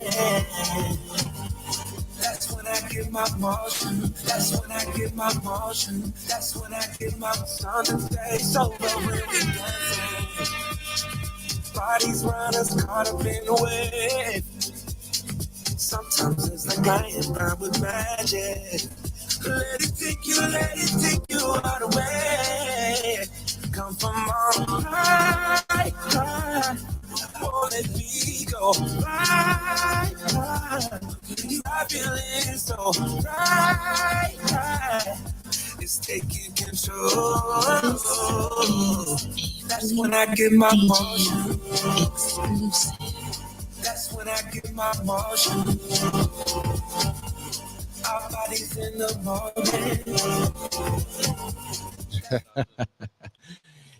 That's when I get my motion. That's when I get my motion. That's when I get my Sunday days over really dancing. Bodies round us caught up in the wave. Sometimes it's like I am bound with magic. Let it take you all the way. Come from all right. Won't let me go right. I feel it so right. It's taking control. That's when I get my motion. That's when I get my motion. Our bodies in the moment.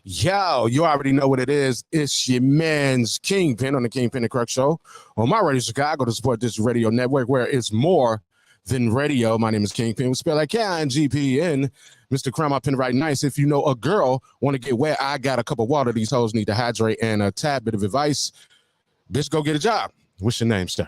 Yo, you already know what it is. It's your man's Kingpen on the Kingpen Crux show on my radio Chicago to support this radio network where it's more than radio. My name is Kingpen. We spell like K-I-N-G-P-N. Mr. Crown, my pen right nice. If you know a girl want to get wet, I got a cup of water. These hoes need to hydrate and a tad bit of advice. Bitch, go get a job. What's your name, sir?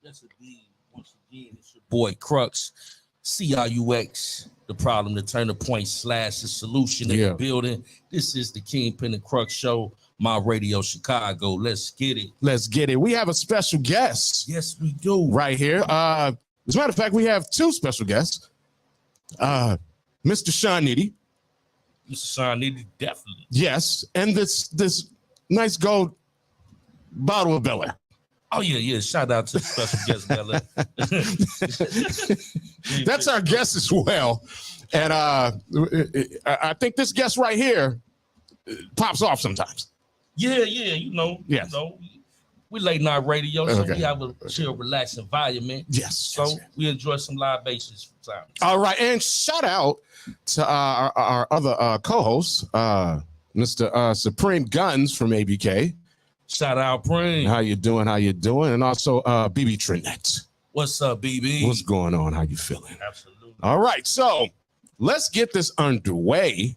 Yes, indeed. Once again, it's your boy Crux, C-R-U-X. The problem, the turning point / the solution in the building. This is the Kingpen Crux show, my radio Chicago. Let's get it. Let's get it. We have a special guest. Yes, we do. Right here. As a matter of fact, we have two special guests. Mr. Sean NITTY. Mr. Sean NITTY, definitely. Yes. And this nice gold bottle of Bel Air. Oh, yeah. Shout out to the special guest, Bella. That's our guest as well. And I think this guest right here pops off sometimes. Yeah, you know. Yes. You know, we late night radio, so we have a chill, relaxed environment. Yes. So we enjoy some libations from time. All right. And shout out to our other co-host, Mr. Supreme Guns from ABK. Shout out, Preem. How you doing? And also BB Trinette. What's up, BB? What's going on? How you feeling? Absolutely. All right, so let's get this underway.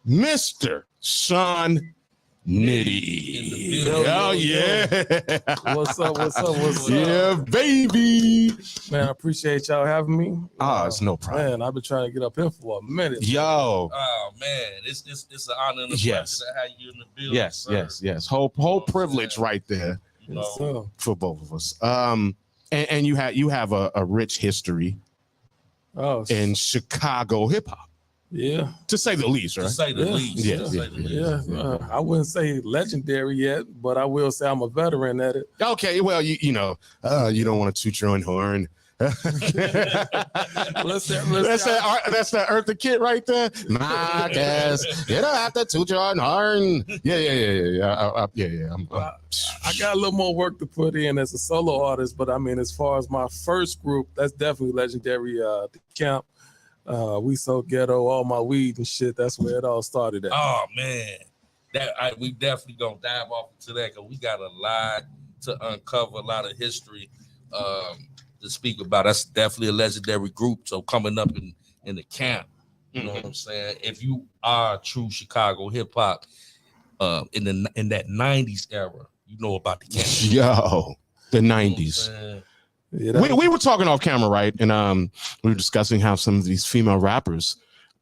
Mr. Sean NITTY. Oh, yeah. What's up? Yeah, baby. Man, I appreciate y'all having me. It's no problem. Man, I've been trying to get up here for a minute. Yo. Oh, man. It's an honor and a pleasure to have you in the building. Yes. Whole privilege right there for both of us. And you have a rich history in Chicago hip hop. Yeah. To say the least, right? To say the least. Yeah. I wouldn't say legendary yet, but I will say I'm a veteran at it. Okay, well, you know, you don't want to toot your own horn. That's that Eartha Kitt right there. My guess, you don't have to toot your own horn. Yeah. I got a little more work to put in as a solo artist, but I mean, as far as my first group, that's definitely legendary. The Camp. We sold ghetto, all my weed and shit. That's where it all started at. Oh man, we definitely gonna dive off into that because we got a lot to uncover, a lot of history to speak about. That's definitely a legendary group. So coming up in the Camp, you know what I'm saying? If you are true Chicago hip hop in that '90s era, you know about the Camp. Yo, the '90s. Yeah, we were talking off camera, right? And we were discussing how some of these female rappers,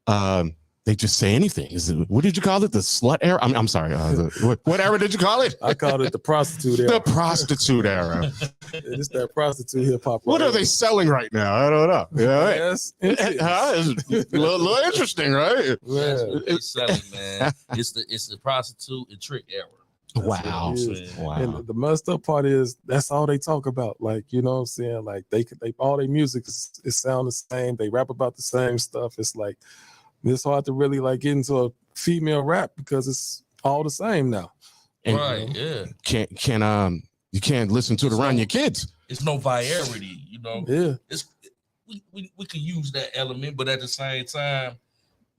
they just say anything. What did you call it? The slut era? I'm sorry. What era did you call it? I called it the prostitute era. The prostitute era. It's that prostitute hip hop. What are they selling right now? I don't know. Yeah, yes, it's a little interesting, right? That's what they're selling, man. It's the prostitute and trick era. Wow. And the messed up part is that's all they talk about. Like, you know what I'm saying? Like they all their music is sound the same. They rap about the same stuff. It's like it's hard to really like get into a female rap because it's all the same now. And right, yeah. You can't listen to it around your kids. It's no variety, you know. Yeah. We can use that element, but at the same time,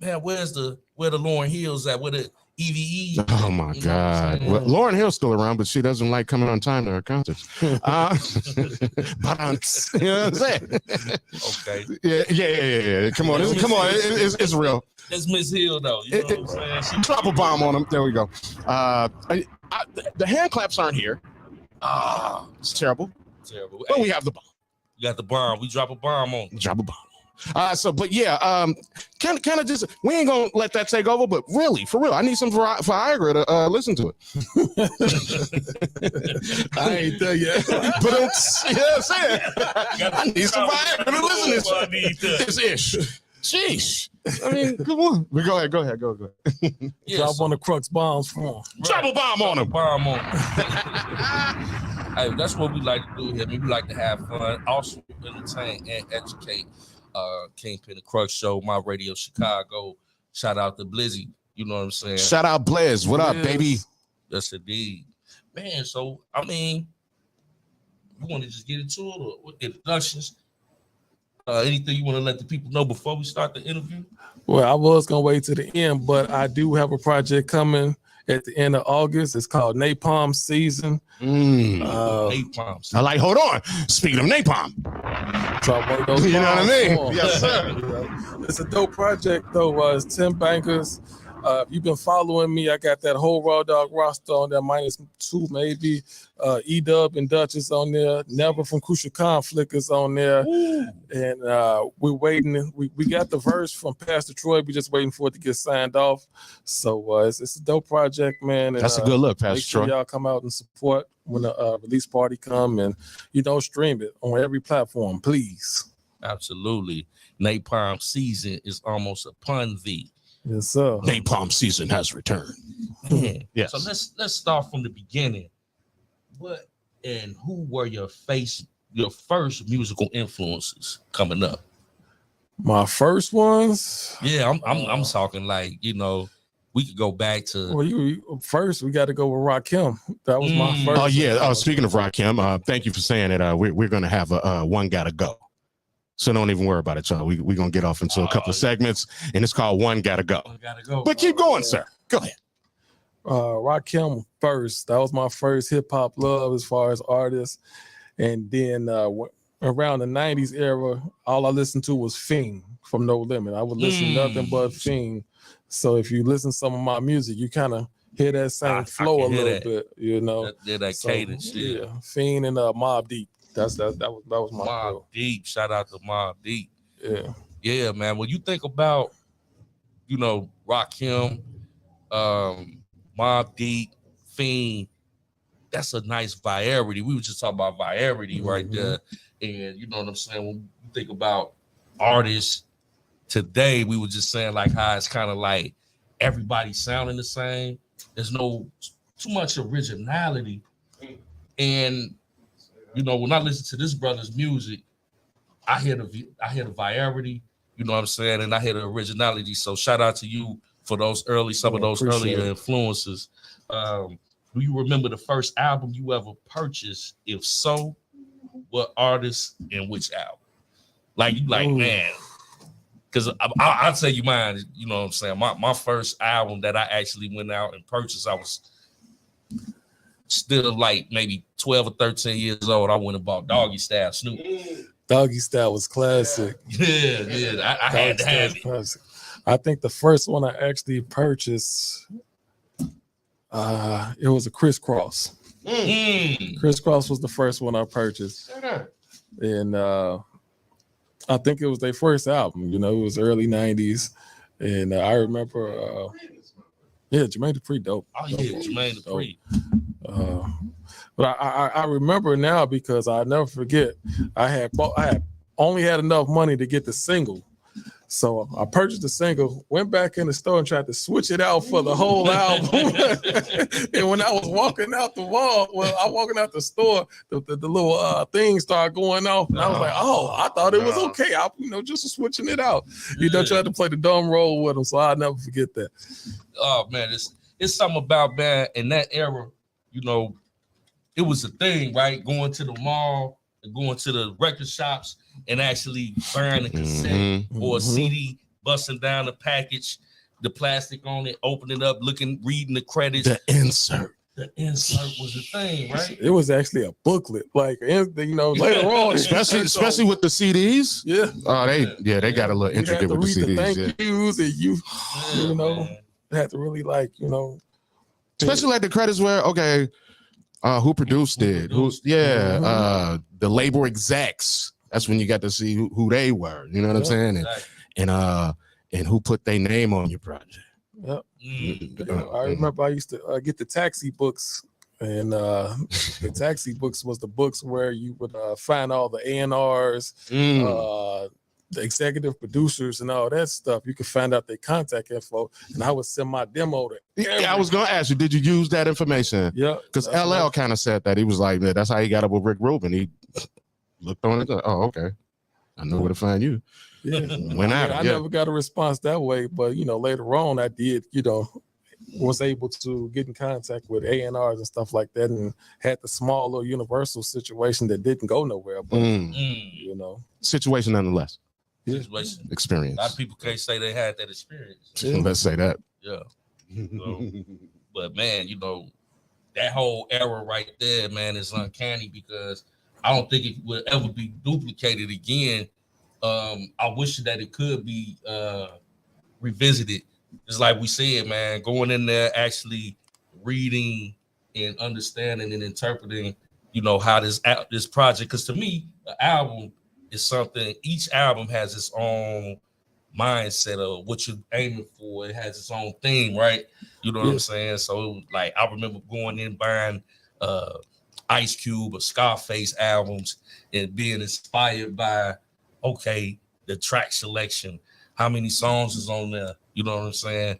man, where the Lauryn Hills at? Where the EVE? Oh my God! Well, Lauryn Hill's still around, but she doesn't like coming on time to her concerts. But you know what I'm saying? Okay. Yeah. Come on, it's real. That's Miss Hill, though. You know what I'm saying? Drop a bomb on them. There we go. The hand claps aren't here. It's terrible. terrible. But we have the bomb. We got the bomb. We drop a bomb on. Drop a bomb. But yeah, kind of just, we ain't gonna let that take over, but really, for real, I need some Viagra to listen to it. I ain't there yet. But I need some Viagra to listen to this ish. Jeez. I mean, come on. Go ahead. Go ahead. Yeah, Drop on the Crux bombs for him. Right. Drop a bomb on him. Bomb on him. Hey, that's what we like to do here. We like to have fun, also entertain and educate. Kingpen Crux Show, my radio Chicago. Shout out to Blizzy. You know what I'm saying? Shout out Blizz. What up, baby? Yes, indeed. Man, so, I mean, you want to just get into it or with introductions? Anything you want to let the people know before we start the interview? Well, I was going to wait to the end, but I do have a project coming at the end of August. It's called Napalm Season. Napalm. I like, hold on. Speaking of napalm. Drop one of those You know what I mean? bombs. Yes, sir. It's a dope project, though. It's 10 bankers. If you've been following me, I got that whole Raw Dog roster on there, -2 maybe. E-Dub and Dutch is on there. Never from Crucial Conflict is on there. Ooh. And we're waiting. We got the verse from Pastor Troy. We're just waiting for it to get signed off. So it's a dope project, man. And, that's a good look, Pastor make sure Troy. Y'all come out and support when the release party come, and stream it on every platform, please. Absolutely. Napalm Season is almost upon thee. Yes, sir. Napalm Season has returned. Yes. So let's start from the beginning. What and who were your first musical influences coming up? My first ones? Yeah, I'm talking like, we could go back to. Well, first we got to go with Rakim. That was my first. Oh yeah. Speaking of Rakim, thank you for saying it. We're gonna have a One Gotta Go. So don't even worry about it, y'all. We're going to get off into a couple of segments, and it's called One Gotta Go. But keep going, sir. Go ahead. Rakim first. That was my first hip-hop love as far as artists. And then around the 90s era, all I listened to was Fiend from No Limit. I would listen to nothing but Fiend. So if you listen to some of my music, you kind of hear that same flow a little bit, That cadence. Yeah. Fiend and Mobb Deep. That was my Mobb Deep. Shout out to Mobb Deep. Yeah, man. When you think about, Rakim, Mobb Deep, Fiend, that's a nice variety. We were just talking about variety right there, and you know what I'm saying. When you think about artists today, we were just saying like how it's kind of like everybody sounding the same. There's no too much originality, and when I listen to this brother's music, I hear the variety, you know what I'm saying, and I hear the originality. So shout out to you for some of those earlier influences. Do you remember the first album you ever purchased? If so, what artist and which album? Man, because I'll tell you mine. You know what I'm saying. My first album that I actually went out and purchased, I was still like maybe 12 or 13 years old. I went and bought Doggy Style Snoop. Doggy Style was classic. Yeah. I had to have it. Classic. I think the first one I actually purchased, it was a Crisscross. Crisscross was the first one I purchased. And I think it was their first album. It was early 90s. And I remember, Jermaine Dupri, dope. Oh, yeah, Jermaine Dupri. But I remember now because I never forget. I had only had enough money to get the single, so I purchased the single. Went back in the store and tried to switch it out for the whole album. And when I was walking out the the store, the little thing started going off, and I was like, "Oh, I thought it was okay. I just switching it out." Tried to play the dumb role with them, so I'll never forget that. Oh man, it's something about, man, in that era. It was a thing, right? Going to the mall and going to the record shops and actually buying a cassette or a CD, busting down the package, the plastic on it, opening it up, reading the credits. The insert. The insert was a thing, right? It was actually a booklet, later on. especially with the CDs. Yeah. Oh, they got a little intricate with the CDs. Thank yous, and you had to really especially like the credits where, okay, Who produced it? Mhm. The label execs. That's when you got to see who they were. You know what I'm Yep. saying? Exactly. And who put their name on your project. Yep. Mm. I remember I used to get the taxi books, and the taxi books was the books where you would find all the A&Rs, the executive producers, and all that stuff. You could find out their contact info, and I would send my demo to. Yeah, I was gonna ask you, did you use that information? Yeah, Because LL kind of said that. He was like, that's how he got up with Rick Rubin. He looked on it. Oh, okay. I know where to find you. Yeah, I never got a response that way, but later on I did. Was able to get in contact with A&Rs and stuff like that, and had the small little Universal situation that didn't go nowhere. But situation nonetheless. Situation. Experience. A lot of people can't say they had that experience. Let's say that. Yeah. So, but man, that whole era right there, man, is uncanny because I don't think it will ever be duplicated again. I wish that it could be revisited. It's like we said, man, going in there, actually reading and understanding and interpreting, how this project. Because to me, an album is something. Each album has its own mindset of what you're aiming for. It has its own theme, right? You know what I'm saying? So, like, I remember going in buying Ice Cube or Scarface albums and being inspired by, okay, the track selection, how many songs is on there, you know what I'm saying?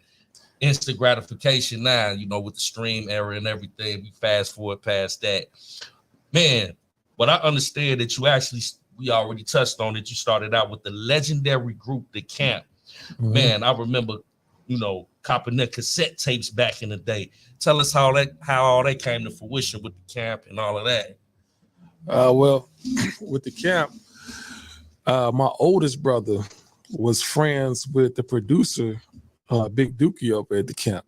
Instant gratification now, with the stream era and everything, we fast forward past that. Man, but I understand that we already touched on it. You started out with the legendary group, The Camp. Mm-hmm. Man, I remember, copping their cassette tapes back in the day. Tell us how all that came to fruition with The Camp and all of that. Well, with The Camp, my oldest brother was friends with the producer, Big Dookie, up at The Camp.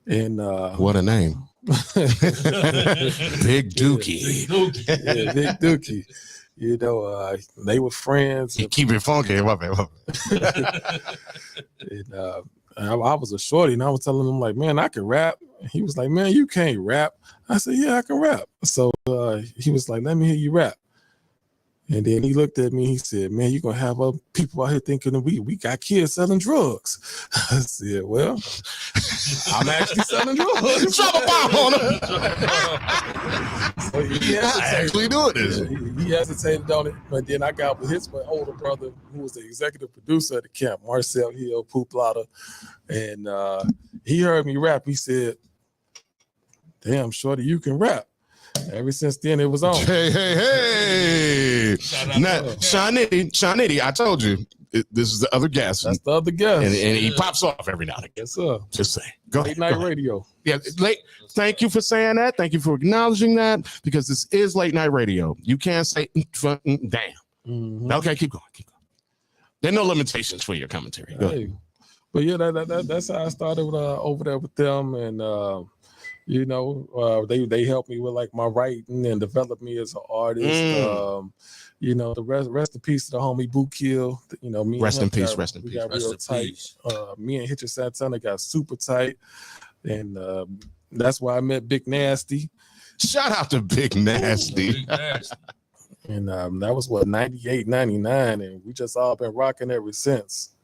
And what a name. Big Dookie. Yeah, Big Dookie. They were friends. Keep it funky. And I was a shorty, and I was telling him, like, man, I can rap. He was like, man, you can't rap. I said, yeah, I can rap. So he was like, let me hear you rap. And then he looked at me, he said, man, you're going to have people out here thinking that we got kids selling drugs. I said, well, I'm actually selling drugs. Drop a bomb on him. So he actually doing this. He hesitated on it, but then I got with my older brother, who was the executive producer at The Camp, Marcel Hill, Poop Lotta, and he heard me rap. He said, damn, shorty, you can rap. Ever since then, it was on. Hey. Now, Sean Nitty, I told you, this is the other guest. That's the other guest. And he pops off every now and again. Yes, sir. Just say. Go Late ahead. night radio. Yeah, thank you for saying that. Thank you for acknowledging that, because this is late night radio. You can't say, damn. Mm-hmm. Okay, keep going. There are no limitations for your commentary. Go ahead. But yeah, that's how I started over there with them. And, they helped me with like my writing and developed me as an artist. The rest in peace to the homie Boo Kill. Me rest in peace. We got real tight. Me and Hitcher Santana got super tight, and that's why I met Big Nasty. Shout out to Big Nasty. And that was 98, 99, and we just all been rocking ever since.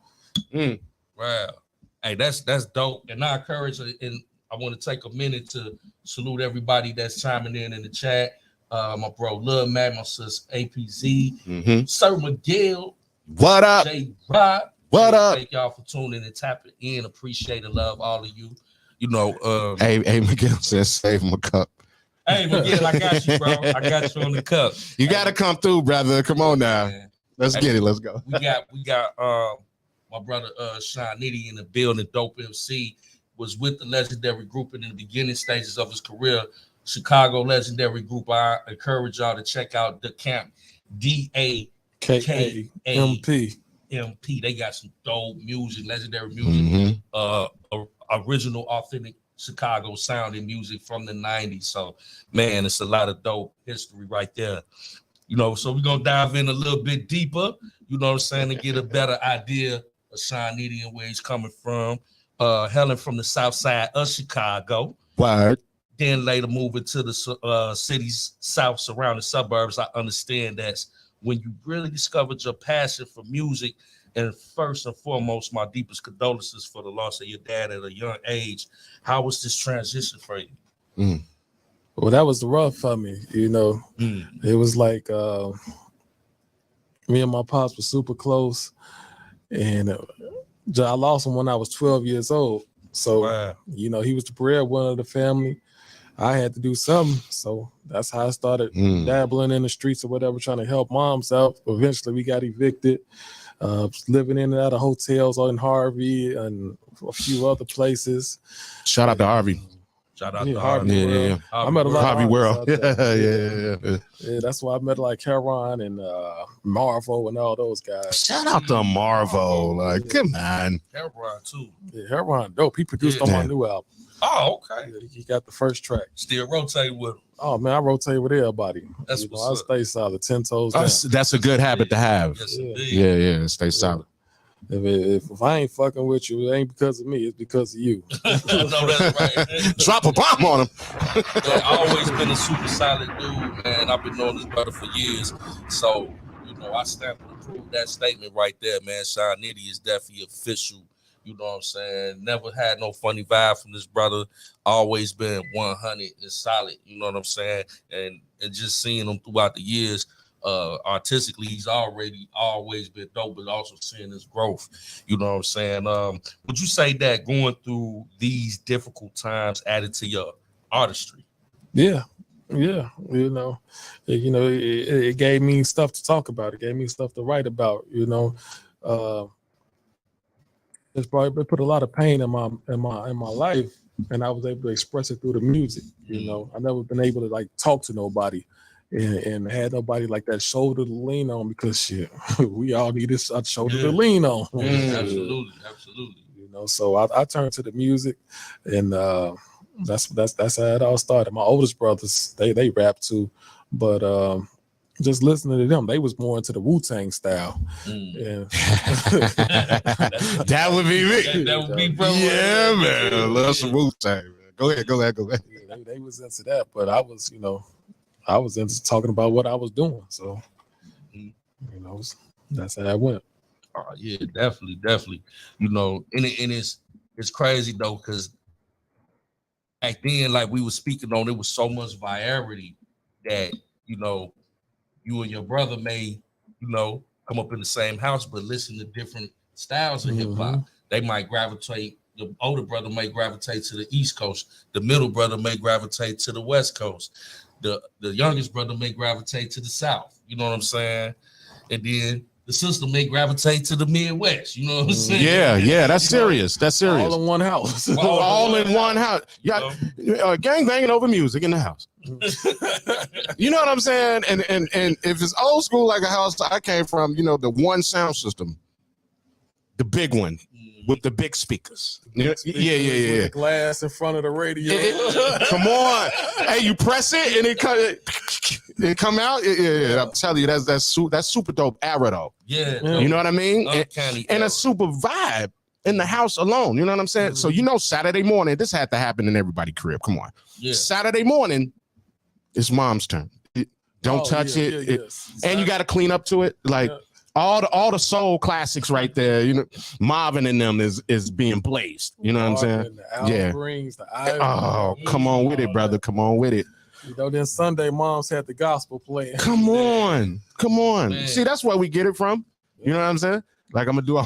Wow. Hey, that's dope. And I encourage and I want to take a minute to salute everybody that's chiming in the chat. My bro Love Matt, my sis APZ, Sir Miguel. What up? J Rod. What up? Thank y'all for tuning and tapping in. Appreciate and love all of you. Hey, Miguel says save my cup. Hey, Miguel, I got you, bro. I got you on the cup. You gotta come through, brother. Come on now. Man. Let's get it. Let's go. We got my brother Sean Nitty in the building. Dope MC was with the legendary group in the beginning stages of his career. Chicago legendary group. I encourage y'all to check out The Camp. DAKAMP. They got some dope music, legendary music, original, authentic Chicago sounding music from the 90s. So, man, it's a lot of dope history right there. So we're going to dive in a little bit deeper, you know what I'm saying, to get a better idea of Sean Nitty and where he's coming from. Helen from the south side of Chicago. Word. then later moving to the cities, south surrounding suburbs, I understand that's when you really discovered your passion for music. And first and foremost, my deepest condolences for the loss of your dad at a young age. How was this transition for you? Mm. Well, that was rough for me. It was like me and my pops were super close, and I lost him when I was 12 years old. So, Wow. he was the breadwinner of the family. I had to do something. So that's how I started dabbling in the streets or whatever, trying to help moms out. Eventually, we got evicted. Living in and out of hotels in Harvey and a few other places. Shout out to Harvey. Shout out Yeah, to Harvey. Yeah. I met a lot Harvey of World. artists out there. Yeah. Yeah, that's why I met like Heron and Marvo and all those guys. Shout out to Marvo. Like, come on. Heron too. Yeah, Heron, dope. He produced on my new album. Oh, okay. Yeah, he got the first track. Still rotate with him. Oh man, I rotate with everybody. That's I what's up. stay solid, 10 toes down. That's a good habit to have. Yes, indeed. Yeah. Stay solid. If I ain't fucking with you, it ain't because of me. It's because of you. I know that's right. Drop a bomb on him. Man, always been a super solid dude, man. I've been knowing this brother for years. So, I stand to prove that statement right there, man. Sean Nitty is definitely official. You know what I'm saying? Never had no funny vibe from this brother. Always been 100 and solid. You know what I'm saying? And just seeing him throughout the years, artistically, he's always been dope, but also seeing his growth. You know what I'm saying? Would you say that going through these difficult times added to your artistry? Yeah. It gave me stuff to talk about. It gave me stuff to write about. It's probably put a lot of pain in my life, and I was able to express it through the music. I never been able to like talk to nobody and had nobody like that shoulder to lean on, because shit, we all need this shoulder to lean on. Absolutely. So I turned to the music, and that's how it all started. My oldest brothers, they rap too, but just listening to them, they was more into the Wu-Tang style. That would be me. That would be, bro. Yeah, man. Love some Wu-Tang, man. Go ahead. Yeah, they was into that, but I was into talking about what I was doing. So, that's how that went. Oh, yeah, definitely. And it's crazy though, because back then, like we were speaking on, it was so much variety that you and your brother may, come up in the same house, but listen to different styles of hip hop. They might gravitate. The older brother may gravitate to the East Coast. The middle brother may gravitate to the West Coast. The youngest brother may gravitate to the South. You know what I'm saying? And then the sister may gravitate to the Midwest. You know what I'm saying? Yeah. That's serious. All in one house. All in one house. Yeah, gang banging over music in the house. You know what I'm saying? And if it's old school like a house I came from, the one sound system, the big one with the big speakers. Yeah. With the glass in front of the radio. Come on. Hey, you press it and it come out. Yeah. I'm telling you, that's super dope era though. Yeah. You know what I mean? Uncanny And a super vibe in the house alone. You know what I'm saying? So Saturday morning, this had to happen in everybody's crib. Come on. Yeah. Saturday morning, it's mom's turn. Don't touch it. Yes. And you got to clean up to it. Like all the soul classics right there. Marvin and them is being blazed. You know what I'm saying? The Greens, the Oh, come on with it, brother. Come on with it. Then Sunday, moms had the gospel playing. Come on. Man. See, that's where we get it from. You know what I'm saying? Like I'm gonna do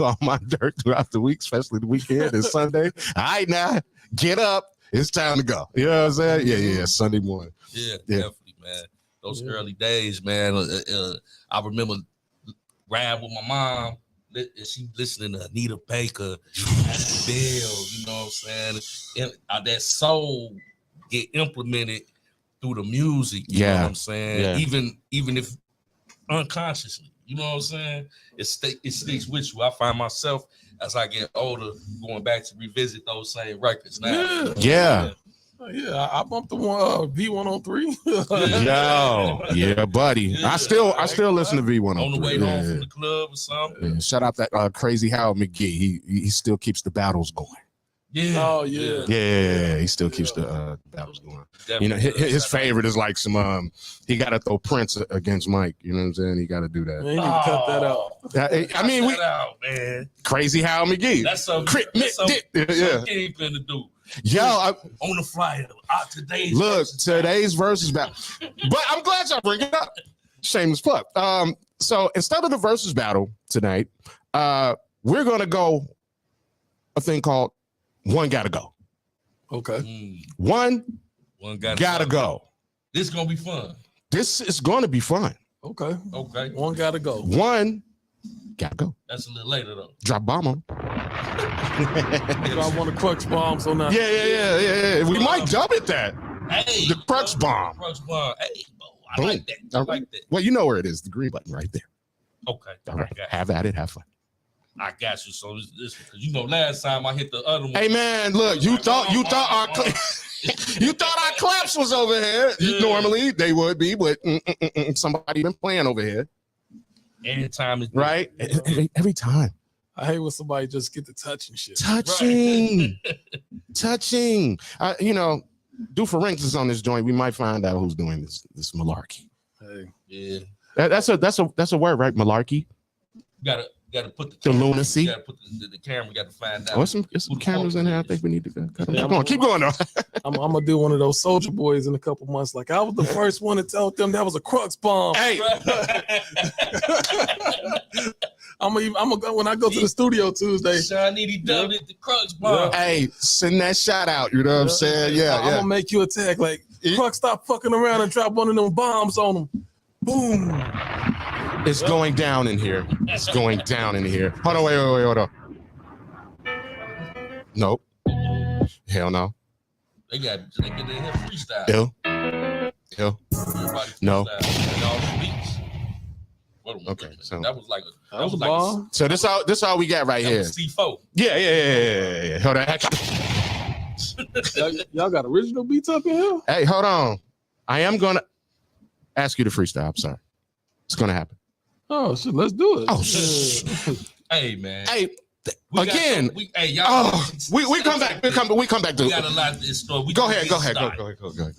all my dirt throughout the week, especially the weekend and Sunday. All right, now get up. It's time to go. You know what I'm saying? Yeah. Sunday morning. Yeah. Definitely, man. Those early days, man. I remember riding with my mom. She listening to Anita Baker, Bell. You know what I'm saying? And that soul get implemented through the music. You know what I'm saying? Yeah. Even if unconsciously. You know what I'm saying? It sticks with you. I find myself as I get older going back to revisit those same records now. Yeah. I bumped the one V103. Yeah, buddy. Yeah. I still listen to V103. On the way home from the club or something. Yeah. Shout out that crazy Howard McGee. He still keeps the battles going. Yeah. Oh, yeah. Yeah, he still keeps the battles going. Definitely. You know, his favorite is like some he got to throw Prince against Mike. You know what I'm saying? He got to do Man, that. you need to cut that out. I mean, cut that out, man. Crazy Hal McGee. That's something. Yeah. Kingpen to do. Yo, On the flyer. Today's versus battle. But I'm glad y'all bring it up. Shameless plug. So instead of the versus battle tonight, we're gonna go a thing called One Gotta Go. Okay. One gotta go. This is gonna be fun. This is gonna be fun. Okay. Okay. One gotta go. One gotta go. That's a little later though. Drop bomb on. I want to Crux bombs on that. Yeah. We might dub it that. Hey, The Crux bomb. Crux bomb. Hey, I like that. I like that. Well, you know where it is. The green button right there. Okay. All right. Have at it. Have fun. I got you. So this, you know, last time I hit the other one. Hey man, look, you thought our you thought our claps was over here. Yeah. Normally they would be, but somebody been playing over here. Anytime it's Right? Every time. I hate when somebody just get to touching shit. Touching. Touching. You know, do forensics on this joint. We might find out who's doing this malarkey. Hey. Yeah. That's a word, right? Malarkey. You gotta put The lunacy. You gotta put the camera. You gotta find out. Oh, some cameras in here. I think we need to go. Yeah, Keep going though. I'm gonna do one of those Soldier Boys in a couple months. Like I was the first one to tell them that was a Crux bomb. Hey, I'm gonna go when I go to the studio Tuesday. NITTY dubbed it the Crux bomb. hey, send that shout out. You know what I'm saying? Yeah, I'm gonna make you attack. Like Crux, stop fucking around and drop one of them bombs on them. Boom. It's going down in here. It's going down in here. Hold on, wait, hold on. Nope. Hell no. They get in here freestyle. Ew. Everybody No. freestyle. And all the beats. Okay, so that was like That was a bomb. So this all we got right here. C4. Yeah. Hold on. Y'all got original beats up in here? Hey, hold on. I am gonna ask you to freestyle. I'm sorry. It's gonna happen. Oh shit, let's do it. Oh, Hey man. Hey, We again. y'all. We come back. We come back to. We got a lot of this story. Go ahead. Go.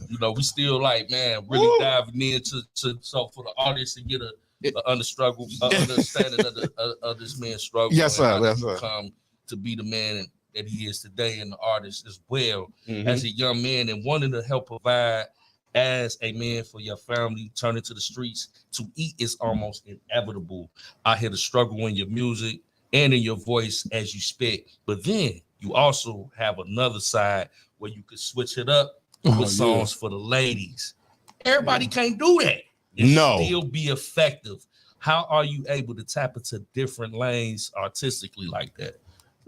You know, we still like, man, really diving into so for the audience to get a understanding of this man's struggle. Yes, sir. And how Yes, he sir. come to be the man that he is today, and the artist as well Mhm. as a young man and wanting to help provide as a man for your family. Turning to the streets to eat is almost inevitable. I hear the struggle in your music and in your voice as you spit, but then you also have another side where you could switch it up with songs for the ladies. Everybody can't do that. No. Still be effective. How are you able to tap into different lanes artistically like that?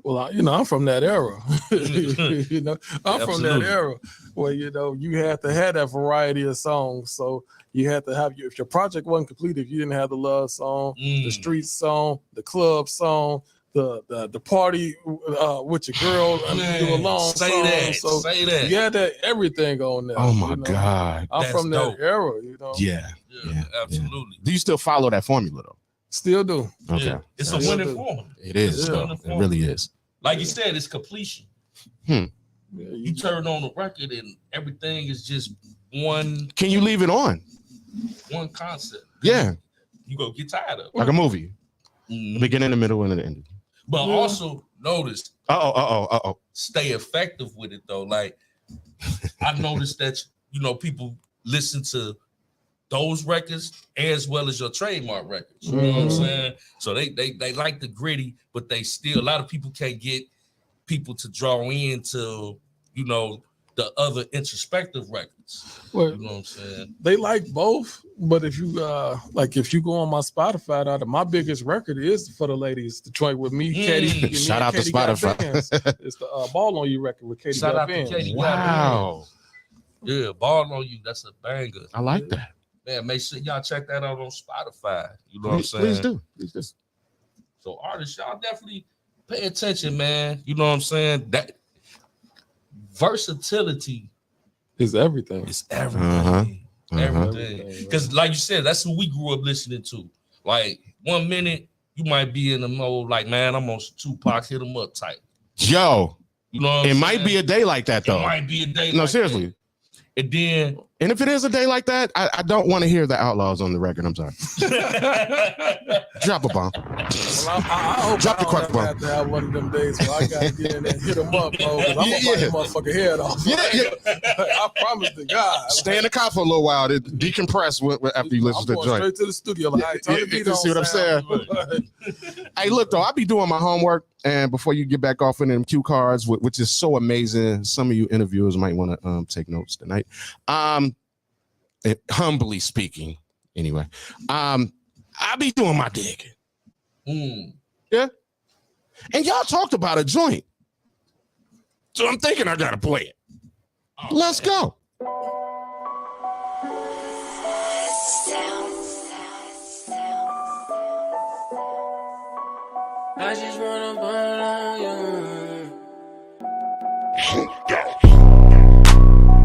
Well, I'm from that era. I'm from that Absolutely. era where you had to have that variety of songs. So you had to have if your project wasn't complete, if you didn't have the love song, the street song, the club song, the party with your girl, do a long say song. that. So Say that. you had that everything on there. Oh my God. I'm That's from that dope. era. Yeah. Absolutely. Do you still follow that formula though? Still do. Okay. Yeah. It's a Yeah. winning formula. It is. Yeah. Though. It really is. Like you said, it's completion. Yeah, You turn on the record and everything is just one Can you leave it on? concept. Yeah. You go get tired of it. Like a movie. Mhm. Beginning, the middle, and the end. But also notice, Uh-oh. stay effective with it though. Like I noticed that people listen to those records as well as your trademark records. You know what I'm saying? So they like the gritty, but they still, a lot of people can't get people to draw into the other introspective records. Well, You know what I'm saying? they like both, but if you go on my Spotify, my biggest record is for the ladies, the joint with me, Katie. Shout out to Katie Got Spotify. Bands. It's the Ball on You record with Katie Shout Got out to Bands. Katie. Wow. Yeah, Ball on You. That's a banger. I like that. Man, make sure y'all check that out on Spotify. You know what I'm saying? Please do. Please do. So artists, y'all definitely pay attention, man. You know what I'm saying? That versatility It's everything. is everything. Uh-huh. Everything. Because like you said, that's what we grew up listening to. Like 1 minute, you might be in the mode like, man, I'm on Tupac, hit him up type. Yo. You know what It I'm might saying? be a day like that, though. It might be a day. No, like seriously. that. And then, and if it is a day like that, I don't want to hear the Outlaws on the record. I'm sorry. Drop a bomb. Well, I hope Drop the I crack don't have to have one of them days where I gotta get in there and hit them up, bro. Because I'm gonna bite the motherfucker head off. I promise to God. Stay in the car for a little while to decompress after you listen to the joint. Straight to the studio. Like, hey, turn the beat on. See what I'm saying? Hey, look though, I'll be doing my homework, and before you get back off in them cue cards, which is so amazing. Some of you interviewers might want to take notes tonight. Humbly speaking, anyway, I'll be doing my digging. Yeah, and y'all talked about a joint, so I'm thinking I gotta play it. Let's go. I just wanna burn on you.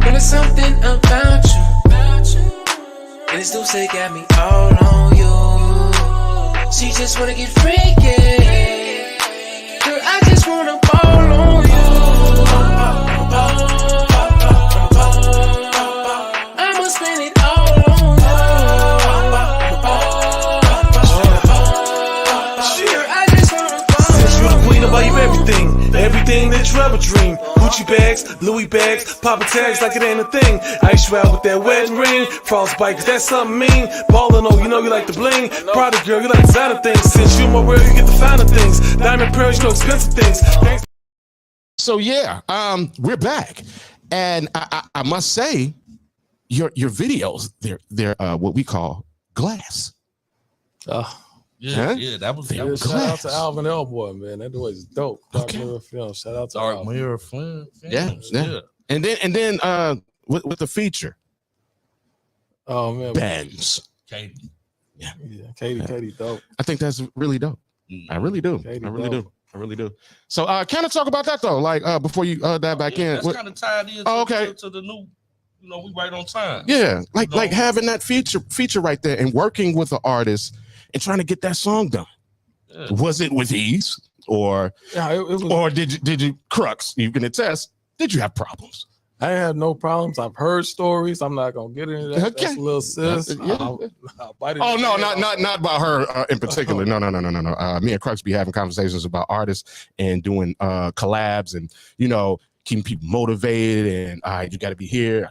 But there's something about you. And this Dulce got me all on you. She just wanna get freaky. Girl, I just wanna ball on you. I'ma spend it all on you. Girl, I just wanna ball on you. Since you the queen, I'll buy you everything. Everything that you ever dream. Gucci bags, Louis bags, Papa tags like it ain't a thing. Ice you out with that wedding ring. Frostbite, cause that's something mean. Ballin' on, you know you like the bling. Prada girl, you like designer things. Since you in my world, you get the finer things. Diamond pearls, you know expensive things. Thanks. So yeah, we're back, and I must say, your videos, they're what we call glass. yeah, that was Shout out to Alvin Elboy, man. That boy is dope. Dark Mirror Film. Shout out to Dark Alvin. Mirror Film. Yeah. And then with the feature, Oh man, Benz. Katie. yeah, Katie, dope. I think that's really dope. I really do. Katie I really dope. do. I really do. So kind of talk about that though, like before you dive back in. That's kind of tied in to the new, you know, we right on time. Yeah, like having that feature right there and working with an artist and trying to get that song done. Yeah. Was it with ease, or it was, or did you Crux? You can attest. Did you have problems? I had no problems. I've heard stories. I'm not gonna get into that. Okay. That's a little sis. Yeah. I'll bite it Oh no, in. not about her in particular. No. Me and Crux be having conversations about artists and doing collabs, and you know, keeping people motivated. And you got to be here.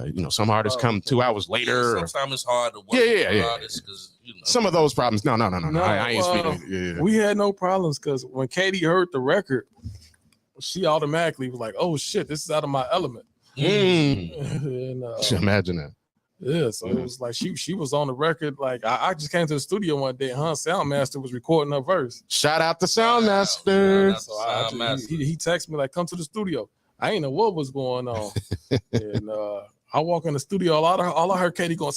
You know, some artists come 2 hours later. Sometimes it's hard to work with artists because you know. Some of those problems. No. I ain't speaking. Yeah. We had no problems because when Katie heard the record, she automatically was like, "Oh shit, this is out of my element." And, Imagine that. Yeah, so it was like she was on the record. Like I just came to the studio one day, and her Soundmaster was recording her verse. Shout out to Soundmaster. So he texted me like, "Come to the studio." I ain't know what was going on, and I walk in the studio. All I heard Katie going,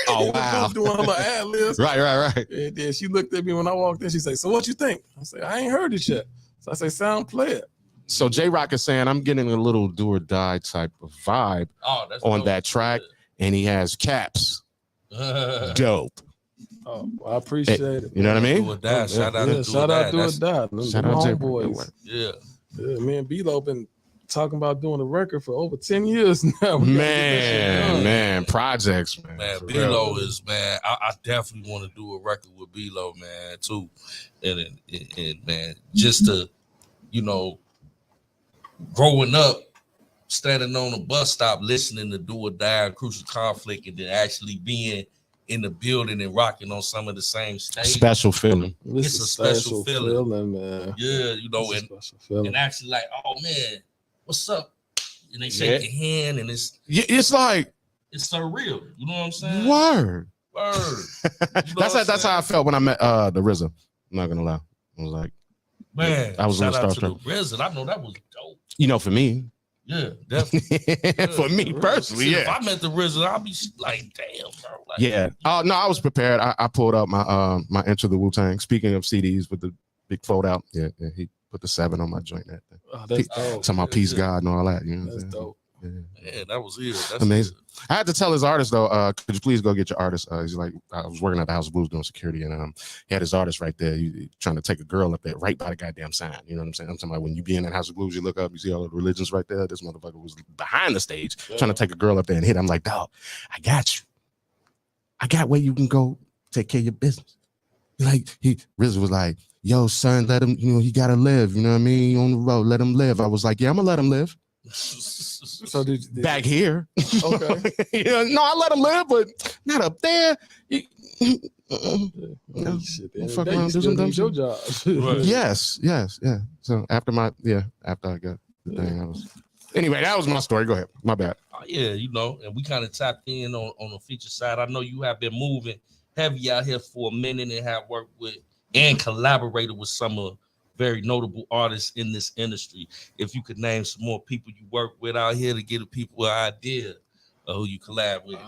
"Oh wow," doing her little ad libs. Right. And then she looked at me when I walked in. She said, "So what you think?" I said, "I ain't heard it yet." So I say, "Sound, play it." So J-Rock is saying, I'm getting a little do or die type of vibe on that track, and he has caps. Dope. Oh, well, I appreciate it. You know what I mean? Do or die. Shout out to shout out Do or Die. Shout out to homeboys. Yeah. Me and B-Lo been talking about doing a record for over 10 years now. Man, projects, man. Man, B-Lo is, man, I definitely want to do a record with B-Lo, man, too. And man, just to, you know, growing up, standing on a bus stop, listening to Do or Die and Crucial Conflict, and then actually being in the building and rocking on some of the same stage. Special feeling. It's a special feeling, man. Yeah, you know, and actually like, oh man, what's up? And they shake your hand, and it's like it's surreal. You know what I'm saying? Word. You know that's how I felt when I met the RZA. I'm not gonna lie. I was like, man, I was shout out to the starstruck. RZA. I know that was dope. You know, for me. Yeah, definitely. For me personally, If I met the RZA, I'd be like, damn, bro. Like, yeah. No, I was prepared. I pulled up my my Enter the Wu-Tang. Speaking of CDs with the big fold out, yeah, he put the 7 on my joint. That that's dope. Talking about Peace God and all that. You know, that's dope. Yeah, that was it. That's Amazing. It. I had to tell his artist though, could you please go get your artist? He's like, I was working at the House of Blues doing security, and he had his artist right there. He trying to take a girl up there right by the goddamn sign. You know what I'm saying? I'm talking about when you be in that House of Blues, you look up, you see all the religions right there. This motherfucker was behind the stage trying to take a girl up there and hit. I'm like, dog, I got you. I got where you can go take care of your business. RZA was like, yo, son, let him, he gotta live. You know what I mean? On the road, let him live. I was like, yeah, I'm gonna let him live. So did back here. Okay. No, I let him live, but not up there. Shit, Fuck you around, do still some dumb need your shit. job. Right. Yes. So after I got the thing, I was. Anyway, that was my story. Go ahead. My bad. Yeah, and we kind of tapped in on the feature side. I know you have been moving heavy out here for a minute and have worked with and collaborated with some very notable artists in this industry. If you could name some more people you work with out here to give the people an idea of who you collab with.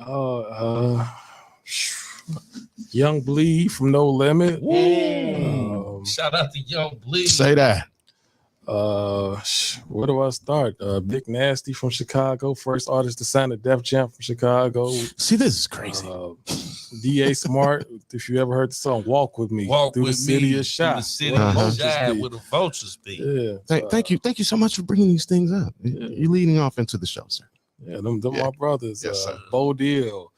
Young Bleed from No Limit. Shout out to Young Bleed. Say that. Where do I start? Big Nasty from Chicago, first artist to sign a Def Jam from Chicago. See, this is crazy. D.A. Smart, if you ever heard the song "Walk with Me," Walk through with the city me, of shot, the city of shot where the vultures be. Yeah, thank you so much for bringing these things up. You're leading off into the show, sir. Yeah, them my brothers. Yes, sir. Bo Deal.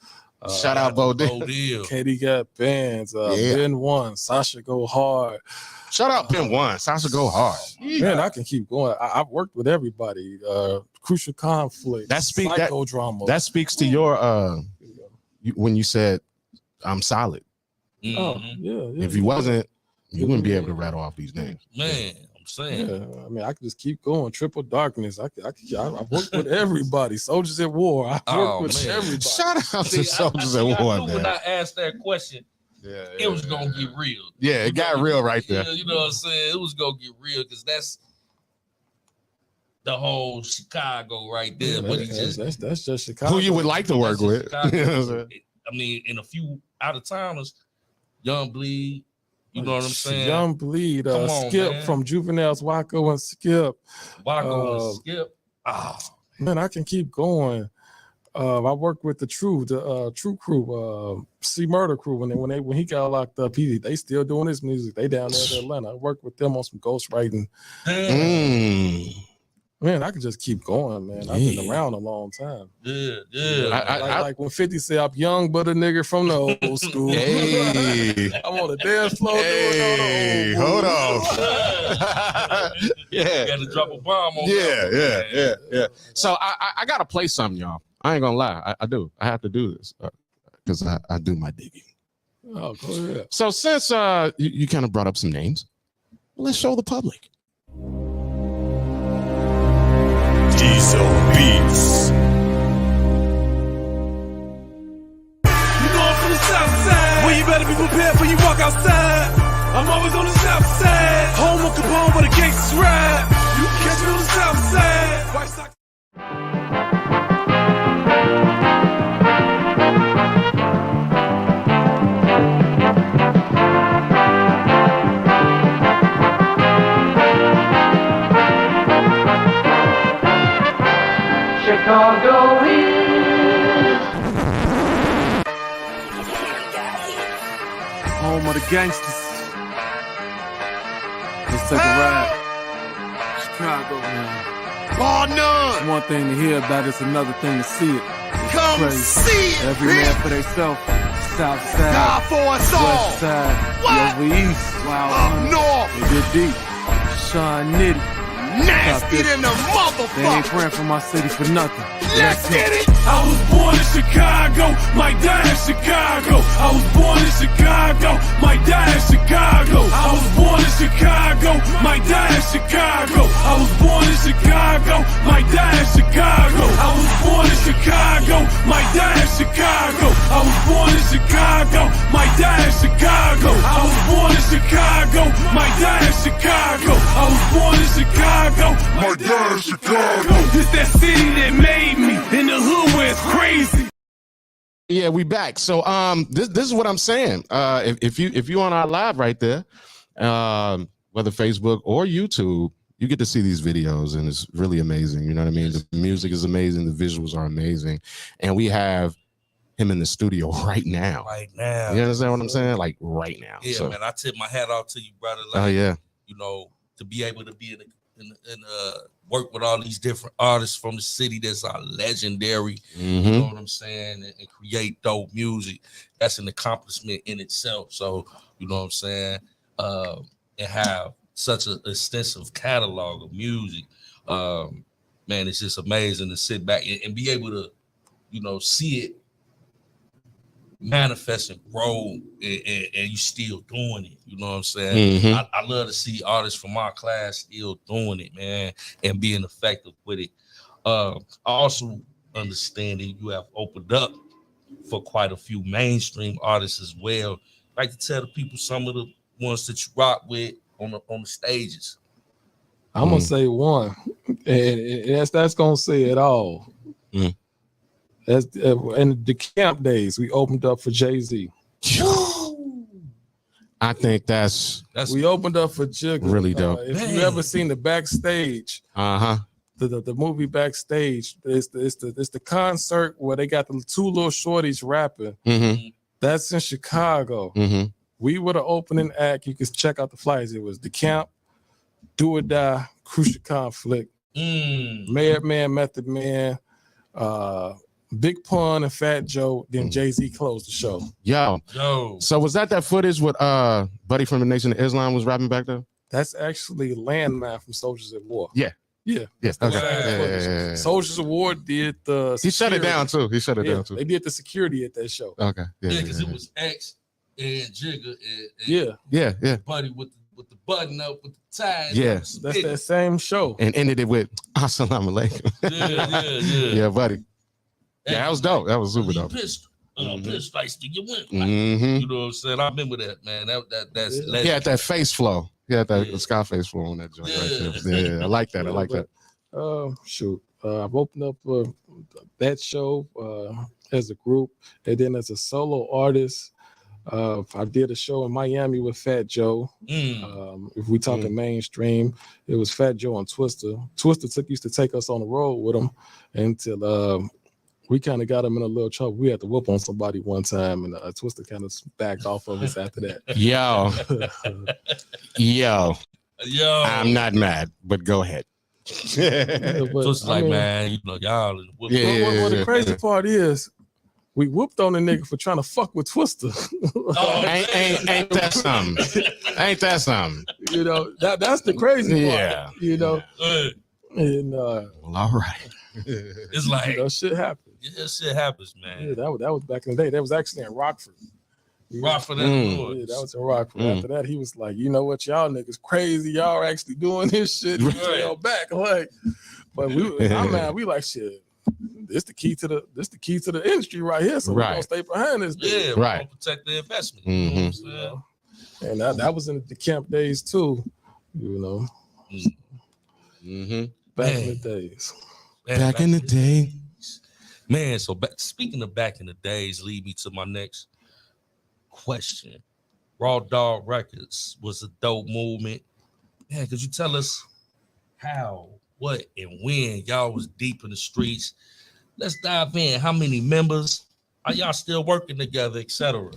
Shout out Bo Deal. Katie got bands. Ben One, Sasha Go Hard. Shout out Ben One, Sasha Go Hard. Man, I can keep going. I've worked with everybody. Crucial Conflict. Psychodrama. That speaks to your when you said I'm solid. Oh yeah. If you wasn't, you wouldn't be able to rattle off these names. Man, I'm saying. Yeah, I mean, I could just keep going. Triple Darkness. I've worked with everybody. Soldiers at War. I've worked with everybody. Shout out to Soldiers at War, man. When I asked that question, it was gonna get real. Yeah, it got real right there. You know what I'm saying? It was gonna get real because that's the whole Chicago right there. But that's just Chicago. Who you would like to work with? I mean, in a few out of towners, Young Bleed. You know what I'm saying? Young Bleed, Skip man. From Juveniles, Waco and Skip. Waco and Skip. Man, I can keep going. I worked with the True Crew, C Murder Crew. When he got locked up, they still doing his music. They down there in Atlanta. I worked with them on some ghostwriting. Man, I could just keep going, man. I've been around a long time. Yeah. Like when 50 said, I'm young, but a nigga from the old school. Hey. I'm on the dance floor. Hey, hold on. You got to drop a bomb on Yeah. So I got to play something, y'all. I ain't going to lie. I do. I have to do this because I do my digging. Oh, go ahead. So since you kind of brought up some names, let's show the public. Diesel Beats. You know I'm from the south side. Well, you better be prepared for you walk outside. I'm always on the south side. Home of Capone, where the gangsters ride. You can catch me on the south side. White Sox. Chicago is Home of the gangsters. Let's take a ride. Chicago, man. Bar none. It's one thing to hear about, it's another thing to see it. It's Come crazy. see it, Every bitch. man for themselves. South side, God for us all. west side, What? over east, wild Up hunter. north. They get deep. Sean Nitty. Nasty than the They ain't motherfucker. praying for my city for nothing. Let's get it. I was born in Chicago, might die in Chicago. I was born in Chicago, might die in Chicago. I was born in Chicago, might die in Chicago. I was born in Chicago, might die in Chicago. I was born in Chicago, might die in Chicago. I was born in Chicago, might die in Chicago. I was born in Chicago, might die in Chicago. I was born in Chicago, might die in Chicago. This that city that made me in the hood where it's crazy. Yeah, we back. So this is what I'm saying. If you on our live right there, whether Facebook or YouTube, you get to see these videos and it's really amazing. You know what I mean? The music is amazing. The visuals are amazing. And we have him in the studio right now. Right now. You understand what I'm saying? Like right now. Yeah, so, man. I tip my hat off to you, brother. Like, oh yeah. You know, to be able to be in work with all these different artists from the city that's legendary. Mm-hmm. You know what I'm saying? And create dope music. That's an accomplishment in itself. So, you know what I'm saying? And have such an extensive catalog of music. Man, it's just amazing to sit back and be able to, you know, see it manifest and grow, and you still doing it. You know what I'm saying? Mm-hmm. I love to see artists from our class still doing it, man, and being effective with it. I also understand that you have opened up for quite a few mainstream artists as well. Like to tell the people some of the ones that you rock with on the stages. I'm gonna say one, and that's gonna say it all. Mm. That's in the camp days, we opened up for Jay-Z. I think that's We opened up for Jigga. really dope. If you ever seen the backstage, the movie Backstage, it's the concert where they got the two little shorties rapping. Mm-hmm. That's in Chicago. Mm-hmm. We were the opening act. You could check out the flyers. It was The Camp, Do or Die, Crucial Conflict, Madman, Method Man, Big Pun and Fat Joe. Then Jay-Z closed the show. Yo. So was that footage with Buddy from the Nation of Islam was rapping back there? That's actually Landmine from Soldiers at War. Yeah. Yeah. Yes. Okay. Yeah. Soldiers of War did the He shut it down too. They did the security at that show. Okay. Yeah, because it was X and Jigga and Yeah. Buddy with the button up with the tie. Yeah. That's that same show. And ended it with Assalamu alaikum. Yeah. Yeah, buddy. Yeah, that was dope. That was super dope. Pissed fights to you win. Mm-hmm. You know what I'm saying? I remember that, man. That's He had that face flow. He had that Scarface flow on that joint right there. Yeah, I like that. I like that. I've opened up that show as a group, and then as a solo artist, I did a show in Miami with Fat Joe. If we talking mainstream, it was Fat Joe and Twister. Twister used to take us on the road with him until we kind of got him in a little trouble. We had to whoop on somebody one time, and Twister kind of backed off of us after that. Yo, I'm not mad, but go ahead. Just man, you know, y'all. Well, the crazy part is, we whooped on the nigga for trying to fuck with Twister. Ain't that something? Ain't that something? You know, that's the crazy part. Yeah. You know, and well, all right. It's like shit happens. Yeah, shit happens, man. Yeah, that was back in the day. That was actually in Rockford. Rockford, yeah, that was in Rockford. After that, he was like, you know what, y'all niggas crazy. Y'all are actually doing this shit. Y'all back, like, but we like shit. This the key to the industry right here. So we're gonna stay behind this. Yeah, we're gonna protect the investment. You know what I'm saying? And that was in the camp days too. You know. Back in the days. Back in the day. Man, so speaking of back in the days, lead me to my next question. Raw Dog Records was a dope movement. Man, could you tell us how, what, and when y'all was deep in the streets? Let's dive in. How many members? Are y'all still working together, etc.?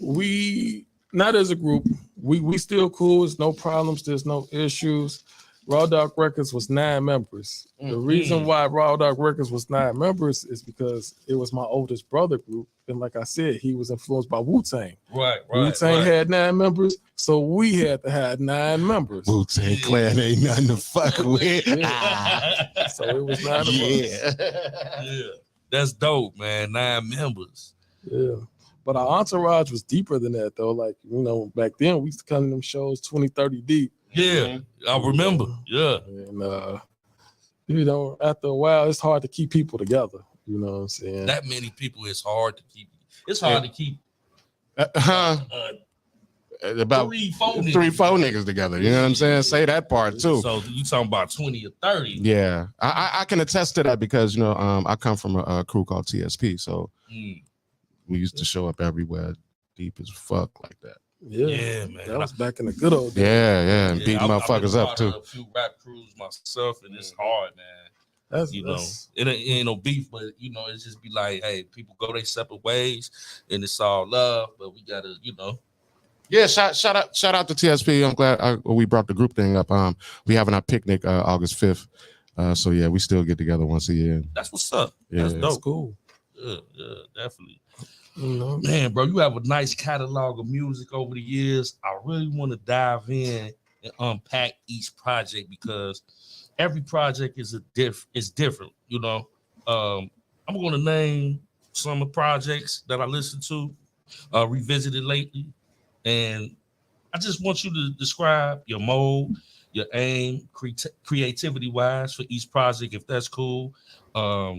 We, not as a group, we still cool. There's no problems. There's no issues. Raw Dog Records was 9 members. The reason why Raw Dog Records was 9 members is because it was my oldest brother group. And like I said, he was influenced by Wu-Tang. Right. Wu-Tang had 9 members, so we had to have 9 members. Wu-Tang Clan ain't nothing to fuck with. So it was 9 of us. Yeah. That's dope, man. 9 members. Yeah. But our entourage was deeper than that, though. Like, you know, back then we used to come to them shows 20, 30 deep. Yeah, I remember. Yeah. And, you know, after a while, it's hard to keep people together. You know what I'm saying? That many people is hard to keep. It's hard to keep about 3, 4 niggas together. You know what I'm saying? Say that part too. So you talking about 20 or 30? Yeah, I can attest to that because you know I come from a crew called TSP, so we used to show up everywhere deep as fuck like that. Yeah, man. That was back in the good old days. Yeah, and beating I've motherfuckers been up part too. of a few rap crews myself, and it's hard, man. That's You know, it ain't no beef, but you know, it's just be like, hey, people go their separate ways, and it's all love. But we gotta, you know. Yeah, shout out to TSP. I'm glad we brought the group thing up. We having our picnic August 5th. So yeah, we still get together once a year. That's what's up. Yeah, That's dope. That's cool. Yeah, definitely. You know? Man, bro, you have a nice catalog of music over the years. I really want to dive in and unpack each project because every project is different. You know, I'm going to name some of the projects that I listened to, revisited lately, and I just want you to describe your mode, your aim, creativity wise for each project, if that's cool.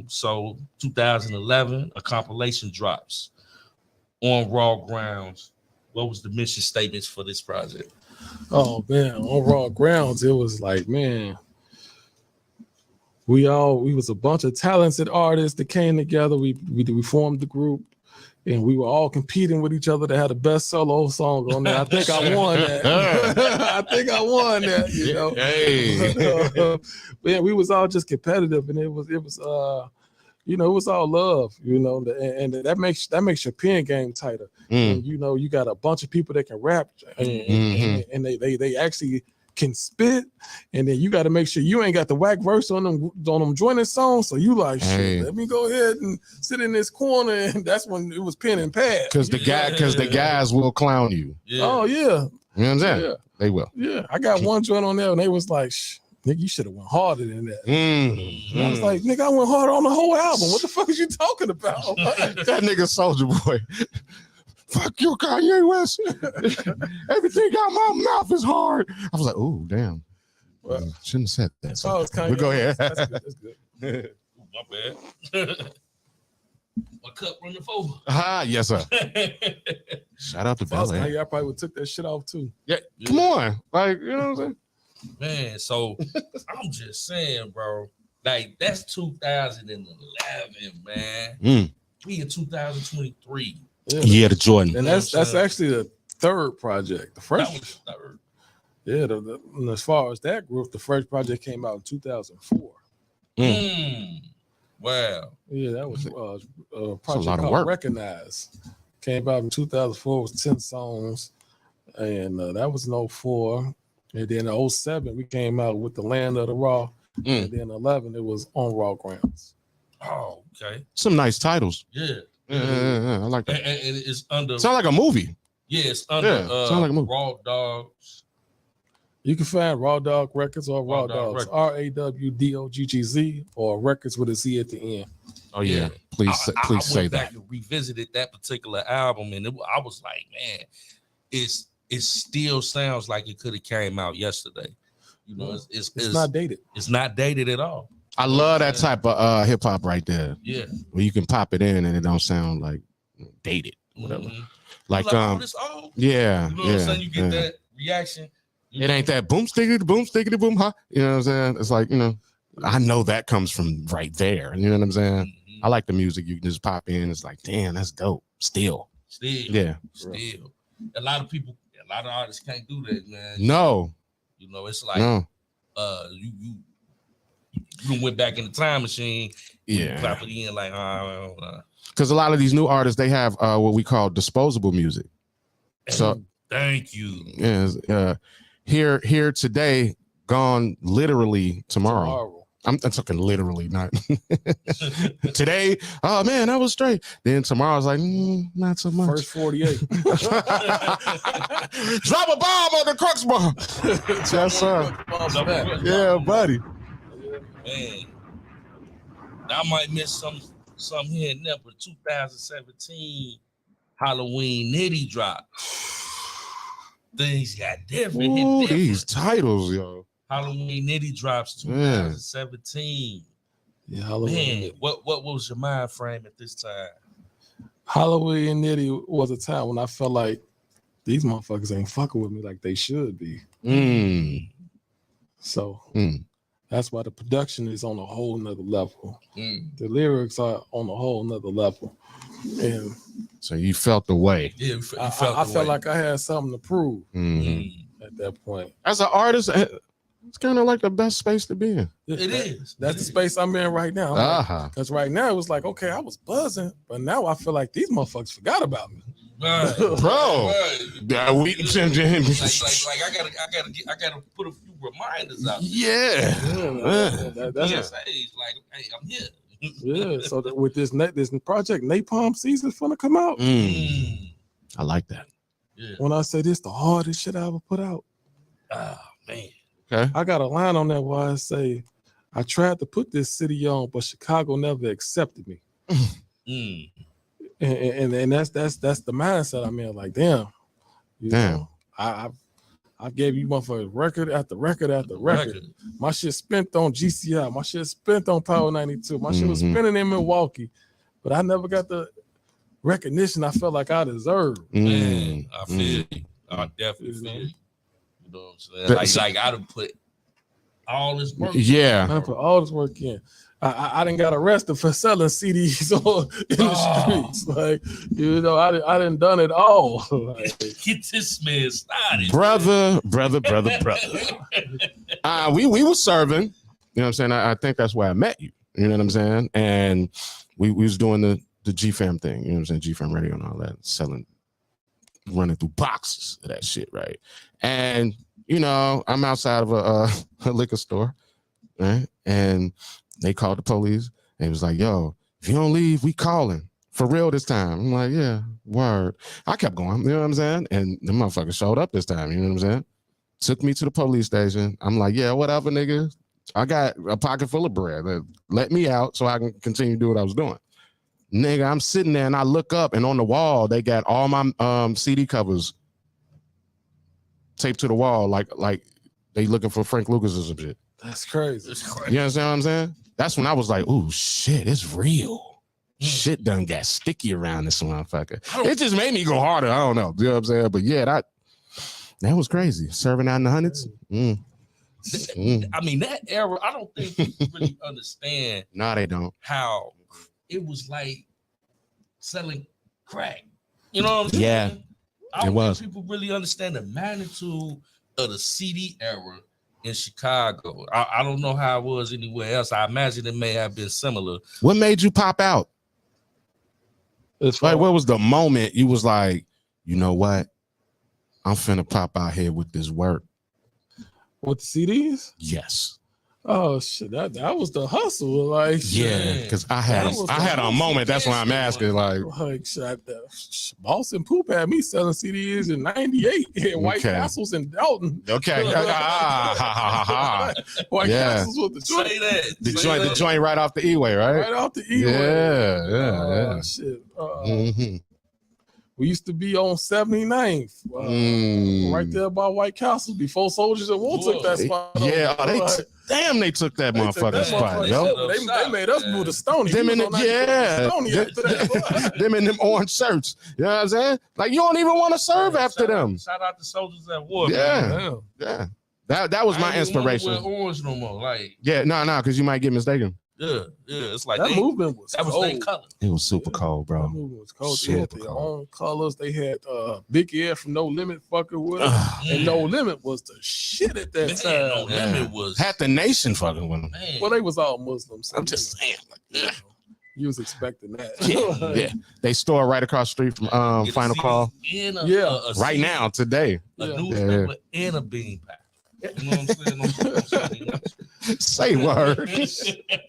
So 2011, a compilation drops on Raw Grounds. What was the mission statements for this project? Oh man, on Raw Grounds, it was like, man, we was a bunch of talented artists that came together. We formed the group, and we were all competing with each other to have the best solo song on there. I think I won that. I think I won that. You know, Hey. Man, we was all just competitive, and it was you know, it was all love, you know, and that makes your pen game tighter. And you know, you got a bunch of people that can rap, and they actually can spit, and then you got to make sure you ain't got the whack verse on them joining songs. So you like, shit, let me go ahead and sit in this corner, and that's when it was pen and pad. Because the guys will clown you. Yeah. Oh yeah, you know what I'm saying? Yeah. They will. Yeah, I got one joint on there, and they was like, nigga, you should have went harder than that. And I was like, nigga, I went harder on the whole album. What the fuck is you talking about? That nigga Soldier Boy. Fuck you, Kanye West. Everything out my mouth is hard. I was like, oh, damn. Well, shouldn't have said that. So Kanye. Go ahead. That's good. My bad. My cup running over. Yes, sir. Shout out to Bella. I probably would took that shit off too. Yeah, come on. Like, you know what I'm saying? Man, so I'm just saying, bro. Like, that's 2011, man. We in 2023. Yeah, the Jordan. And that's actually the third project. The first, that was the third. Yeah, and as far as that group, the first project came out in 2004. Wow. Yeah, that was a project a lot of called work. Recognize. Came out in 2004. It was 10 songs, and that was in 04. And then in 07, we came out with The Land of the Raw. And then 11, it was On Raw Grounds. Oh, okay. Some nice titles. Yeah. Yeah, I like that. And it's under. Sound like a movie. Yeah, it's under sound like a movie. Raw Dogs. You can find Raw Dog Records or Raw Dogs, RAWDOGGZ, or Records with a Z at the end. Oh yeah, please say I went that. back and revisited that particular album, and I was like, man, it still sounds like it could have came out yesterday. You know, it's not dated. It's not dated at all. I love that type of hip hop right there. Yeah, where you can pop it in and it don't sound like dated, whatever. Like it's old. Yeah, you know what I'm saying? You get that reaction. It ain't that boom stickity boom, huh? You know what I'm saying? It's like, you know, I know that comes from right there. You know what I'm saying? I like the music. You can just pop in. It's like, damn, that's dope. Still. Yeah. Still. A lot of artists can't do that, man. No. You know, it's like you went back in the time machine. Yeah. Pop it in like, because a lot of these new artists, they have what we call disposable music. So thank you. Yeah. Here today, gone literally tomorrow. I'm talking literally, not today. Oh man, that was straight. Then tomorrow's like, not so much. First 48. Drop a bomb on the Crux bomb. Yes, sir. Yeah, buddy. Man, I might miss some here and there, but 2017 Halloween NITTY drop. Things got different. Ooh, these titles, yo. Halloween NITTY drops 2017. Yeah, Halloween. Man, what was your mind frame at this time? Halloween NITTY was a time when I felt like these motherfuckers ain't fucking with me like they should be. So that's why the production is on a whole nother level. The lyrics are on a whole nother level. And So you felt the way. Yeah, I felt like I had something to prove at that point. As an artist, it's kind of like the best space to be in. Is. That's the space I'm in right now. Because right now it was like, okay, I was buzzing, but now I feel like these motherfuckers forgot about me. Right. Bro. Yeah, we like I gotta put a few reminders out. That's like, hey, I'm here. Yeah, so with this project, Napalm Season's gonna come out. I like that. Yeah. When I say this, the hardest shit I ever put out. Oh man. Okay. I got a line on that where I say, I tried to put this city on, but Chicago never accepted me. And that's the mindset I'm in. Like, damn. You know, I gave you one for record after record after record. My shit spent on GCI. My shit spent on Power 92. My shit was spinning in Milwaukee, but I never got the recognition I felt like I deserved. Man, I feel you. I definitely feel you. You know what I'm saying? Like I done put all this work. Yeah. I put all this work in. I didn't got arrested for selling CDs in the streets. Like, you know, I didn't done it all. Like, get this man started. Brother. We were serving. You know what I'm saying? I think that's where I met you. You know what I'm saying? And we was doing the G-Fam thing. You know what I'm saying? G-Fam radio and all that. Running through boxes of that shit, right? And, you know, I'm outside of a liquor store, right? And they called the police. And it was like, yo, if you don't leave, we calling. For real this time. I'm like, yeah, word. I kept going, you know what I'm saying? And the motherfucker showed up this time, you know what I'm saying? Took me to the police station. I'm like, yeah, whatever, nigga. I got a pocket full of bread. Let me out so I can continue to do what I was doing. Nigga, I'm sitting there and I look up and on the wall, they got all my CD covers taped to the wall like they looking for Frank Lucas or some shit. That's crazy. You understand what I'm saying? That's when I was like, ooh, shit, it's real. Shit done got sticky around this motherfucker. It just made me go harder. I don't know. You know what I'm saying? But yeah, that was crazy. Serving out in the hundreds. I mean, that era, I don't think people really understand. No, they don't. How it was like selling crack. You know what I'm saying? Yeah, I don't think people really understand the magnitude of the CD era in Chicago. I don't know how it was anywhere else. I imagine it may have been similar. What made you pop out? It's like, what was the moment you was like, you know what? I'm finna pop out here with this work. With the CDs? Yes. Oh shit, that was the hustle. Like, yeah, because I had a moment. That's why I'm asking. Like shit, Boston Poop had me selling CDs in '98 at White Castles in Dalton. Okay. White Castles with the joint. The joint right off the E-way, right? Right off the E-way. Yeah. Shit. We used to be on 79th, right there by White Castle before Soldiers at War took that spot. Yeah, they took that motherfucking spot, yo. They made us move to Stony. Them and them orange shirts. You know what I'm saying? Like, you don't even want to serve after them. Shout out to Soldiers at War. Yeah. That was my inspiration. Wear orange no more. Like, yeah, no, because you might get mistaken. Yeah. It's like that movement was that was their color. It was super cold, bro. That movement was cold. They had their own colors. They had Big Air from No Limit fucking with them. And No Limit was the shit at that time. No Limit was had the nation fucking with them. Well, they was all Muslims. So I'm just saying. You was expecting that. Yeah. They store right across the street from Final Call. Right now, today. A newspaper and a bean pack. You know what I'm saying? Say word. And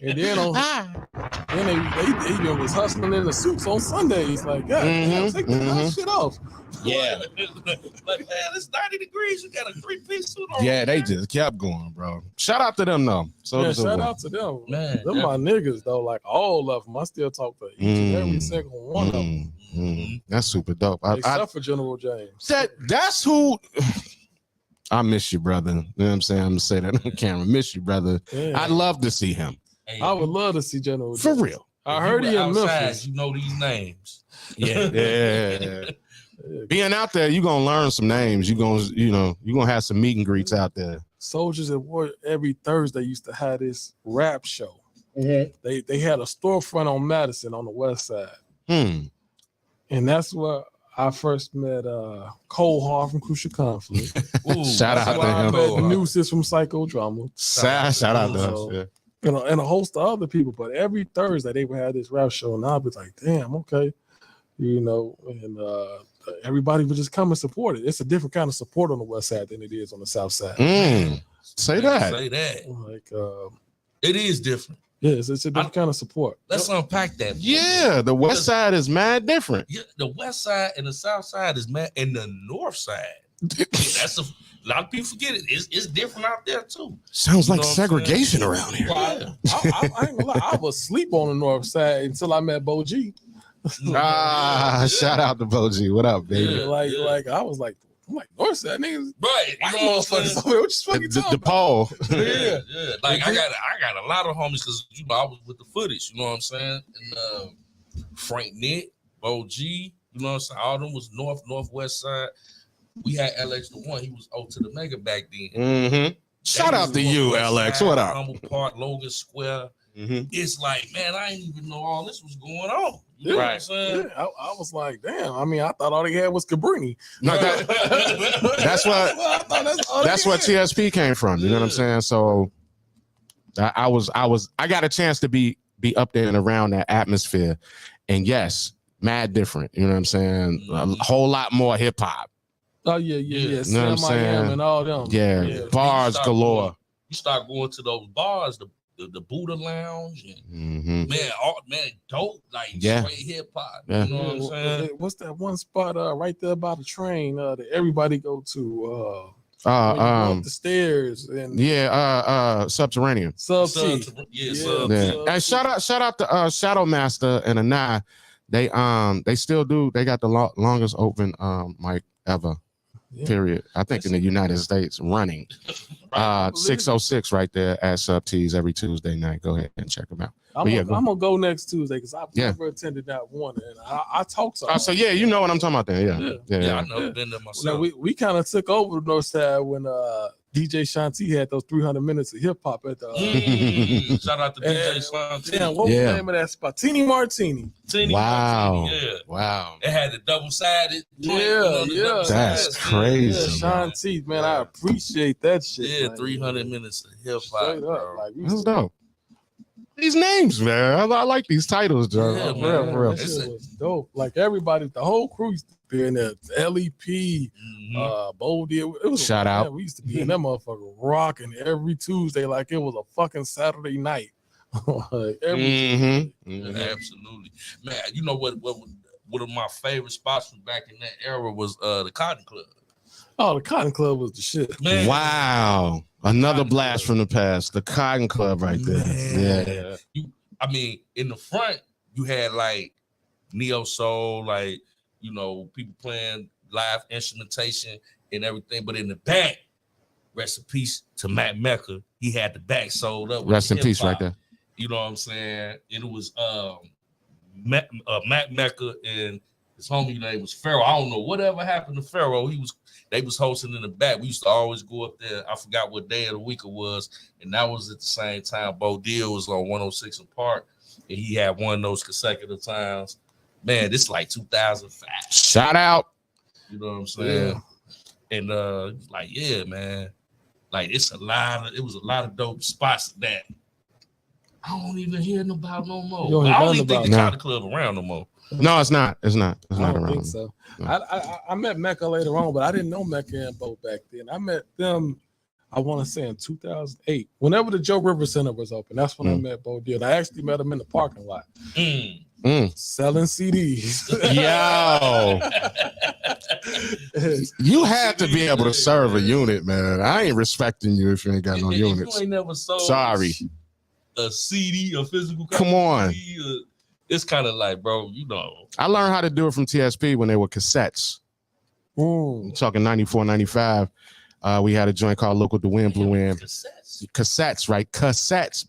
then they even was hustling in the suits on Sundays. Like, take that shit off. Yeah. Like, man, it's 90 degrees. You got a 3-piece suit on. Yeah, they just kept going, bro. Shout out to them, though. Shout out to them. Man, them my niggas, though. Like, all of them. I still talk to each and every single one of them. That's super dope. Except for General James. That's who... I miss you, brother. You know what I'm saying? I'm gonna say that on camera. Miss you, brother. Yeah. I'd love to see him. I would love to see General for James. real. I heard he in Memphis. You know these names. Yeah. Being out there, you're gonna learn some names. You're gonna have some meet and greets out there. Soldiers at War every Thursday used to have this rap show. They had a storefront on Madison on the west side. and that's where I first met Cole Hall from Crucial Conflict. Ooh, Shout that's out to why I him. know, The huh? Nuisance from Psychodrama. Shout out to So, us. Yeah. you know, and a host of other people. But every Thursday they would have this rap show, and I'd be like, damn, okay, you know, and everybody would just come and support it. It's a different kind of support on the West Side than it is on the South Side. Say that. Say that. Like, It is different. yes, it's a different kind of support. Let's unpack that. Yeah, the West Side is mad different. Yeah, the West Side and the South Side is mad, and the North Side. That's a lot of people forget it. It's different out there too. Sounds You like know what I'm segregation around here. Yeah. I ain't gonna lie, I was asleep on the North Side until I met Bo G. Ah, shout out to Boji. What up, baby? Yeah. Like I was like, I'm like North Side niggas. Right. White You know what I'm motherfuckers saying? over here. What you fucking The talking about? poll. Yeah, yeah. Like I got a lot of homies because you know I was with the footage, you know what I'm saying? And Frank Nick, Bo G, you know what I'm saying? All them was northwest side. We had LX the one, he was to the mega back then. Mm-hmm. Shout out to you, LX. What up? Humble Park, Logan Square. Mm-hmm. It's like, man, I didn't even know all this was going on. You know what I'm saying? Yeah, I was like, damn. I mean, I thought all they had was Cabrini. No, that's what that's what TSP came from. You know what I'm saying? So I got a chance to be up there and around that atmosphere, and yes, mad different. You know what I'm saying? A whole lot more hip hop. Oh yeah. You know what Sam I'm saying? Miami and all them. Yeah, bars galore. You start going to those bars, the Buddha Lounge, and Mm-hmm. man, dope, like Yeah. straight hip hop. Yeah. You know what I'm saying? What's that one spot right there by the train that everybody go to? When you go up the stairs and Subterranean. Sub T. Yeah. And shout out to Shadow Master and Anai. They still do. They got the longest open mic ever. Yeah. Period. I think in the United States running. 606 right there at Sub T's every Tuesday night. Go ahead and check them out. I'm gonna go next Tuesday because I've never attended that one, and I talked to. So yeah, you know what I'm talking about there. Yeah. I know. Been there myself. Now, we kind of took over the North Side when DJ Shanti had those 300 minutes of hip hop at the. Shout out to DJ Shanti. Damn, what was the name of that spot? Teeny Martini. Wow. Yeah. Wow. It had the double-sided. Yeah. That's crazy. Yeah, Shanti, man, I appreciate that shit. Yeah, man. 300 minutes of hip hop. Straight up, Bro. like, That's dope. These names, man. I like these titles, Joe. Yeah, For real. that shit was dope. Like everybody, the whole crew used to be in there. LEP, Boldy. It was Shout out. Man, we used to be in that motherfucker rocking every Tuesday like it was a fucking Saturday night. Like, every Tuesday. Absolutely, man. You know what? One of my favorite spots from back in that era was the Cotton Club. Oh, the Cotton Club was the shit. Man. Wow. Another blast from the past. The Cotton Club right there. Man. Yeah. I mean, in the front, you had like neo soul, like, you know, people playing live instrumentation and everything. But in the back, rest in peace to Mac Mecca. He had the back sold up. Rest in peace right there. You know what I'm saying? It was Mac Mecca and his homie name was Pharaoh. I don't know whatever happened to Pharaoh. They was hosting in the back. We used to always go up there. I forgot what day of the week it was, and that was at the same time Bo Deal was on 106 and Park, and he had one of those consecutive times. Man, this is like 2005. Shout out. You know what I'm saying? Yeah. And like, yeah, man, like it was a lot of dope spots that I don't even hear about no more. I don't even think the Cotton Club around no more. No, it's not. It's not don't around. think so. I met Mecca later on, but I didn't know Mecca and Bo back then. I met them, I want to say in 2008. Whenever the Joe River Center was open, that's when I met Bo Deal. I actually met him in the parking lot. Selling CDs. Yo. You had to be able to serve a unit, man. I ain't respecting you if you ain't got no units. You ain't never sold Sorry. A CD, a physical copy. Come on. CD, it's kind of like, bro, you know. I learned how to do it from TSP when they were cassettes. I'm talking 94, 95. We had a joint called Local The Wind Blew In. Cassettes, right? Cassettes.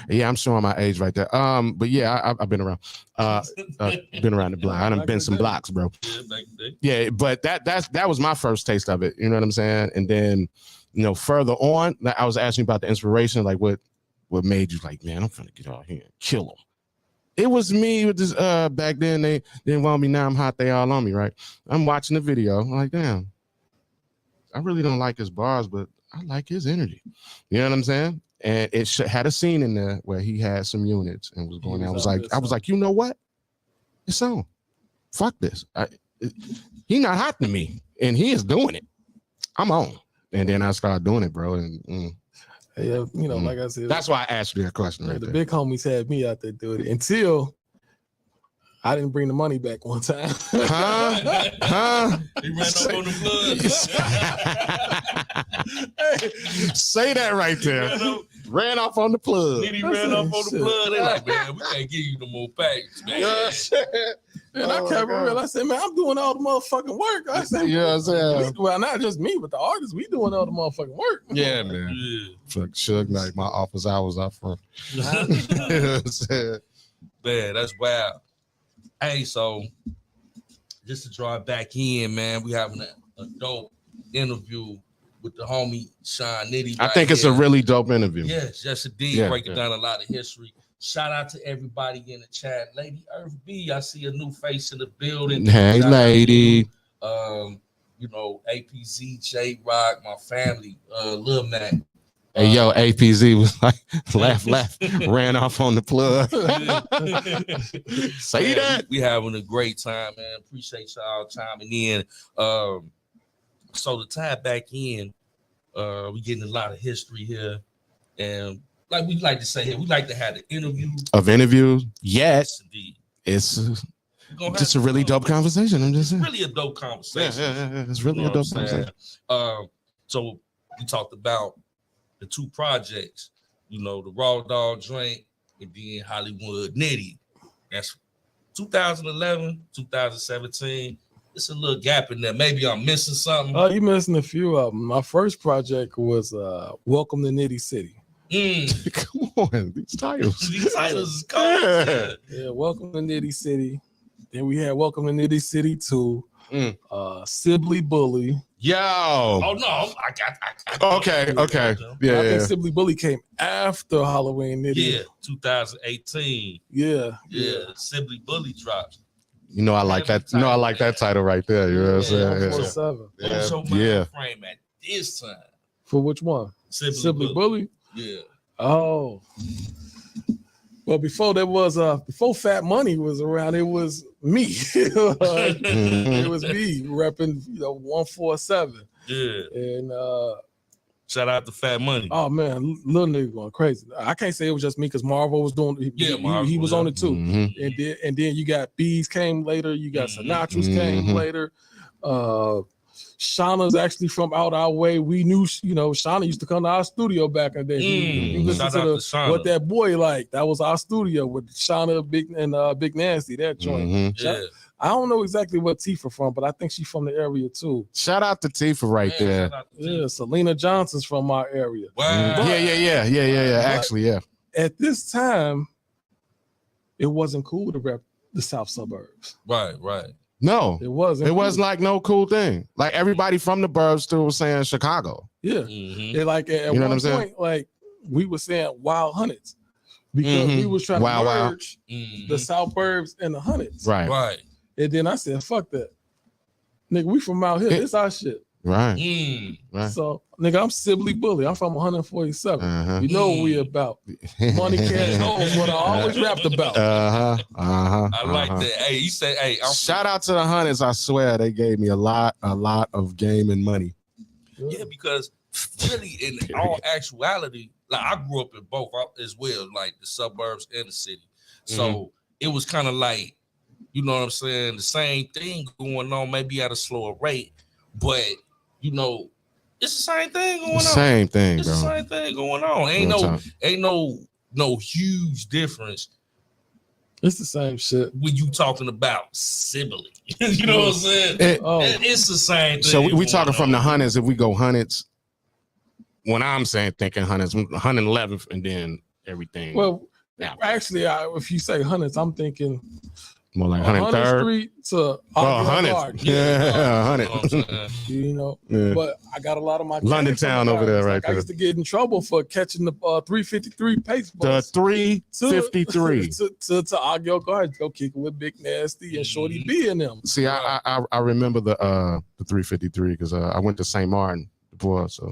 Yeah, I'm showing my age right there. But yeah, I've been around. Been around the block. I done been some blocks, bro. Yeah, but that was my first taste of it. You know what I'm saying? And then, you know, further on, I was asking about the inspiration, like what made you like, man, I'm finna get out here and kill them. It was me with this back then. They didn't want me, now I'm hot, they all on me, right? I'm watching the video. I'm like, damn, I really don't like his bars, but I like his energy. You know what I'm saying? And it had a scene in there where he had some units and was going. I was like, you know what? It's on. Fuck this. He not hot to me, and he is doing it. I'm on. And then I started doing it, bro. And yeah, you know, like I said, that's why I asked you that question. Right the there. big homies had me out there doing it until I didn't bring the money back one time. Huh? He ran up on the Hey, say that right there. Ran off on the plug. Nitty ran up on the plug. They like, man, we can't give you no more packs, man. And I kept it real. I said, man, I'm doing all the motherfucking work. I said, you know what I'm saying? Well, not just me, but the artists, we doing all the motherfucking work. Yeah, man. Yeah. Fuck Suge Knight, my office hours up front. You know what I'm saying? Man, that's wild. Hey, so just to draw it back in, man, we having a dope interview with the homie Sean Nitty. I think it's a really dope interview. Yes, yes, indeed. Yeah, Breaking down a lot of history. Shout out to everybody in the chat. Lady Earth B, I see a new face in the building. Hey, Shout lady. You know, APZ, J Rock, my family, Lil Mac. Hey, yo, APZ was like, laugh, ran off on the plug. Say Man, that. we having a great time, man. Appreciate y'all chiming in. So to tie back in, we getting a lot of history here, and like we like to say here, we like to have the interview Of interviews, yes, indeed. It's We're gonna just have a really dope conversation. I'm just saying. Really a dope Yeah, conversation. yeah. It's really You a know dope what I'm saying? conversation. So we talked about the two projects, you know, the Raw Dog Drink and then Hollywood Nitty. That's 2011, 2017. It's a little gap in there. Maybe I'm missing something. Oh, you missing a few of them. My first project was Welcome to Nitty City. Come on, these titles. These titles is cold. Yeah. Yeah, Welcome to Nitty City. Then we had Welcome to Nitty City 2, Sibley Bully. Yo. Oh no, I got Okay. I think Sibley Bully came after Halloween Nitty. Yeah, 2018. Yeah. Sibley Bully drops. You know, I like that. You know, I like that title right there. You know what I'm saying? Yeah. 47. What was your mind frame at this time? For which one? Sibley Bully? Yeah. Oh. Well, before there was before Fat Money was around, it was me. It was me repping 147. Yeah. And Shout out to Fat Money. oh man, little nigga going crazy. I can't say it was just me because Marvel was doing he was on it too. Mhm. And then you got Bees came later, you got Sinatra's came later. Shauna's actually from out our way. We knew, Shauna used to come to our studio back in the day. You listen Shout out to to Shauna. what that boy like. That was our studio with Shauna, Big Nasty. That joint. Mhm. Yeah. I don't know exactly what Tifa from, but I think she's from the area too. Shout out to Tifa right Man, there. shout out to Yeah, Selena Johnson's from our area. Wow. Yeah. Actually, yeah. At this time, it wasn't cool to rep the South suburbs. Right. No, It wasn't. it wasn't like no cool thing. Like everybody from the burbs still was saying Chicago. Yeah. Mhm. And like at You know one what I'm saying? point, like we were saying wild hundreds because we was trying to merge the South burbs and the hundreds. Right. Right. And then I said, fuck that. Nigga, we from out here. This our shit. Right. Right. So, nigga, I'm Sibley Bully. I'm from 147. Uh-huh. You know what we about. Money, cash, hoes, what I always rapped about. I like that. Hey, you say, hey, Shout out to the Hunters. I swear they gave me a lot of game and money. yeah, because really, in all actuality, like I grew up in both as well, like the suburbs and the city. So it was kind of like, you know what I'm saying, the same thing going on, maybe at a slower rate, but it's the same thing going on. Same thing, It's bro. the same thing going on. Ain't no huge difference It's the same shit. when you talking about Sibley. You know what I'm saying? It's the same thing. So we going talking from on. the Hunters. If we go Hunters, when I'm saying thinking Hunters, 111th, and then everything. Well, Yeah. actually, if you say hundreds, I'm thinking More like 100th 103rd. Street to 100th. Yeah, 100th. You know, Yeah. but I got a lot of my London gangs from town the over there, guys. right Like, I there. used to get in trouble for catching the 353 pace The bus 353. to Agio Gardens, go kick it with Big Nasty and Shorty B and them. See, I remember the 353 because I went to St. Martin before, so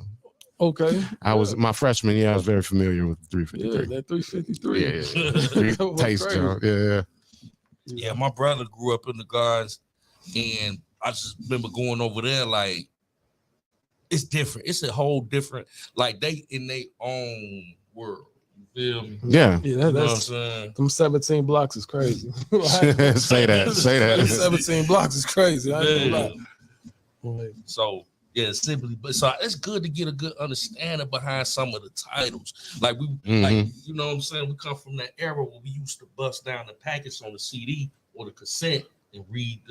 Okay, I was my freshman year. I was very familiar with the yeah, 353. that 353. Yeah. That was Taste, crazy. Joe. Yeah. Yeah, my brother grew up in the Gardens, and I just remember going over there. Like, it's different. It's a whole different. Like, they in their own world. You feel me? Yeah. Yeah, You know what I'm that's saying? them 17 blocks is crazy. Say that. Say Them that. 17 blocks is crazy. I ain't gonna lie. Like, So yeah, simply, but so it's good to get a good understanding behind some of the titles. Like we, like you know what I'm saying. We come from that era where we used to bust down the packets on the CD or the cassette and read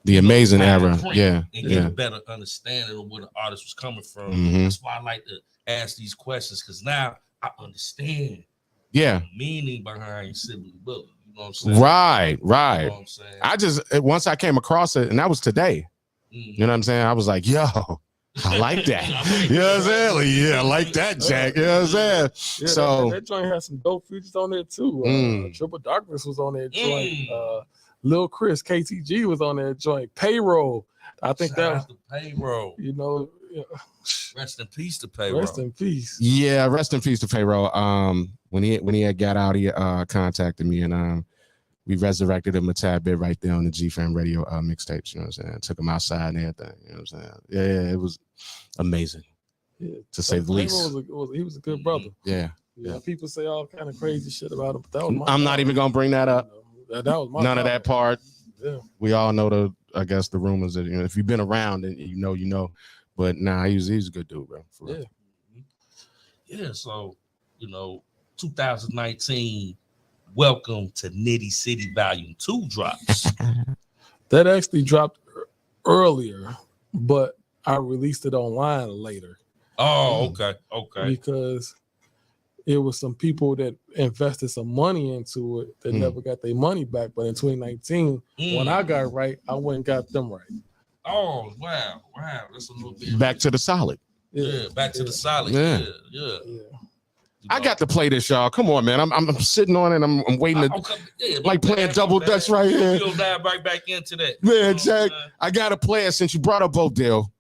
The amazing fine era. print Yeah. and get Yeah. a better understanding of where the artist was coming from. Mhm. That's why I like to ask these questions because now I understand Yeah. the meaning behind Sibley Bully. You know what I'm saying? Right. You Right. know what I'm saying? I just once I came across it, and that was today. Mhm. You know what I'm saying? I was like, yo, I like that. You know what I'm saying? Like, yeah, I like that, Jack. You know what I'm saying? yeah, So- that joint had some dope features on there too. Triple Darkness was on that joint. Lil Chris, KTG was on that joint. Payroll. I think Shout that, out to Payroll. you know, Rest in peace to Payroll. rest in peace. Yeah, rest in peace to Payroll. When he had got out, he contacted me and we resurrected him a tad bit right there on the G-Fan Radio mixtapes. You know what I'm saying? Took him outside and everything. You know what I'm saying? Yeah, it was amazing Yeah. to say the least. He was a good brother. Yeah, Yeah, people say all kind of crazy shit about him, but that was my I'm not even gonna bring that up. That was my None of that part. Yeah. We all know I guess the rumors that if you've been around and you know. But nah, he's a good dude, bro. For real. Yeah, so 2019, welcome to Nitty City Volume 2 drops. That actually dropped earlier, but I released it online later Oh, okay. because it was some people that invested some money into it that never got their money back. But in 2019, when I got right, I went and got them right. Oh, wow. That's a little bit. Back to the solid. Yeah, back to the solid. Yeah. Yeah. I got to play this, y'all. Come on, man. I'm sitting on it. I'm waiting to like playing double dutch right here. We'll dive right back into that. Man, Jack, I gotta play it since you brought up Odell.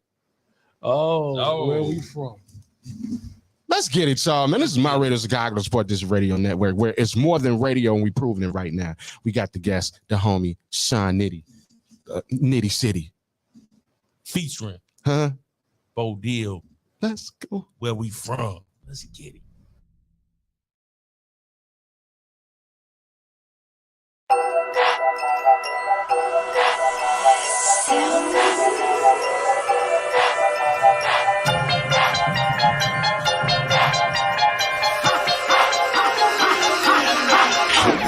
Oh, where we from? Let's get it, y'all, man. This is my Radio Chicago Sport This Radio Network, where it's more than radio, and we proving it right now. We got the guest, the homie, Sean Nitty, Nitty City. Featuring Bo Deal. Let's go. Where we from? Let's get it.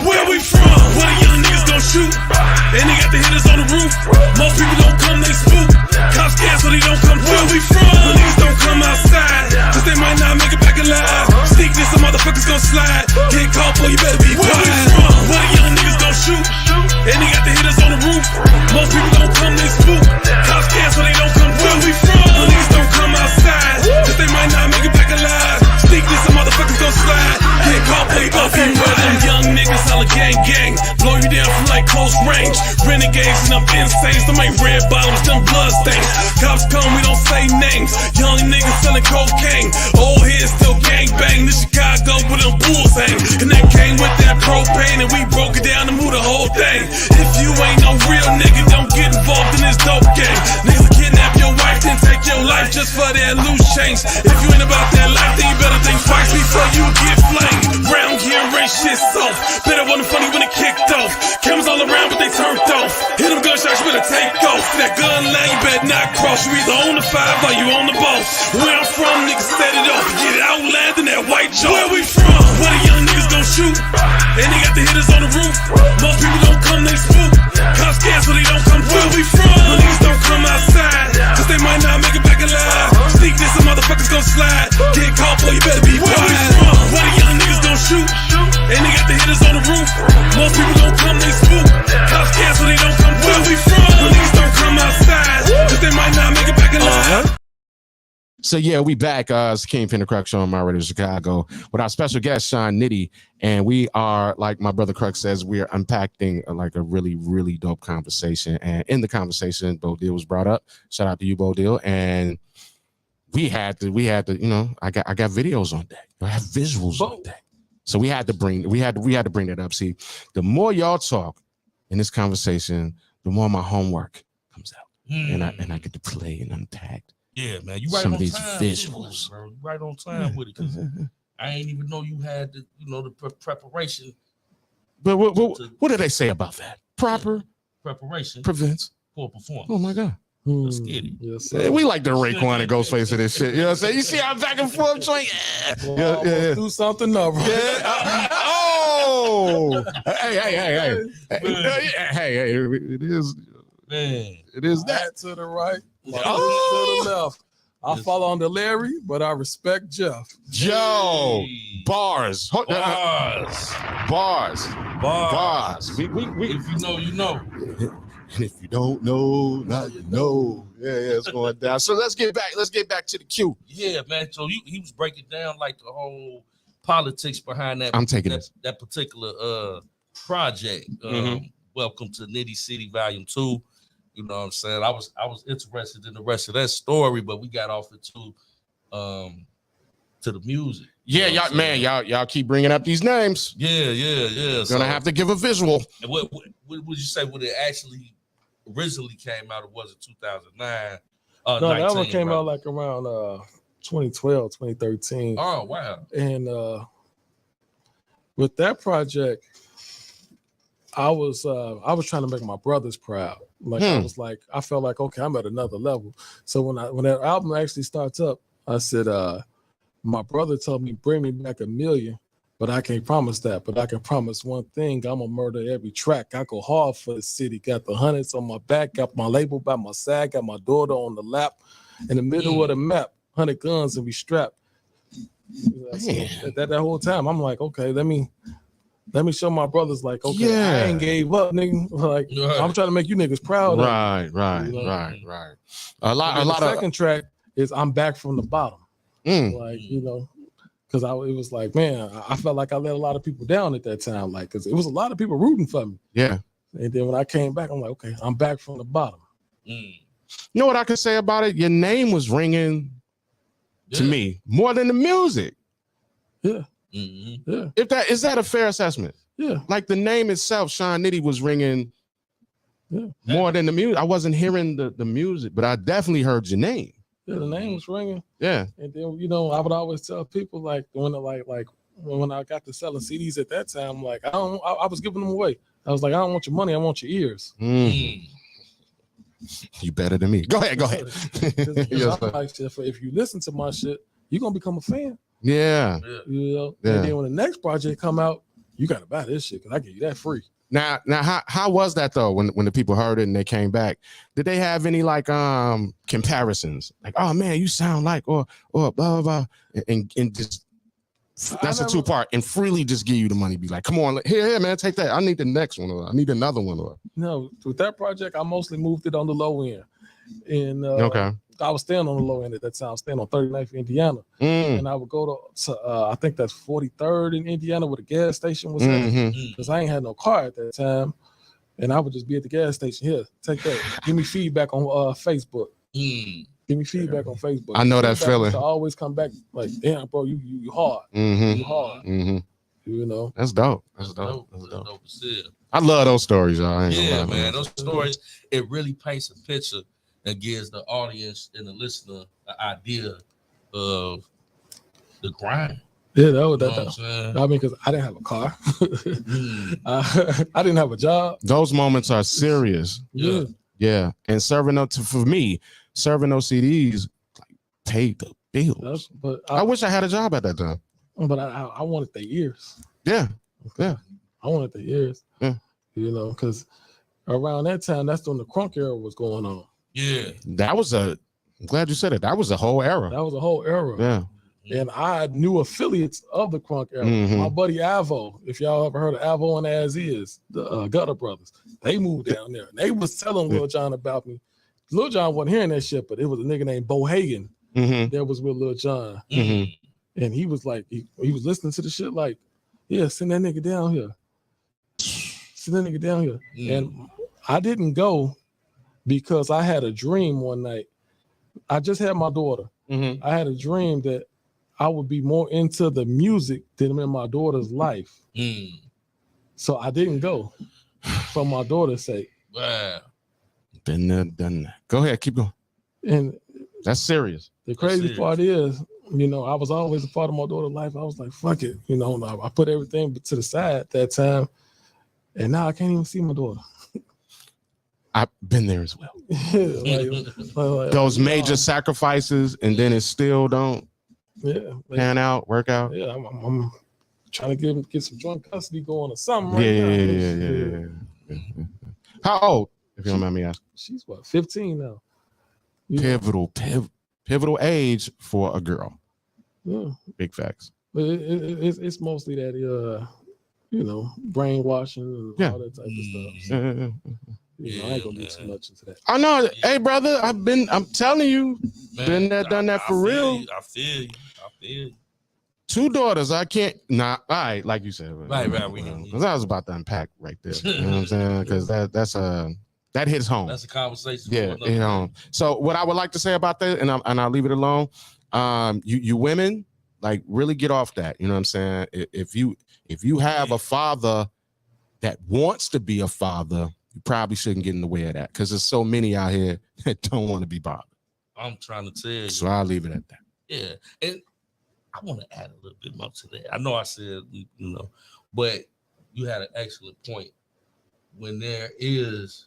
Where we from? Where the young niggas gon' shoot? And they got the hitters on the roof. Most people don't come, they spook. Cops scared so they don't come through. Where we from? When niggas don't come outside, cause they might not make it back alive. Sneak this, some motherfuckers gon' slide. Get caught, boy, you better be quiet. Where we from? Where the young niggas gon' shoot? And they got the hitters on the roof. Most people don't come, they spook. Cops scared so they don't come through. Where we from? When niggas don't come outside, cause they might not make it back alive. Sneak this, some motherfuckers gon' slide. Get caught, boy, you better be quiet. Them young niggas, hella gang. Blow you down from like close range. Renegades and I'm insane. Some ain't red bottoms, them blood stains. Cops come, we don't say names. Young niggas selling cocaine. Old heads still gang bang. This Chicago with them bulls hang. And that came with that propane. And we broke it down and moved the whole thing. If you ain't no real nigga, don't get involved in this dope game. Niggas will kidnap your wife, then take your life just for that loose change. If you ain't about that life, then you better think twice before you get flamed. Round here, rain shit soft. Better wasn't funny when it kicked off. Cameras all around, but they turned off. Hit them gunshots, you better take off. That gun line, you better not cross. You either on the 5 or you on the boss. Where I'm from, niggas set it off. Get it outland in that white jaw. Where we from? Where the young niggas gon' shoot? And they got the hitters on the roof. Most people don't come, they spook. Cops scared so they don't come through. Where we from? When niggas don't come outside, cause they might not make it back alive. Sneak this, some motherfuckers gon' slide. Get caught, boy, you better be quiet. Why the young niggas don't shoot? And they got the hitters on the roof. Most people don't come, they spook. Cops cancel, they don't come. Where we from? Niggas don't come outside, cause they might not make it back alive. So yeah, we back. It's Kingpen Crux Show on My Radio Chicago with our special guest Sean NITTY, and we are, like my brother Crux says, we are unpacking like a really, really dope conversation. And in the conversation, Bo Deal was brought up. Shout out to you, Bo Deal. And we had to, you know, I got videos on deck. I have visuals on deck. So we had to bring that up. See, the more y'all talk in this conversation, the more my homework comes out, and I get to play and unpack. Yeah, man, you right Some on of these time, visuals, bro. You right on time with it. Cause I ain't even know you had the, you know, the preparation. But what do they say about that? Proper preparation prevents poor performance. Oh my God. Let's get it. Yes, Yeah, we like the Raekwon and Ghostface of this shit. You know what I'm saying? You see how back and forth joint? Yeah. Do something up, right? Yeah. Oh, hey. It is, Man. It is that. Hat to the right, to Oh. the left. I follow under Larry, but I respect Jeff. Joe, bars. Bars. We. If you know, you know. And if you don't know, now you know. Yeah, it's going down. So let's get back to the queue. Yeah, man. So he was breaking down like the whole politics behind that. I'm taking that particular project. Welcome to Nitty City Volume 2. You know what I'm saying? I was interested in the rest of that story, but we got off into to the music. Yeah, y'all keep bringing up these names. Yeah. Gonna have to give a visual. And what would you say when it actually originally came out? It was in 2009. No, that one came out like around 2012, 2013. Oh wow! And with that project, I was trying to make my brothers proud. Like I felt like, okay, I'm at another level. So when that album actually starts up, I said, my brother told me bring me back $1 million, but I can't promise that. But I can promise one thing: I'm gonna murder every track. I go hard for the city. Got the hundreds on my back. Got my label by my side. Got my daughter on the lap. In the middle of the map, 100 guns and we strapped. That whole time, I'm like, okay, let me show my brothers, like, okay, I ain't gave up, nigga. Like, I'm trying to make you niggas proud. Right. A lot the of second track is I'm back from the bottom. Like, you know, because it was like, man, I felt like I let a lot of people down at that time, like, because it was a lot of people rooting for me. Yeah. And then when I came back, I'm like, okay, I'm back from the bottom. You know what I could say about it? Your name was ringing to me more than the music. Yeah. Yeah. Is that a fair assessment? Yeah. Like the name itself, Sean NITTY, was ringing more than the music. I wasn't hearing the music, but I definitely heard your name. Yeah, the name was ringing. Yeah. And then, you know, I would always tell people, like, when I got to selling CDs at that time, like, I was giving them away. I was like, I don't want your money, I want your ears. You better than me. Go ahead. Yes, like, if you listen to my shit, you're gonna become a fan. Yeah. You know. Yeah. And then when the next project come out, you gotta buy this shit because I give you that free. Now, how was that though? When the people heard it and they came back, did they have any like comparisons? Like, oh man, you sound like or blah blah blah, and just that's a two-part, and freely just give you the money. Be like, come on, here, man, take that. I need the next one, or I need another one, or no. With that project, I mostly moved it on the low end, and okay. I was staying on the low end at that time. I was staying on 39th Indiana, and I would go to I think that's 43rd in Indiana where the gas station was at, because I ain't had no car at that time, and I would just be at the gas station. Here, take that. Give me feedback on Facebook. Give me feedback on Facebook. I know that feeling. To always come back like, damn, bro, you hard. You hard. You know. That's dope. That's dope. I love those stories, y'all. Yeah, man. Those stories, it really paints a picture and gives the audience and the listener an idea of the grind. Yeah, that. I mean, because I didn't have a car. I didn't have a job. Those moments are serious. Yeah. And serving up for me, serving those CDs paid the bills. But I wish I had a job at that time. But I wanted the ears. Yeah. I wanted the ears. Yeah. You know, because around that time, that's when the crunk era was going on. Yeah. That was I'm glad you said it. That was a whole era. That was a whole era. Yeah. And I knew affiliates of the crunk era. Mhm. My buddy Avo, if y'all ever heard of Avo and As Is, the Gutter Brothers, they moved down there. They was telling Lil Jon about me. Lil Jon wasn't hearing that shit, but it was a nigga named Bo Hagen that was with Lil Jon. And he was like, he was listening to the shit like, yeah, send that nigga down here. Send that nigga down here. And I didn't go because I had a dream one night. I just had my daughter. I had a dream that I would be more into the music than in my daughter's life. So I didn't go for my daughter's sake. Wow. Been there, done that. Go ahead, keep going. And that's serious. The crazy part is, you know, I was always a part of my daughter's life. I was like, fuck it. You know, I put everything to the side at that time. And now I can't even see my daughter. I've been there as well. like, those major sacrifices, and then it still don't pan out, work out. Yeah, I'm trying to get some joint custody going or something right now. Yeah. How old, if you don't mind me asking? She's what, 15 now. Pivotal age for a girl. Yeah. Big facts. But it's mostly that you know, brainwashing and all that type of stuff. So, you know, I ain't gonna do too much into that. I know. Hey, brother, I'm telling you, man, been there, done that for real. I feel you. 2 daughters. I can't. Nah, all right, like you said. Right. Because I was about to unpack right there. You know what I'm saying? Because that hits home. That's a conversation. Yeah, you know. So what I would like to say about that, and I'll leave it alone. You women, like, really get off that. You know what I'm saying? If you have a father that wants to be a father, you probably shouldn't get in the way of that, because there's so many out here that don't want to be bothered. I'm trying to tell you. So I'll leave it at that. Yeah, and I want to add a little bit more to that. I know I said, you know, but you had an excellent point. When there is,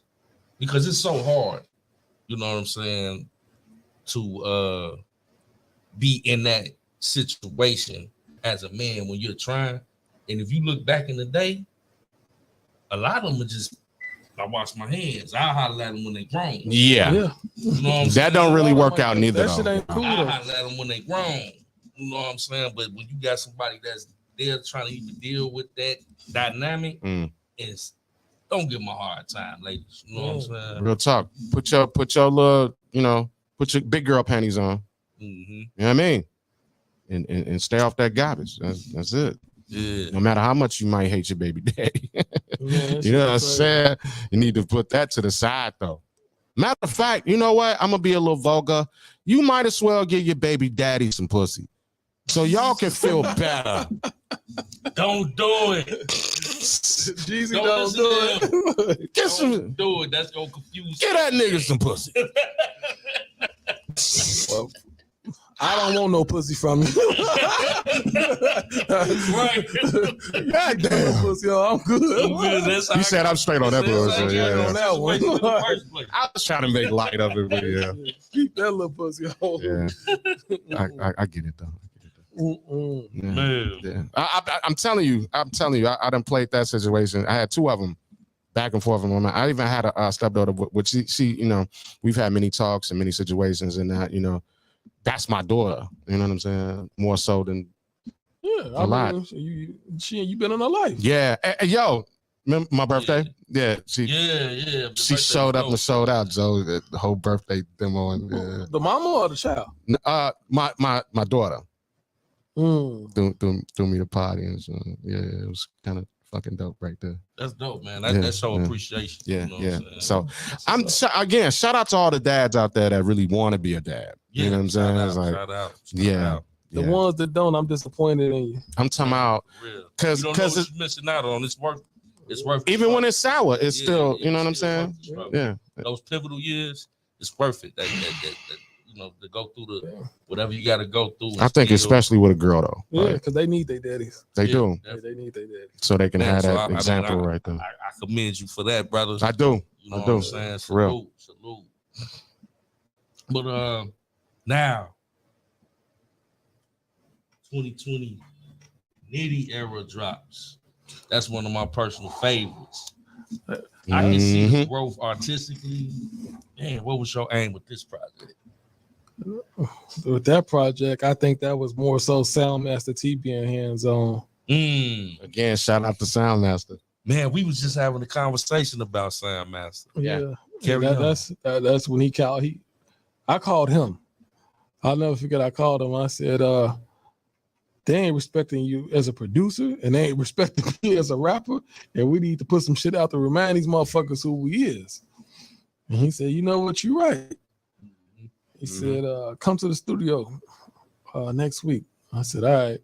because it's so hard, you know what I'm saying, to be in that situation as a man when you're trying. And if you look back in the day, a lot of them are just, I wash my hands. I holler at them when they grown. Yeah. You know what I'm that saying? don't really work out neither. That shit ain't cool. I holler at them when they grown. You know what I'm saying? But when you got somebody that's there trying to even deal with that dynamic, it's, don't give them a hard time, ladies. You know what I'm saying? Real talk. Put your little, you know, put your big girl panties on. You know what I mean? And stay off that garbage. That's it. Yeah. No matter how much you might hate your baby daddy. You know what I'm saying? You need to put that to the side, though. Matter of fact, you know what? I'm gonna be a little vulgar. You might as well give your baby daddy some pussy, so y'all can feel better. Don't do it. Jeezy, don't do it. Get some. Don't do it. That's gonna confuse. Get that nigga some pussy. Well, I don't want no pussy from you. Right. God damn. Pussy, yo, I'm good. You said I'm straight on that bullshit. On that one. I was trying to make light of it, but yeah. Keep that little pussy on. Yeah. I get it though. Man. Yeah. I'm telling you, I done played that situation. I had 2 of them back and forth. I even had a stepdaughter, which she, you know, we've had many talks and many situations, and that, you know, that's my daughter. You know what I'm saying? More so than a lot. You been in her life. Yeah. Hey, yo, remember my birthday? Yeah. She showed up and showed out. So the whole birthday demo. And the mama or the child? My daughter. Threw me the party, and so yeah, it was kind of fucking dope right there. That's dope, man. That's show appreciation. Yeah, you know So again, shout out to all the dads out there that really want to be a dad. You know what I'm saying? Shout out. The ones that don't, I'm disappointed in you. I'm talking about because it's missing out on. It's worth. Even when it's sour, it's still. You know what I'm saying? Yeah. Those pivotal years, it's worth it. That you know, to go through the whatever you got to go through. I think especially with a girl though. Yeah, because they need their daddies. They do. They need their daddies. So they can have that example right there. I commend you for that, brothers. I do. You know what I'm saying? Salute. But now 2020 NITTY era drops. That's one of my personal favorites. I can see the growth artistically. Man, what was your aim with this project? with that project, I think that was more so Soundmaster T being hands-on. Again, shout out to Soundmaster. Man, we was just having a conversation about Soundmaster. Yeah. Carry on. That's when I called him. I'll never forget. I called him. I said, they ain't respecting you as a producer and they ain't respecting me as a rapper. And we need to put some shit out to remind these motherfuckers who we is. And he said, you know what, you right. He said, come to the studio next week. I said, all right.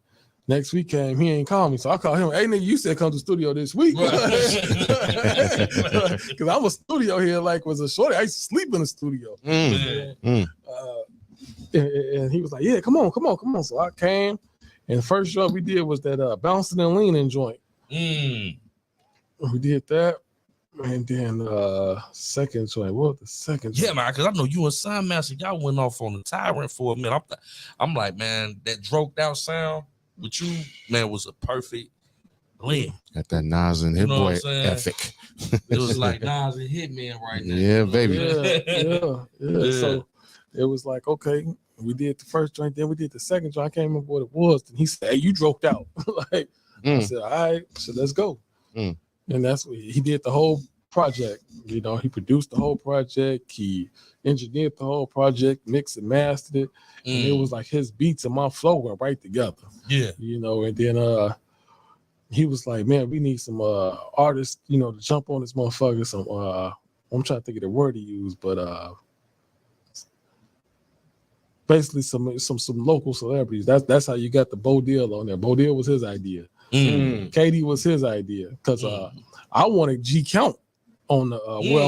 Next week came, he ain't called me. So I called him. Hey, nigga, you said come to the studio this week. Because I'm a studio here, like was a shorty. I used to sleep in the studio. And he was like, yeah, come on. So I came. And the first show we did was that Bouncing and Leaning joint. We did that. And then second joint. What was the second joint? Yeah, man, because I know you and Soundmaster, y'all went off on the tyrant for a minute. I'm like, man, that droked out sound with you, man, was a perfect blend. Got that Nas and Hit Boy ethic. It was like Nas and Hitman right now. Yeah, baby. Yeah. So it was like, okay, we did the first joint, then we did the second joint. I can't remember what it was. And he said, hey, you droked out. I said, all right, so let's go. And that's what he did the whole project. You know, he produced the whole project. He engineered the whole project, mixed and mastered it. And it was like his beats and my flow went right together. Yeah. You know, and then he was like, man, we need some artists, you know, to jump on this motherfucker. Some I'm trying to think of the word he used, but basically some local celebrities. That's how you got the Bo Deal on there. Bo Deal was his idea. Katie was his idea. Because I wanted G Count on the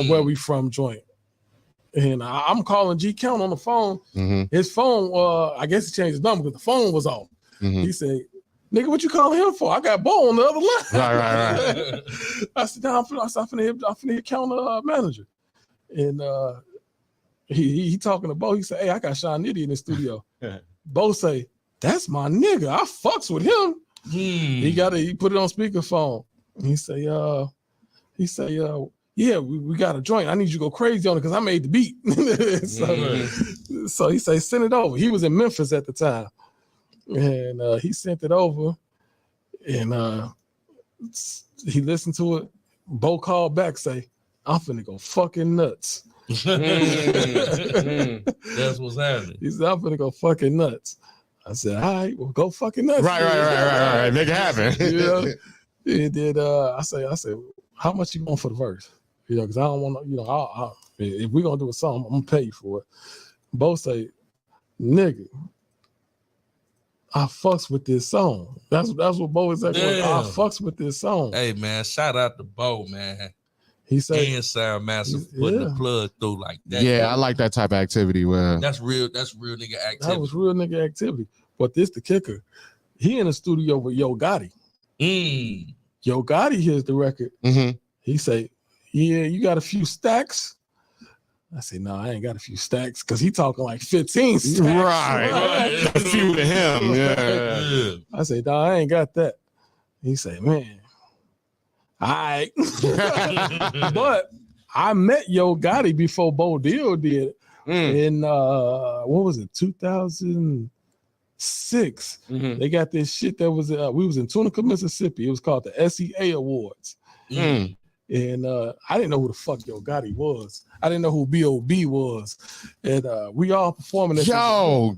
where we from joint. And I'm calling G Count on the phone. His phone, I guess he changed his number because the phone was off. He said, nigga, what you calling him for? I got Bo on the other line. Right. I said, I'm finna hit Count manager. And he talking to Bo. He said, hey, I got Sean NITTY in the studio. Bo say, that's my nigga. I fucks with him. He put it on speakerphone. He say, yeah, we got a joint. I need you to go crazy on it because I made the beat. So he say, send it over. He was in Memphis at the time. And he sent it over. And he listened to it. Bo called back, say, I'm finna go fucking nuts. That's what's happening. He said, I'm finna go fucking nuts. I said, all right, well, go fucking nuts. Right. Make it happen. You know? And then I said, how much you want for the verse? You know, because I don't want to, you know, if we're going to do a song, I'm going to pay you for it. Bo say, nigga, I fucks with this song. That's what Bo is like. I fucks with this song. Hey, man, shout out to Bo, man. He said, and Soundmaster putting the plug through like that. Yeah, I like that type of activity. Where that's real nigga activity. That was real nigga activity. But this the kicker. He in the studio with Yo Gotti. Yo Gotti hears the record. He say, yeah, you got a few stacks? I say, no, I ain't got a few stacks because he talking like 15 stacks. Right. A few to him. Yeah. I say, no, I ain't got that. He say, man, all right. But I met Yo Gotti before Bo Deal did. In, what was it, 2006. They got this shit that was, we was in Tunica, Mississippi. It was called the SEA Awards. And I didn't know who the fuck Yo Gotti was. I didn't know who B.O.B. was. And we all performing. Wow.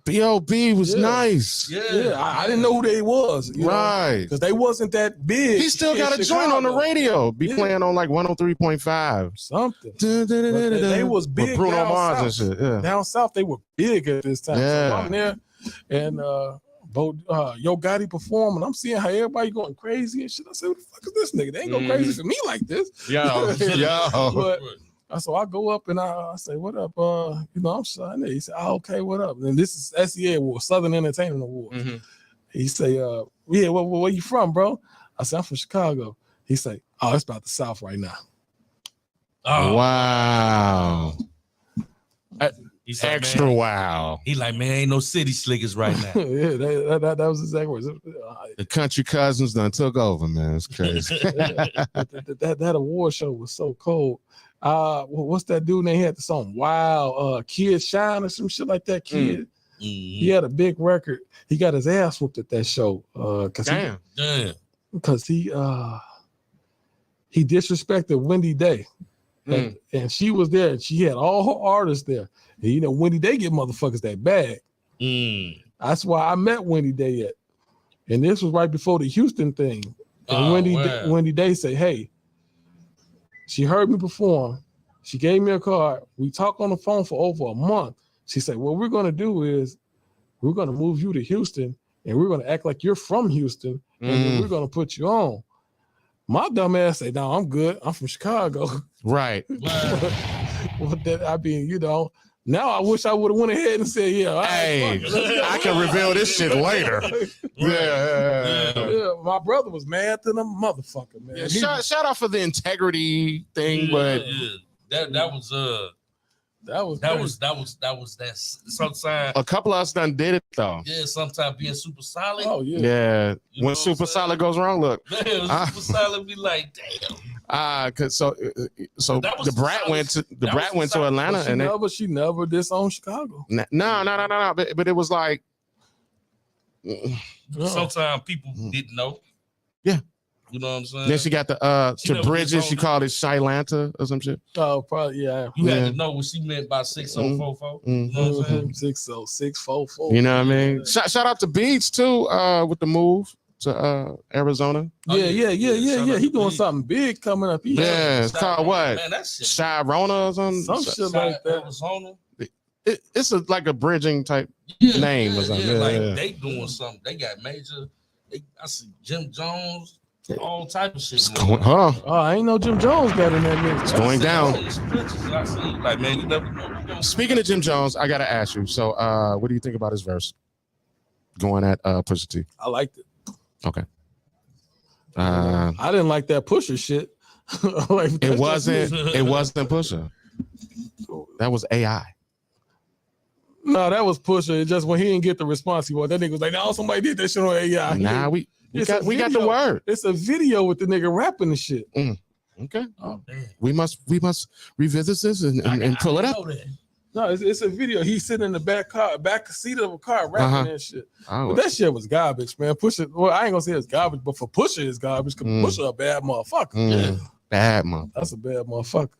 B.O.B. was nice. Yeah. I didn't know who they was. Right. Because they wasn't that big. He still got a joint on the radio. Be playing on like 103.5. Something. They was big. With Bruno Mars and shit. Yeah. Down south, they were big at this time. Yeah. So I'm there. And Yo Gotti performing. I'm seeing how everybody going crazy and shit. I said, what the fuck is this nigga? They ain't go crazy for me like this. But so I go up and I say, what up? You know, I'm Sean. He said, oh, okay, what up? And this is SEA Award, Southern Entertainment Award. He say, yeah, where you from, bro? I said, I'm from Chicago. He say, oh, it's about the South right now. Oh. Wow. He's extra like, wow. He like, man, ain't no city slickers right now. Yeah, that was exactly words. The country cousins done took over, man. It's crazy. that award show was so cold. What's that dude name? He had the song Wow, Kid Shine or some shit like that. Kid. He had a big record. He got his ass whooped at that show. Damn. Because he disrespected Wendy Day. And she was there, and she had all her artists there. And you know, Wendy Day get motherfuckers that bag. That's why I met Wendy Day at. And this was right before the Houston thing. And Wendy Day said, hey, she heard me perform. She gave me a card. We talked on the phone for over a month. She said, what we're going to do is we're going to move you to Houston, and we're going to act like you're from Houston, and then we're going to put you on. My dumb ass said, no, I'm good. I'm from Chicago. Right. Well, I mean, you know, now I wish I would have went ahead and said, yeah. Hey, I can reveal this shit later. Yeah. My brother was mad than a motherfucker, man. Yeah, shout out for the integrity thing, but that was that sometimes a couple of us done did it though. Yeah, sometimes being super solid. Oh yeah. Yeah. When super solid goes wrong, look. Man, super solid be like, damn. Cause so the brat went to Atlanta, but she never disowned Chicago. No. But it was like sometimes people didn't know. Yeah. You know what I'm saying? Then she got the to Bridget, she called it Shylanta or some shit. Oh, probably, yeah. You had to know what she meant by 6044. You know what I'm saying? 60644. You know what I mean? Shout out to Beats too, with the move to Arizona. Yeah. He doing something big coming up. It's called what? Man, that shit. Shirona or something? Some shit like that. Arizona. It's like a bridging type name or something. They doing something. They got major. I see Jim Jones. All type of shit. Oh, I ain't know Jim Jones got in that mix. It's going down. Like, man, you never know. Speaking of Jim Jones, I gotta ask you. So, what do you think about his verse going at Pusha T? I liked it. Okay. I didn't like that Pusha shit. It wasn't Pusha. That was AI. No, that was Pusha. It's just when he didn't get the response he wanted, that nigga was like, "No, somebody did that shit on AI." Nah, we got the word. It's a video with the nigga rapping the shit. Okay. Oh, we must revisit this and pull it up. No, it's a video. He's sitting in the back seat of a car rapping that shit. But that shit was garbage, man. Pusha. Well, I ain't gonna say it's garbage, but for Pusha, it's garbage. Cause Pusha a bad motherfucker. Bad motherfucker. That's a bad motherfucker.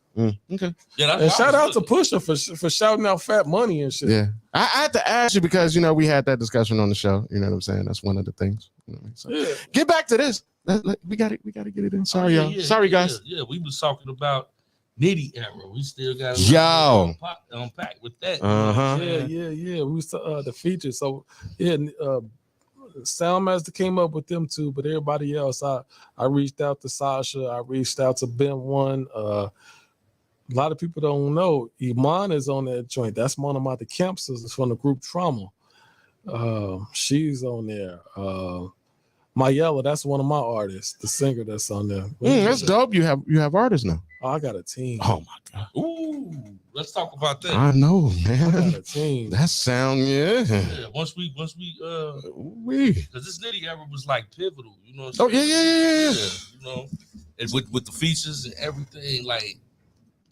Okay. Yeah, and shout out to Pusha for shouting out Fat Money and shit. Yeah, I had to ask you because we had that discussion on the show. You know what I'm saying? That's one of the things. So, get back to this. We got to get it in. Sorry, y'all. Sorry, guys. Yeah, we was talking about NITTY era. We still got to unpack with that. Yeah. We saw the feature. So Soundmaster came up with them too, but everybody else, I reached out to Sasha. I reached out to Ben One. A lot of people don't know Iman is on that joint. That's one of my camp sisters from the group Trauma. She's on there. Mayella, that's one of my artists, the singer that's on there. That's dope. You have artists now. Oh, I got a team. Oh my god. Ooh, let's talk about that. I know, man. I got a team. That sound Once we because this NITTY era was like pivotal, you know what I'm saying? Yeah. You know, and with the features and everything, like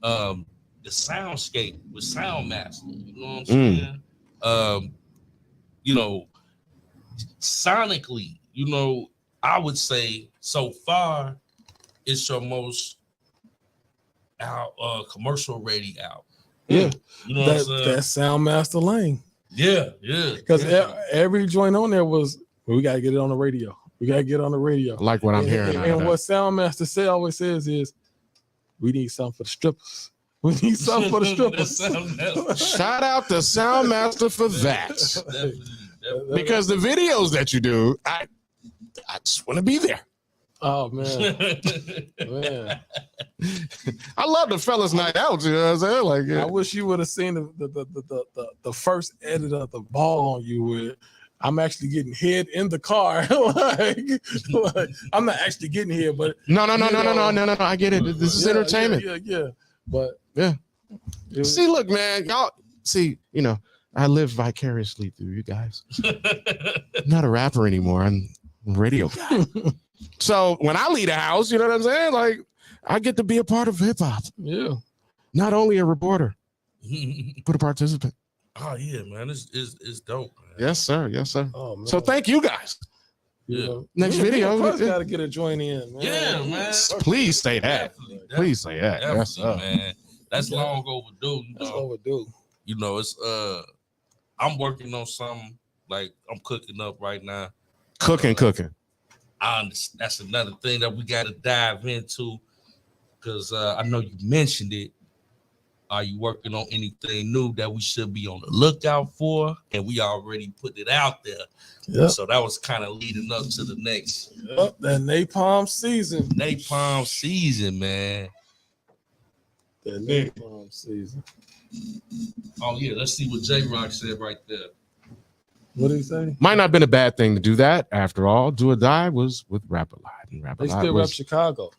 the soundscape with Soundmaster, you know what I'm saying? Sonically, I would say so far it's your most commercial ready out. Yeah. You know what I'm saying? That Soundmaster lane. Yeah. Because every joint on there was, we got to get it on the radio. We got to get on the radio. Like what I'm hearing. And what Soundmaster always says is, we need something for the strippers. We need something for the strippers. Shout out to Soundmaster for that. Definitely. Because the videos that you do, I just want to be there. Oh man. I love the fellas night out, you know what I'm saying? Like, I wish you would have seen the first edit of the ball on you with I'm actually getting head in the car. like I'm not actually getting here, but no. I get it. This is entertainment. Yeah. But see, look, man, y'all see, I live vicariously through you guys. I'm not a rapper anymore. I'm a radio guy. So when I leave the house, you know what I'm saying? Like, I get to be a part of hip hop. Yeah. not only a reporter, but a participant. Oh yeah, man, it's dope, man. Yes, sir. Yes, sir. Oh, man. So thank you guys. Yeah. Next video. Got to get a joint in, man. Yeah, man. Please say that. Please say that. Yes, sir. Man. That's long overdue. That's overdue. You know, it's I'm working on something like I'm cooking up right now. Cooking. I understand. That's another thing that we got to dive into because I know you mentioned it. Are you working on anything new that we should be on the lookout for? And we already put it out there. Yep. So that was kind of leading up to the next. Yep, that napalm season. Napalm season, man. That napalm season. Oh, yeah. Let's see what J-Rock said right there. What did he say? Might not have been a bad thing to do that. After all, Do or Die was with Rap-A-Lot. And They Rap-A-Lot still was, rep Chicago.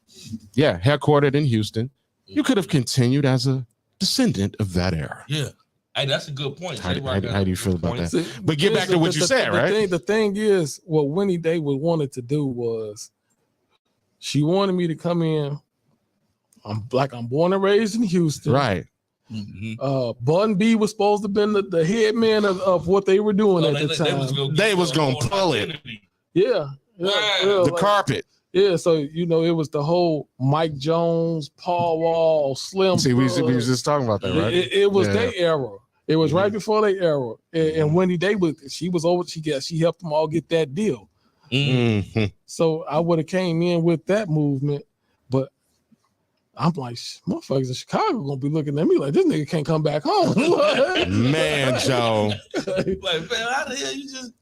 yeah, headquartered in Houston. You could have continued as a descendant of that era. Yeah. Hey, that's a good point. How J-Rock got do you a feel good about point. that? But get back to what you said, right? The thing is, what Winnie Day wanted to do was she wanted me to come in. I'm born and raised in Houston. Right. Mm-hmm. Bun B was supposed to have been the head man of what they were doing at the time. They was gonna pull it. Yeah. The carpet. Yeah, so it was the whole Mike Jones, Paul Wall, Slim. See, we was just talking about that, right? It was their era. It was right before their era. And Wendy Day she was over. She helped them all get that deal. Mm-hmm. So I would have came in with that movement, but I'm like, motherfuckers in Chicago gonna be looking at me like this nigga can't come back home. Man, Joe. Like, man, how the hell you just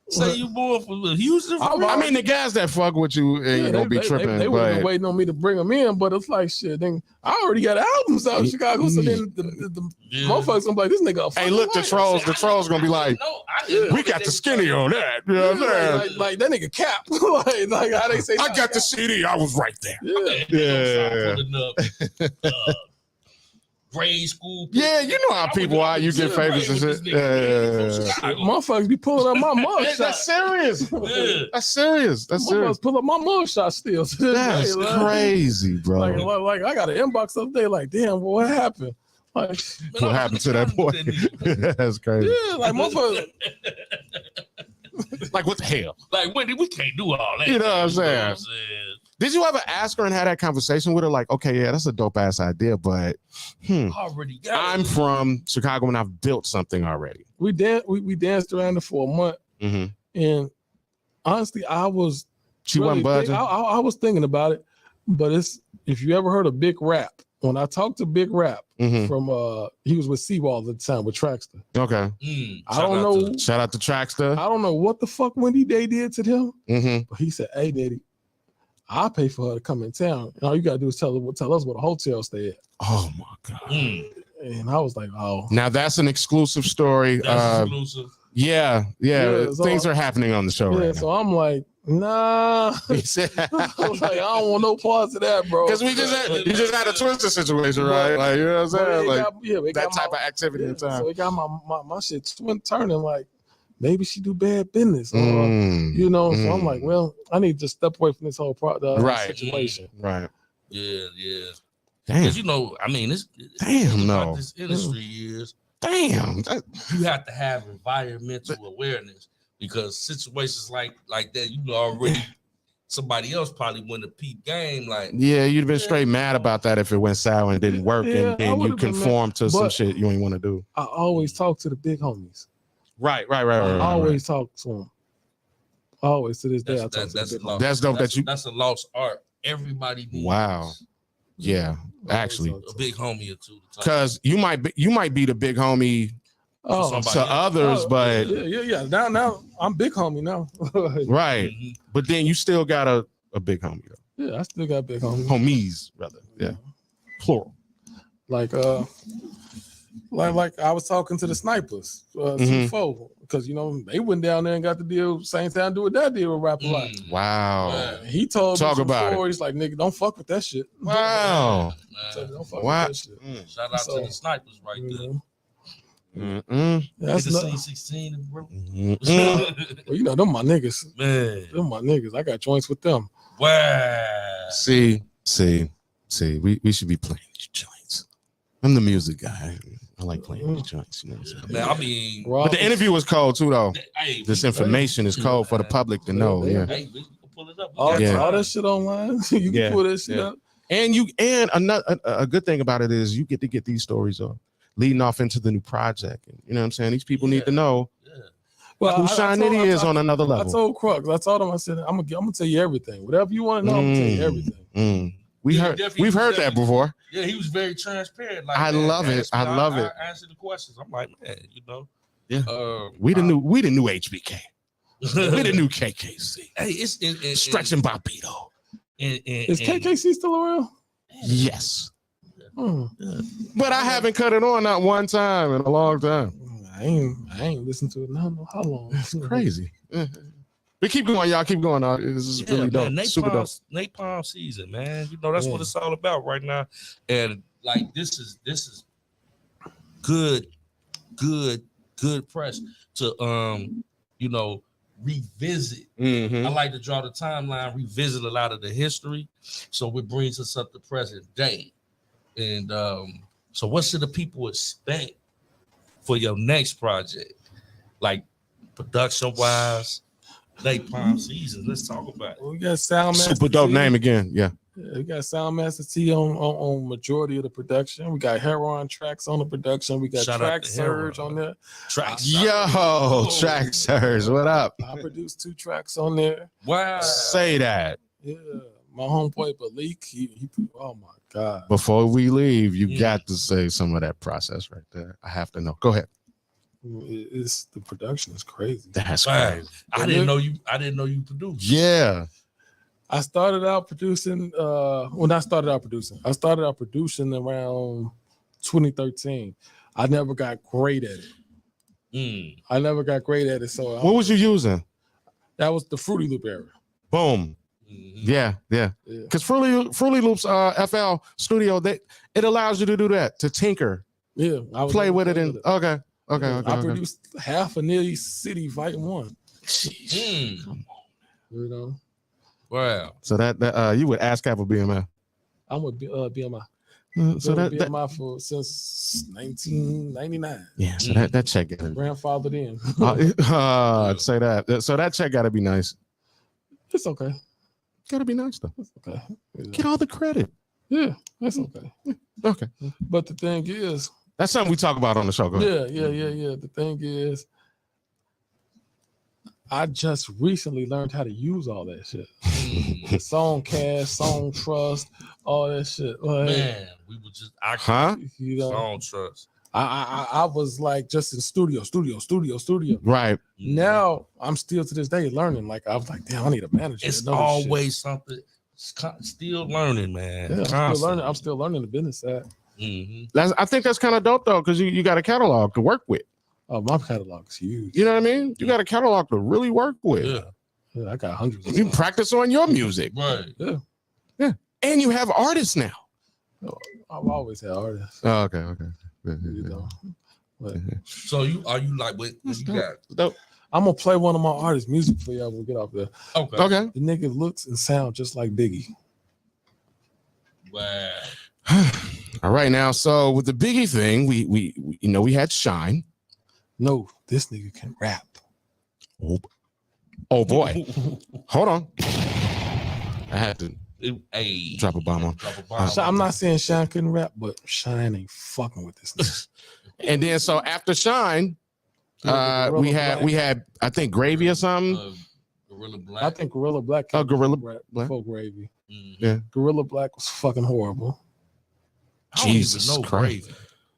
say you born from Houston? I mean, the guys that fuck with you ain't gonna be tripping. They would been waiting on me to bring them in, but it's like shit. Then I already got albums out of Chicago, so then the motherfuckers gonna be like, this nigga. Hey, look, the trolls gonna be like, we got the skinny on that. You know what I'm saying? Like that nigga Cap. like how they say. I got the CD. I was right there. Yeah. Grade school. Yeah, you know how people are. You get favors and shit. Yeah. Motherfuckers be pulling up my mugshot. That's serious. That's serious. That's serious. Pull up my mugshot still. That's crazy, bro. Like I got an inbox the other day. Like, damn, what happened? Like, what happened to that boy? That's crazy. Yeah, like motherfucker. Like, what the hell? Like, Wendy, we can't do all that. You know what I'm saying? Did you ever ask her and have that conversation with her? Like, okay, yeah, that's a dope ass idea, but I'm from Chicago and I've built something already. We danced around it for a month, and honestly, I was. She wasn't budging. I was thinking about it, but if you ever heard of Big Rap, when I talked to Big Rap from he was with Seawall at the time with Traxter. Okay. I don't know. Shout out to Traxter. I don't know what the fuck Wendy Day did to them, but he said, "Hey, Daddy, I'll pay for her to come in town. And all you gotta do is tell us what a hotel stay at." Oh my God. And I was like, oh. Now that's an exclusive story. That's exclusive. Yeah. Things are happening on the show right so now. I'm like, nah. I was like, I don't want no parts of that, bro. Because you just had a twisted situation, right? Like, you know what I'm saying? Like that type of activity in time. So it got my shit turning like, maybe she do bad business, or, So I'm like, well, I need to step away from this whole situation. Right. Yeah. Damn. Because I mean, this industry is. Damn. You have to have environmental awareness because situations like that, already somebody else probably win the peep game. Like, yeah, you'd have been straight mad about that if it went sour and didn't work, and then you conform to some shit you ain't want to do. I always talk to the big homies. Right. I always talk to them. Always to this day, I talk to them. That's dope. That's a lost art. Everybody needs. Wow. Yeah, actually, a big homie or two. Because you might be the big homie to others, but yeah. Now I'm big homie now. Right. But then you still got a big homie though. Yeah, I still got big homies. Homies, rather. Yeah. Plural. Like I was talking to the snipers, 2-4, because they went down there and got the deal same time doing that deal with Rap-A-Lot. Wow. He told me about stories like, nigga, don't fuck with that shit. Wow. Don't fuck with that shit. Shout out to the snipers right there. That's the 16, bro. Well, them my niggas. Man. Them my niggas. I got joints with them. Wow. See, we should be playing these joints. I'm the music guy. I like playing these joints. You know what I'm saying? Man, I mean, But the interview was cold too, though. hey, This information is cold for the public to know. Yeah. Hey, we can pull it up. All, Yeah. all that shit online. You can pull that shit up. And another a good thing about it is you get to get these stories off, leading off into the new project. You know what I'm saying? These people need to know who Shine Nitty is on another level. I told Crux, I told him, I said, I'm gonna tell you everything. Whatever you want to know, I'm gonna tell you everything. We've heard that before. Yeah, he was very transparent. Like, I love it. I love it. I answered the questions. I'm like, man, you know. Yeah. We the new HBK. We the new KKC. Hey, it's Stretching Bobito. Is KKC still around? Yes. But I haven't cut it on not one time in a long time. I ain't listened to it. I don't know how long. It's crazy. But keep going, y'all. Keep going. This is really dope. Super dope. Napalm season, man. You know that's what it's all about right now. And like this is good press to revisit. I like to draw the timeline, revisit a lot of the history, so it brings us up to present day. And so what should the people expect for your next project, like production wise? Napalm season. Let's talk about it. We got Soundmaster Super dope T. name again. Yeah. We got Soundmaster T on majority of the production. We got Heron Tracks on the production. We got Track Surge on there. Track Surge. What up? I produced 2 tracks on there. Wow. Say that. Yeah. My homeboy Balik, he oh my God. Before we leave, you got to say some of that process right there. I have to know. Go ahead. It's the production is crazy. That's crazy. I didn't know you produced. Yeah. I started out producing I started out producing around 2013. I never got great at it. So what was you using? That was the Fruity Loop era. Boom. Yeah. Because Fruity Loops FL Studio, it allows you to do that, to tinker. Yeah. Play with it and okay. I produced half of Nitty City Fight 1. Jeez. Come on. You know. Wow. So that you would ASCAP for BMI. I'm with BMI. So that BMI since 1999. Yeah. So that check got grandfathered in. I'd say that. So that check got to be nice. It's okay. Got to be nice though. It's okay. Get all the credit. Yeah, that's okay. Okay. But the thing is, that's something we talk about on the show. Go ahead. Yeah. The thing is, I just recently learned how to use all that shit. Songcast, Song Trust, all that shit. Like, man, we were just you know, Song Trust. I was like just in studio. Right. Now I'm still to this day learning. Like I was like, damn, I need a manager. It's always something. Still learning, man. Yeah, I'm still learning the business side. I think that's kind of dope though, because you got a catalog to work with. Oh, my catalog is huge. You know what I mean? You got a catalog to really work with. Yeah, I got hundreds. You can practice on your music. Right. Yeah. And you have artists now. I've always had artists. Oh, okay. You know. But, so are you like what you got? Dope. I'm gonna play one of my artists' music for y'all when we get off there. Okay. The nigga looks and sounds just like Biggie. Wow. All right, now, so with the Biggie thing, we had Shine. No, this nigga can rap. Oh boy. Hold on. I had to drop a bomb on. I'm not saying Shine couldn't rap, but Shine ain't fucking with this nigga. And then so after Shine, we had I think Gravy or something. Gorilla Black. I think Gorilla Black. Gorilla Black Black. before Gravy. Yeah. Gorilla Black was fucking horrible. Jesus Christ.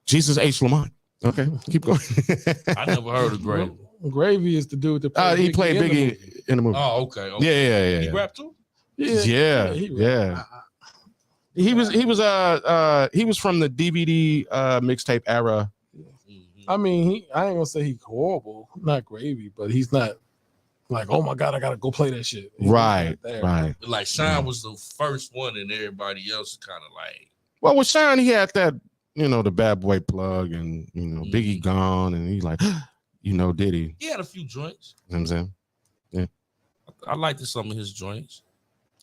Jesus H. Lamont. Okay, keep going. I never heard of Gravy. Gravy is the dude that played he played Biggie in the movie. Oh, okay. Yeah. He rap too? Yeah. He was from the DVD mixtape era. I mean, I ain't gonna say he's horrible, not Gravy, but he's not like, oh my God, I gotta go play that shit. Right. Like Shine was the first one, and everybody else kind of like. Well, with Shine, he had that, the Bad Boy Plug, and Biggie Gone, and he like, Diddy. He had a few joints. You know what I'm saying? Yeah. I liked some of his joints.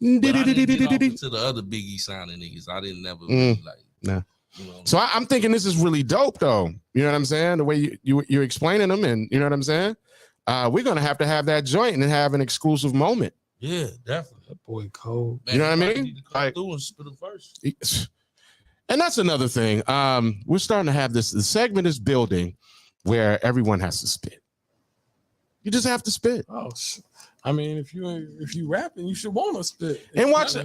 But I didn't get off into the other Biggie sounding niggas. I didn't never really like. Nah. You know? So I'm thinking this is really dope, though. You know what I'm saying? The way you're explaining them, and you know what I'm saying? We're gonna have to have that joint and have an exclusive moment. Yeah, definitely. That boy cold. Man, You know what I somebody mean? need to come Like- through and spit a verse. And that's another thing. We're starting to have this. The segment is building where everyone has to spit. You just have to spit. Oh, I mean, if you rapping, you should want to spit. And watch,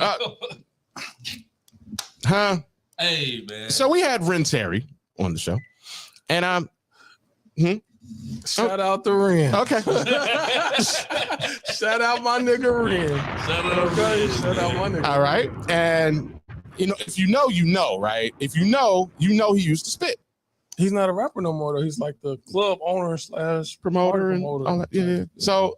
huh? Hey, man. So we had Ren Terry on the show, and Shout out to Ren. okay. Shout out my nigga Ren. Shout out, Okay, shout out my nigga. All right, and if you know, right? If you know, he used to spit. He's not a rapper no more though. He's like the club owner / Promoter and promoter. all that. Yeah. So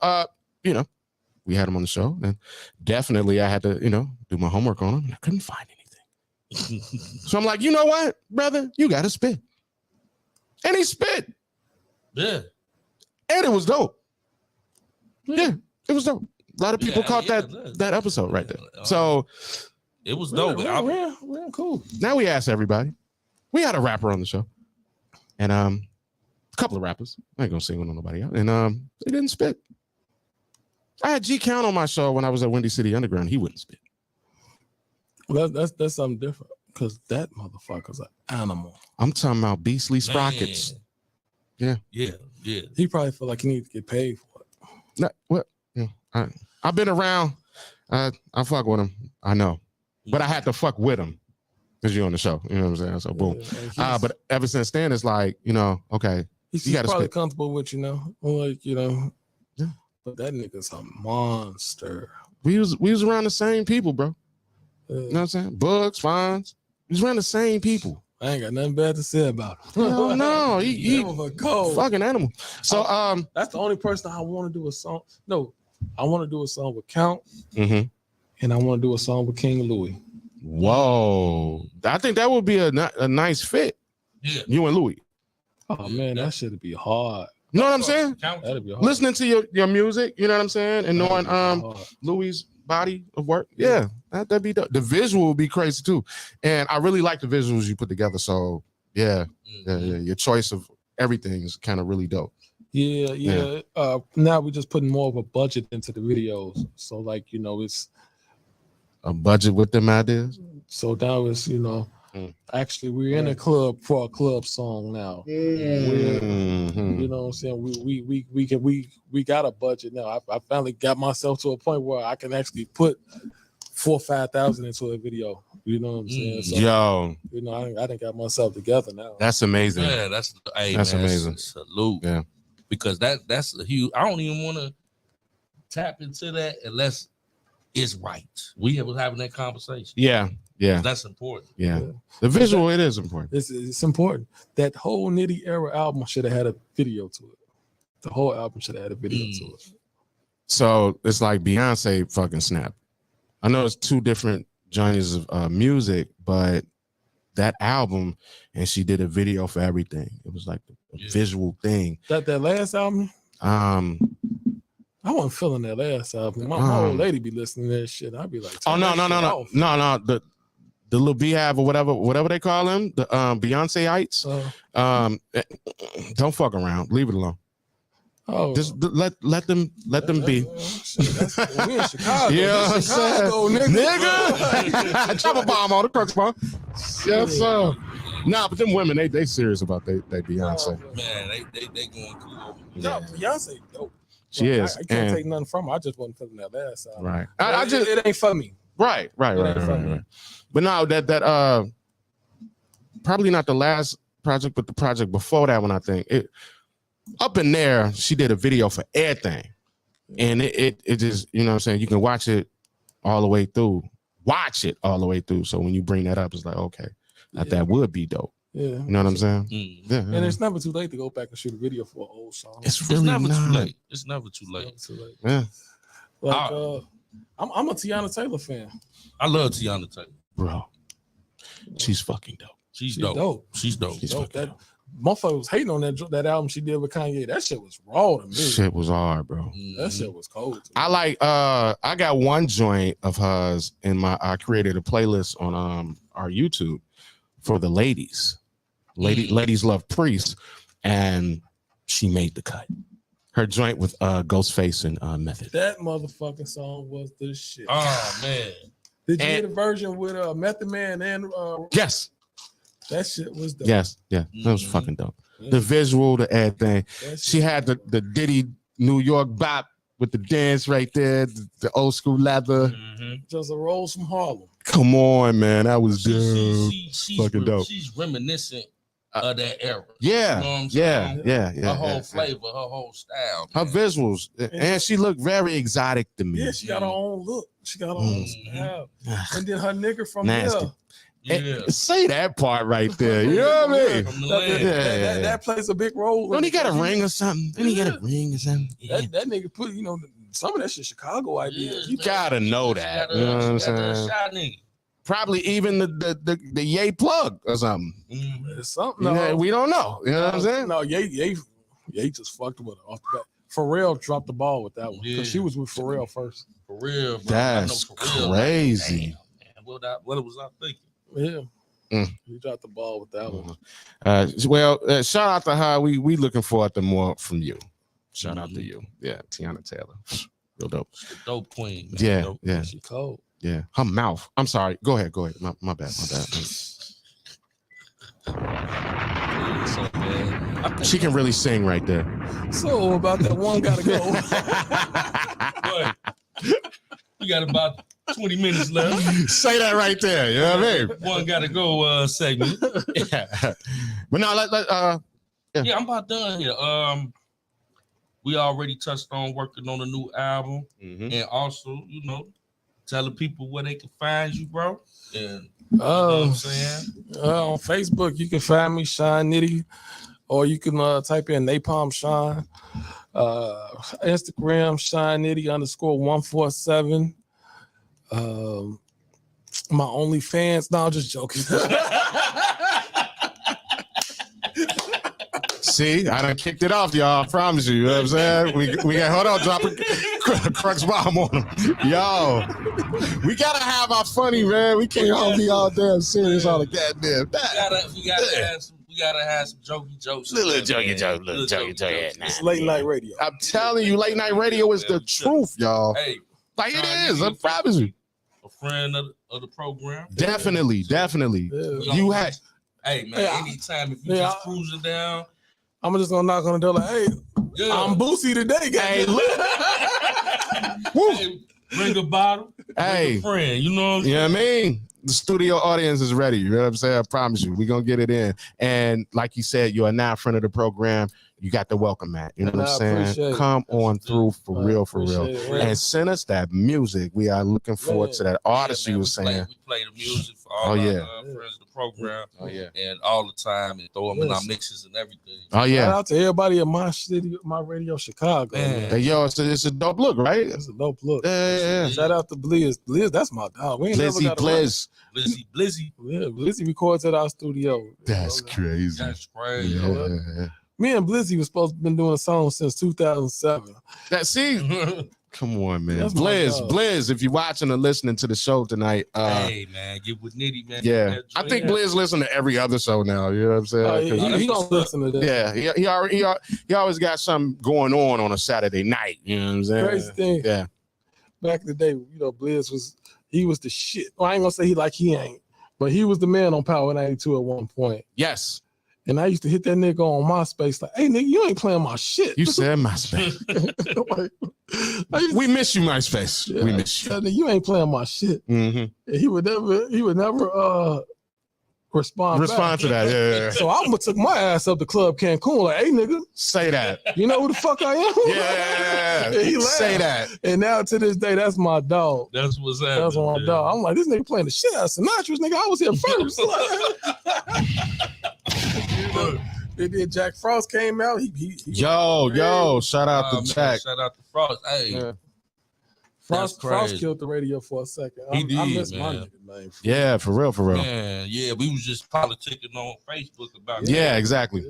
we had him on the show, and definitely I had to do my homework on him, and I couldn't find anything. So I'm like, you know what, brother, you got to spit, and he spit, Yeah. and it was dope. Yeah, it was dope. A lot of people caught yeah, that episode right there. So It was dope. Ren, cool. now we asked everybody. We had a rapper on the show, and a couple of rappers. I ain't gonna sing on nobody else, and they didn't spit. I had G Count on my show when I was at Windy City Underground. He wouldn't spit. Well, that's something different because that motherfucker's an animal. I'm talking about beastly sprockets. Yeah. He probably feel like he needs to get paid for it. No, what? I've been around. I fuck with him. I know, but I had to fuck with him because you're on the show. You know what I'm saying? So boom. But ever since then, it's like okay. He's you gotta probably spit. comfortable with like Yeah. But that nigga's a monster. We was around the same people, bro. Uh, You know what I'm saying? Bugs, Fonz. We was around the same people. I ain't got nothing bad to say about him. No, he That was a cold. fucking animal. So That's the only person I want to do a song. No, I want to do a song with Count, mhm. and I want to do a song with King Louis. Whoa, I think that would be a nice fit. Yeah. You and Louis. Oh man, that should be hard. You know what I'm saying? That'd be hard. Listening to your music, you know what I'm saying, and knowing Hard. Louis' body of work, yeah, that'd be dope. The visual would be crazy too, and I really like the visuals you put together. So yeah, your choice of everything is kind of really dope. Yeah. Now we're just putting more of a budget into the videos. So like it's A budget with them ideas. so now it's actually we're in a club for a club song now. Mhm. You know what I'm saying? We got a budget now. I finally got myself to a point where I can actually put 4,000 or 5,000 into a video. You know what I'm saying? So, Yo, I done got myself together now. that's amazing. Yeah, that's That's amazing. Salute. Yeah. Because that's a huge. I don't even want to tap into that unless it's right. We was having that conversation. Yeah. That's important. Yeah. The visual, it is important. It's important. That whole NITTY era album should have had a video to it. The whole album should have had a video to it. So it's like Beyonce fucking snap. I know it's two different genres of music, but that album, and she did a video for everything. It was like a visual thing. That last album, I wasn't feeling that last album. My old lady be listening to that shit. I'd be like, no. The little beehive or whatever they call them, the Beyonce-ites. Don't fuck around. Leave it alone. Just let them be. We in Chicago. Yeah, This Chicago, nigga. Drop a bomb on the Crux bomb. Yes, sir. Nah, but them women, they serious about they Beyonce. Man, they going cool. No, Beyonce dope. She is. I can't take nothing from her. I just wasn't feeling that last album. Right. It ain't for me. Right. But no, that probably not the last project, but the project before that one, I think. Up in there, she did a video for everything. And it just, you know what I'm saying, you can watch it all the way through. Watch it all the way through. So when you bring that up, it's like, okay, that would be dope. Yeah. You know what I'm saying? Yeah. And it's never too late to go back and shoot a video for an old song. It's really never not. too late. It's never too late. Yeah. Like, I'm a Tiana Taylor fan. I love Tiana Taylor. Bro. She's fucking dope. She's dope. She's dope. She's Dope. fucking That motherfucker was hating on that album she did with Kanye. That shit was raw to me. Shit was hard, bro. That shit was cold. To me. I like I got one joint of hers in I created a playlist on our YouTube for the ladies. Ladies love Priest, and she made the cut. Her joint with Ghostface and Method. That motherfucking song was the shit. Oh man. Did you hear the version with Method Man and Yes. that shit was dope. Yes, yeah. That was fucking dope. The visual, the everything. She had the Diddy New York bop with the dance right there, the old school leather. Just a Rose from Harlem. Come on, man. That was dope. She's Fucking dope. She's reminiscent of that era. Yeah, You know what I'm yeah, saying? yeah. Her whole flavor, her whole style. Her man. visuals. And she looked very exotic to me. Yeah, she got her own look. She got her own style. And then her nigga from Nasty. there. Yeah. Say that part right there. You know what I mean? From the land. That plays a big role. Don't he got a ring or something? Don't he got a ring or something? That nigga put, some of that shit Chicago ideas. You gotta know that. You know what I'm saying? Shot nigga. Probably even the Ye plug or something. It's something. Yeah, we don't know. You know what I'm saying? No, Ye just fucked with her off the bat. Pharrell dropped the ball with that one because she was with Pharrell first. For real, bro. That's I know for real, crazy. Like, damn, man, what was I thinking? Yeah. He dropped the ball with that one. Well, shout out to her. We looking forward to more from you. Shout out to you. Yeah, Tiana Taylor. Real dope. Dope queen. Man. Yeah, Dope. yeah. She cold. Yeah. Her mouth. I'm sorry. Go ahead. My bad. So, man, I think She can really sing right there. So about that one gotta go. we got about 20 minutes left. Say that right there. You know what I mean? One gotta go segment. Yeah. But no, Yeah, I'm about done here. We already touched on working on a new album, and also, telling people where they can find you, bro. And you know what I'm saying? On Facebook, you can find me, Shine Nitty, or you can type in Napalm Shine. Instagram, Shine Nitty _147. My OnlyFans. No, I'm just joking. see, I done kicked it off, y'all. I promise you. You know what I'm saying? We got hold on, drop a Crux bomb on them. Yo, we gotta have our funny, man. We can't all be all damn serious all the goddamn time. We gotta have some jokey jokes. Little jokey joke. It's late night radio. I'm telling you, late night radio is the truth, y'all. Hey, Like it is. I promise you. a friend of the program. Definitely. Yeah. You had. Hey man, anytime if you just cruising down, I'm just gonna knock on the door like, hey, I'm Boosie today, guys. Hey, bring a bottle, bring a friend. You know what I'm saying? You know what I mean? The studio audience is ready. You know what I'm saying? I promise you, we're gonna get it in. And like you said, you're now a friend of the program. You got the welcome mat. You know what I'm saying? Come on through for real. And send us that music. We are looking forward to that artist you were saying. We play the music for all our friends of the program. And all the time and throw them in our mixes and everything. Oh yeah. Shout out to everybody at my city, my radio Chicago. Man. Hey, yo, it's a dope look, right? It's a dope look. Yeah. Shout out to Blizz. Blizz, that's my dog. We ain't Blizzy. Blizzy. Yeah, Blizzy records at our studio. That's crazy. That's crazy. Yeah. Me and Blizzy was supposed to been doing a song since 2007. Come on, man. That's Blizz, if you're watching or listening to the show tonight. Hey, man, get with Nitty, man. Yeah. I think Blizz listen to every other show now. You know what I'm saying? He don't listen to that. Yeah. He always got something going on a Saturday night. You know what I'm saying? Crazy thing. Yeah. Back in the day, Blizz was the shit. Well, I ain't gonna say he ain't, but he was the man on Power 92 at one point. Yes. And I used to hit that nigga on MySpace like, hey, nigga, you ain't playing my shit. You said MySpace. We miss you, MySpace. We miss you. You ain't playing my shit. Mm-hmm. And he would never respond to that. Yeah. So I took my ass up to Club Cancun like, hey, nigga. Say that. You know who the fuck I am? Yeah. And he laughed. Say that. And now to this day, that's my dog. That's what's happening. That's my dog. I'm like, this nigga playing the shit out of Sinatra's, nigga. I was here first. And then Jack Frost came out. Yo, shout out to Jack. Shout out to Frost. Hey. Frost killed the radio for a second. He did, I miss man. my nigga, man. Yeah, for real. Man, yeah, we was just politicking on Facebook about it. Yeah, exactly.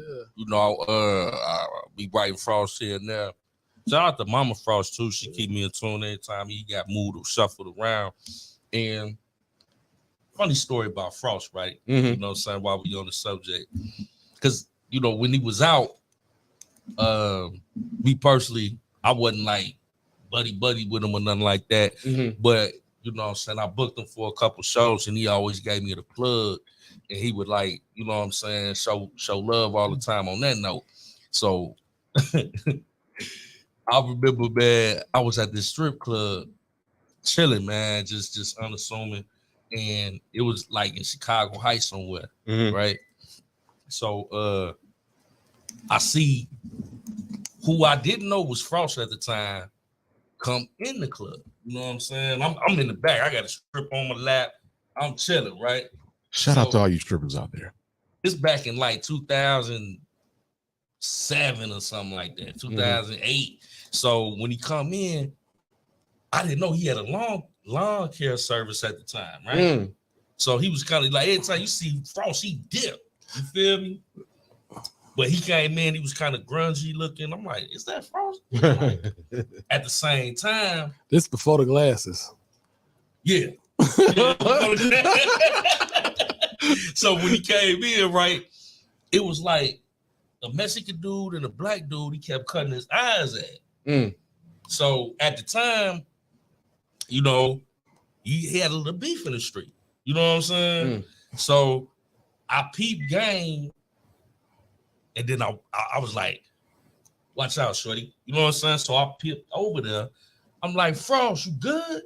We writing Frost here and there. Shout out to Mama Frost too. She keep me in tune anytime he got moved or shuffled around. And funny story about Frost, right? Mhm. You know what I'm saying, while we on the subject. Because, you know, when he was out, me personally, I wasn't like buddy with him or nothing like that. Mhm. But, you know what I'm saying, I booked him for a couple shows and he always gave me the plug. And he would like, you know what I'm saying, show love all the time on that note. So I remember, man, I was at this strip club chilling, man, just unassuming. And it was like in Chicago Heights somewhere, Mhm. right? So I see who I didn't know was Frost at the time come in the club. You know what I'm saying? I'm in the back. I got a strip on my lap. I'm chilling, right? Shout out to all you strippers out there. It's back in like 2007 or something like that, 2008. So when he come in, I didn't know he had a lawn care service at the time, right? So he was kind of like, every time you see Frost, he dip. You feel me? But he came in, he was kind of grungy looking. I'm like, is that Frost? At the same time, This before the glasses. yeah. So when he came in, right, it was like a Mexican dude and a black dude he kept cutting his eyes at. So at the time, you know, he had a little beef in the street. You know what I'm saying? So I peeped game, and then I was like, watch out, shorty. You know what I'm saying? So I peeped over there. I'm like, Frost, you good?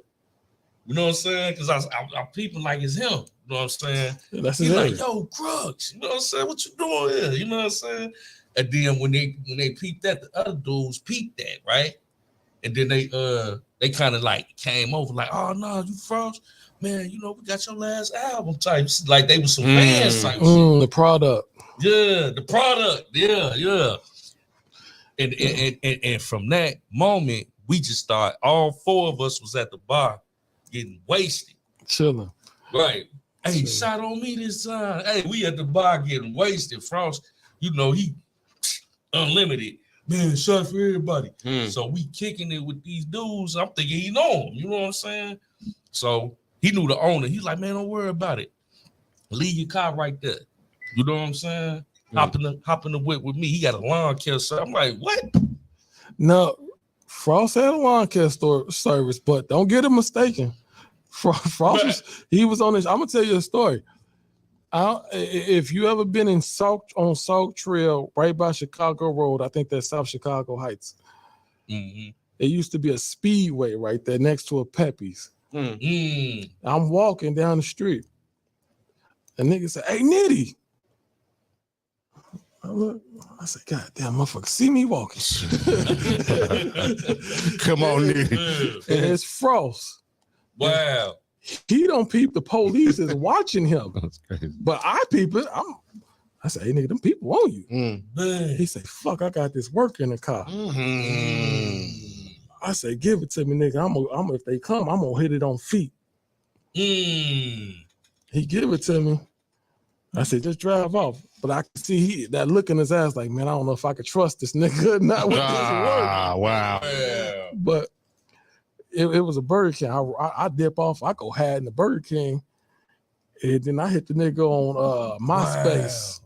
You know what I'm saying? Because I'm peeping like it's him. You know what I'm saying? Yeah, that's He's his like, area. yo, Crux. You know what I'm saying? What you doing here? You know what I'm saying? And then when they peeped that, the other dudes peeped that, right? And then they kind of like came over like, oh no, you Frost, man. You know we got your last album type. Like they was some fans type shit. The product. Yeah, the product. Yeah. And from that moment, we just started. All four of us was at the bar getting wasted. Chilling. Right. Hey, Chilling. shot on me this time. Hey, we at the bar getting wasted. Frost, you know, he unlimited. Man, shot for everybody. So we kicking it with these dudes. I'm thinking he know him. You know what I'm saying? So he knew the owner. He's like, man, don't worry about it. Leave your car right there. You know what I'm saying? Hop in the whip with me. He got a lawn care service. I'm like, what? No, Frost had a lawn care service, but don't get it mistaken. Frost was on this. I'm gonna tell you a story. If you ever been on Sauk Trail, right by Chicago Road, I think that's South Chicago Heights. It used to be a speedway right there next to a Pepe's. I'm walking down the street. A nigga said, hey, Nitty. I said, God damn, motherfucker, see me walking. Come on, Nitty. And it's Frost. Wow. He don't peep the police is watching him. That's crazy. But I peep it. I say, hey, nigga, them people on you. Man. He said, fuck, I got this work in the car. I say, give it to me, nigga. I'm if they come, I'm gonna hit it on feet. He give it to me. I said, just drive off. But I can see that look in his eyes like, man, I don't know if I could trust this nigga or not with this work. Wow. But it was a Burger King. I dip off. I go hide in the Burger King. And then I hit the nigga on MySpace.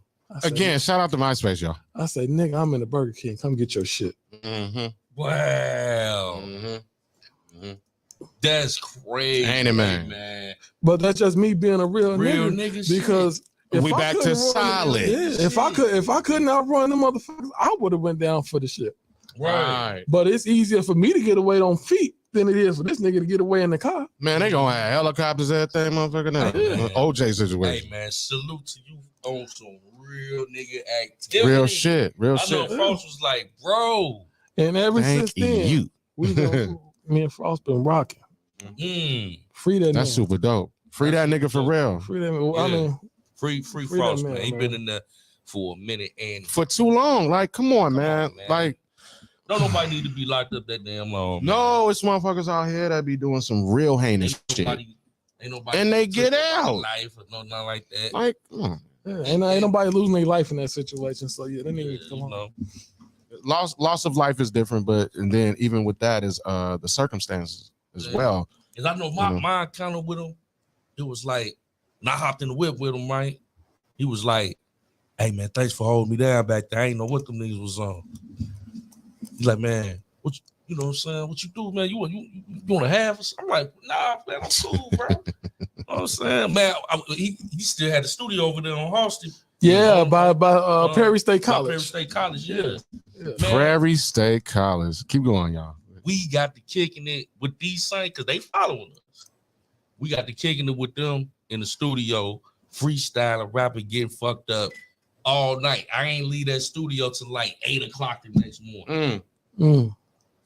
Again, shout out to MySpace, y'all. I say, nigga, I'm in the Burger King. Come get your shit. Wow. That's crazy. Ain't it, man? But that's just me being a real Real nigga. nigga Because we back to solid. If I couldn't outrun them motherfuckers, I would have went down for the shit. Right. But it's easier for me to get away on feet than it is for this nigga to get away in the car. Man, they gonna have helicopters, everything, motherfucker. Now. OJ situation. Hey, man, salute to you on some real nigga activity. Real shit. I know Frost was like, bro. And ever since then, you. me and Frost been rocking. Free that. That's super dope. Free that nigga for real. Free that. I mean, free Frost, man. He been in there for a minute and for too long. Like, come on, man. Like, don't nobody need to be locked up that damn long. No, it's motherfuckers out here that be doing some real heinous shit. Ain't nobody and they get out. Life or nothing like that. Like, come on. Ain't nobody losing their life in that situation. So yeah, they need to come on. Loss of life is different, but and then even with that is the circumstances as well. Because I know my kind of with him, it was like And I hopped in the whip with him, right? He was like, hey man, thanks for holding me down back there. I ain't know what them niggas was on. He's like, man, you know what I'm saying? What you do, man? You want to have us? I'm like, nah, man, I'm cool, bro. You know what I'm saying? Man, he still had the studio over there on Halsted. Yeah, by Perry State College. Perry State College, yeah. Yeah. Prairie State College. Keep going, y'all. We got to kicking it with these things because they following us. We got to kicking it with them in the studio, freestyling, rapping, getting fucked up all night. I ain't leave that studio till like 8 o'clock the next morning.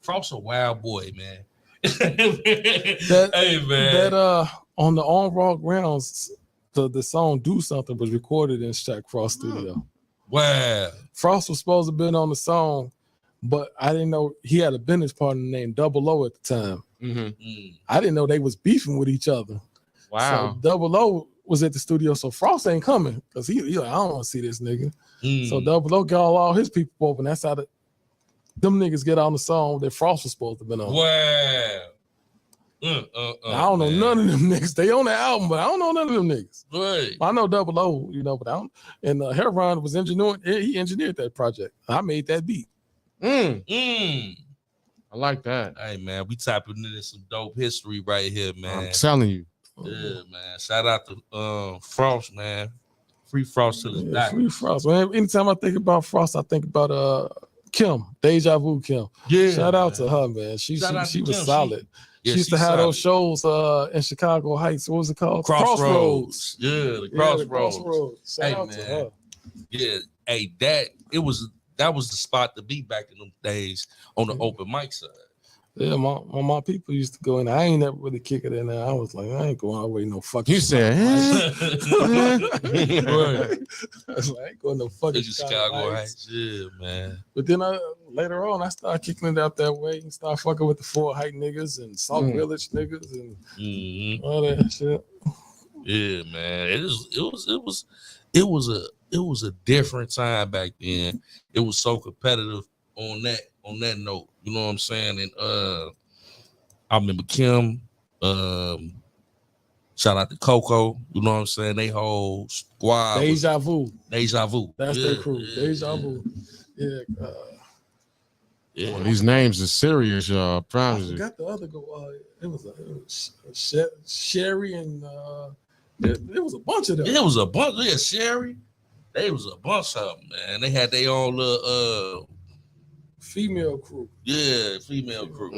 Frost a wild boy, man. Hey man. That on the On Raw Grounds, the song "Do Something" was recorded in Shaq Frost studio. Wow. Frost was supposed to have been on the song, but I didn't know he had a business partner named Double O at the time. I didn't know they was beefing with each other. Wow. So Double O was at the studio, so Frost ain't coming because he like, I don't want to see this nigga. So Double O got all his people over, and that's how them niggas get on the song that Frost was supposed to have been on. Wow. I don't know none of them niggas. They on the album, but I don't know none of them niggas. Right. I know Double O, but I don't. And Heron was engineering. He engineered that project. I made that beat. I like that. Hey man, we tapping into some dope history right here, man. I'm telling you. Yeah, man. Shout out to Frost, man. Free Frost to the back. Free Frost. Man, anytime I think about Frost, I think about Kim, Deja Vu Kim. Yeah. Shout out to her, man. She was Kim. solid. She used to have those shows in Chicago Heights. What was it called? Crossroads. Yeah, the Crossroads. Shout out to her. Yeah. Hey, that was the spot to be back in them days on the open mic side. Yeah, my people used to go in there. I ain't never really kick it in there. I was like, I ain't going away no fucking. You said, Right. I was like, I ain't going no fucking Chicago Heights. Yeah, man. But then later on, I started kicking it out that way and started fucking with the Fort Height niggas and Salt Village niggas and all that shit. Yeah, man. It was a different time back then. It was so competitive on that note. You know what I'm saying? And I remember Kim, shout out to Coco, you know what I'm saying? They whole squad. Deja Vu. That's their crew. Deja Vu. Yeah. Well, these names are serious, y'all. I promise you. I forgot the other go. It was Sherry and there was a bunch of them. It was a bunch. Yeah, Sherry. They was a bunch of them, man. They had their own little female crew. Yeah, female crew.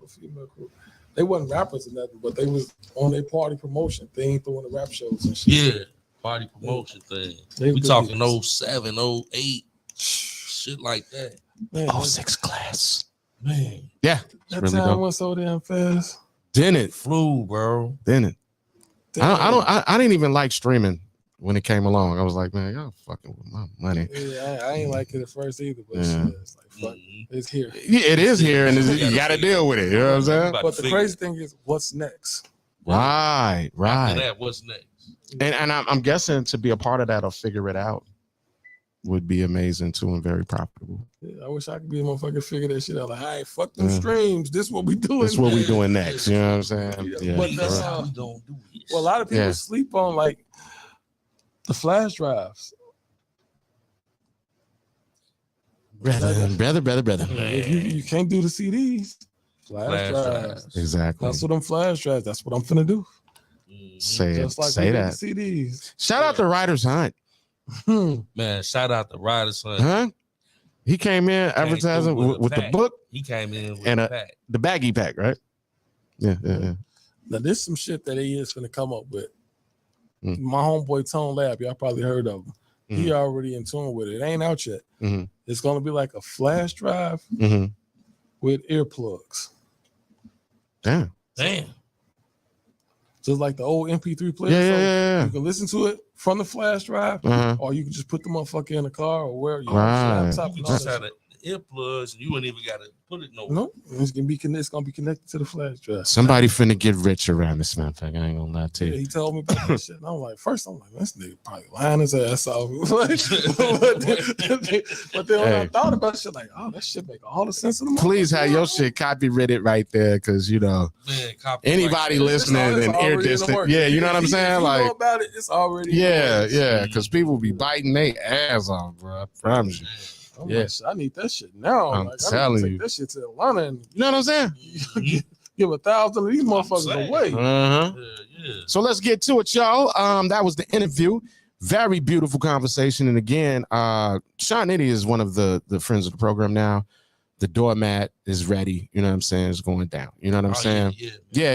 Female crew. They wasn't rappers or nothing, but they was on their party promotion thing, throwing the rap shows and shit. Yeah, party promotion thing. We talking 07, 08, shit like that. Man, 06 class. Man. Yeah. That really time dope. went so damn fast. Didn't it? Flew, bro. Didn't it? I didn't even like streaming when it came along. I was like, man, y'all fucking with my money. Yeah, I ain't like it at first either, but shit, it's like, fuck, it's here. Yeah, it is here, and you got to deal with it. You know what I'm saying? But the crazy thing is, what's next? Right. After that, what's next? And I'm guessing to be a part of that or figure it out would be amazing too and very profitable. Yeah, I wish I could be a motherfucker figure that shit out. Like, hey, fuck them streams. This what we doing. That's what we doing next. You know what I'm saying? Yeah. But that's how we don't do it. Well, a lot of people sleep on like the flash drives. Brother. You can't do the CDs. Flash drives. Exactly. That's what them flash drives. That's what I'm finna do. Say Just it. like Say that. CDs. Shout out to Ryder's Hunt. Man, shout out to Ryder's Hunt. Huh? He came in advertising with the book. He came in with and a pack. The baggy pack, right? Yeah. Now, this some shit that he is finna come up with. My homeboy Tone Lab, y'all probably heard of him. He already in tune with it. It ain't out yet. It's gonna be like a flash drive with earplugs. Damn. Just like the old MP3 player. Yeah. You can listen to it from the flash drive, or you can just put the motherfucker in the car or where you Right. laptop. You just have earplugs, and you wouldn't even got to put it nowhere. No, it's gonna be connected to the flash drive. Somebody finna get rich around this motherfucker. I ain't gonna lie to Yeah, you. he told me about that shit. And I'm like, first, I'm like, this nigga probably lying his ass off. but then when I thought about shit, like, oh, that shit make all the sense in the world. Please have your shit copyrighted right there, because you know anybody listening and ear distant. Yeah, you know what I'm saying? Like, Like, know about it, it's already yeah, because people be biting their ass off, bro. I promise you. Like, I need that shit now. I'm like, telling I need to you. take that shit to Atlanta and You know what I'm saying? give 1,000 of these motherfuckers away. So let's get to it, y'all. That was the interview. Very beautiful conversation. And again, Sean Nitty is one of the friends of the program now. The doormat is ready. You know what I'm saying? It's going down. You know what I'm saying? Yeah.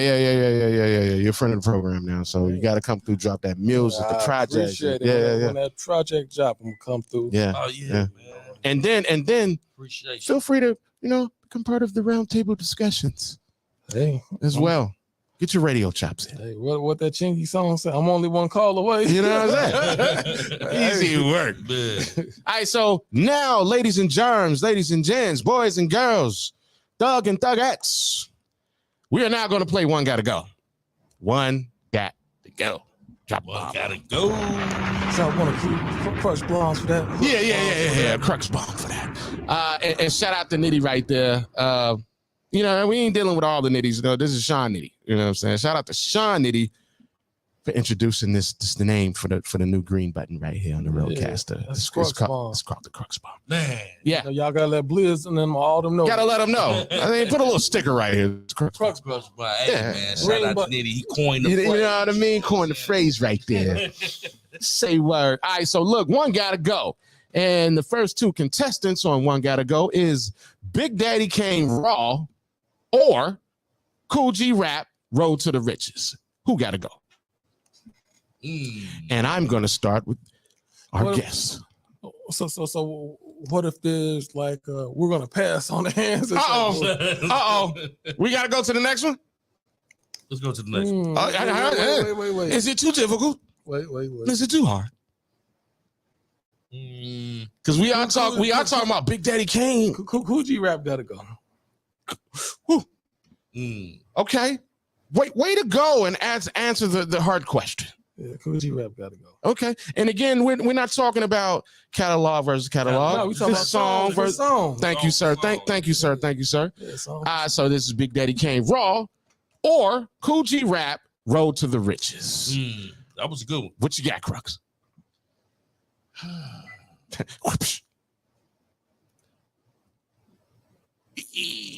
You're a friend of the program now. So you got to come through, drop that music, the project. Appreciate it. When that project drop, I'm going to come through. Yeah. Oh, yeah, man. And then Appreciate feel free to, become part of the roundtable discussions as well. Get your radio chops in. Hey, what that Chingy song said? I'm only one call away. You know what I'm saying? Easy work. All right, so now, ladies and germs, ladies and gents, boys and girls, thug and thugettes, we are now going to play One Gotta Go. One got to go. Drop One gotta go. So I want to crush bombs for that. Yeah. Crux bomb for that. And shout out to Nitty right there. We ain't dealing with all the Nitties. This is Sean Nitty. You know what I'm saying? Shout out to Sean Nitty for introducing this the name for the new green button right here on the Roadcaster. It's called the Crux bomb. Man. Yeah. Y'all gotta let Blizz and them all them know. Gotta let them know. I mean, put a little sticker right here. Crux bomb. Hey, man. Shout out to Nitty. He coined the phrase. phrase. You know what I mean? Coined the phrase right there. Say word. All right, so look, One Gotta Go. And the first two contestants on One Gotta Go is Big Daddy Kane Raw or Cool G Rap Road to the Riches. Who gotta go? And I'm gonna start with our guests. So what if there's like we're gonna pass on the hands? We gotta go to the next one. Let's go to the next one. Wait. Is it too difficult? Wait. Is it too hard? Because we are talking about Big Daddy Kane. Cool G Rap gotta go. Okay. Way to go and answer the hard question. Yeah, Cool G Rap gotta go. Okay. And again, we're not talking about catalog versus catalog. No, we talking about song versus song. Thank you, sir. Thank you, sir. Yeah, So this is Big Daddy Kane Raw or Cool G Rap Road to the Riches. That was a good one. What you got, Crux? I'm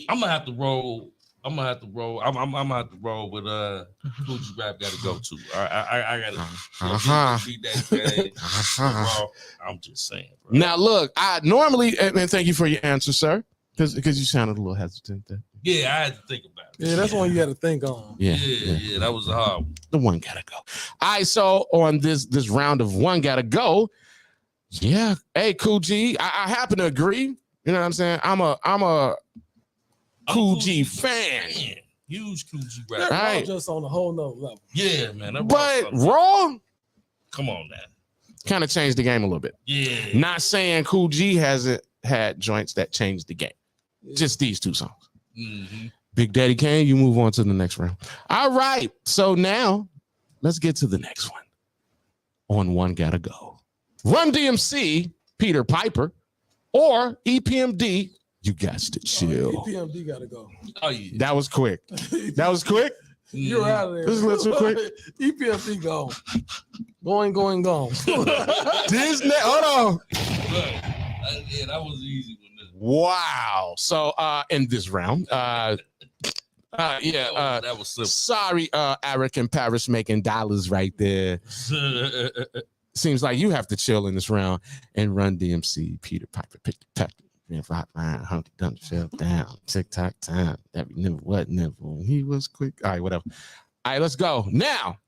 gonna have to roll. I'm gonna have to roll with Cool G Rap gotta go too. I gotta beat that game. I'm just saying, bro. Now look, I normally and thank you for your answer, sir. Because you sounded a little hesitant there. Yeah, I had to think about it. Yeah, that's one you got to think on. Yeah, that was a hard one. The One Gotta Go. All right, so on this round of One Gotta Go, yeah. Hey, Cool G, I happen to agree. You know what I'm saying? I'm a Cool G fan. Huge Cool G Rap. Rap. Right. Just on a whole nother level. Yeah, man. But Raw, come on now. Kind of changed the game a little bit. Yeah. Not saying Cool G hasn't had joints that changed the game. Yeah. Just these two songs. Big Daddy Kane, you move on to the next round. All right. So now let's get to the next one. On One Gotta Go. Run DMC, Peter Piper, or EPMD, You Got to Chill. EPMD gotta go. Oh yeah. That was quick. That was quick. You're out of there. This is a little too quick. EPMD gone. Gone. Disney, hold on. Yeah, that was an easy one. Wow. So in this round, that was simple. Sorry, Eric and Paris making dollars right there. Seems like you have to chill in this round and Run DMC, Peter Piper, pick the peck, rock line, Humpty Dumpty fell down, tick-tock time, that never what never. He was quick. All right, whatever. All right, let's go. Now,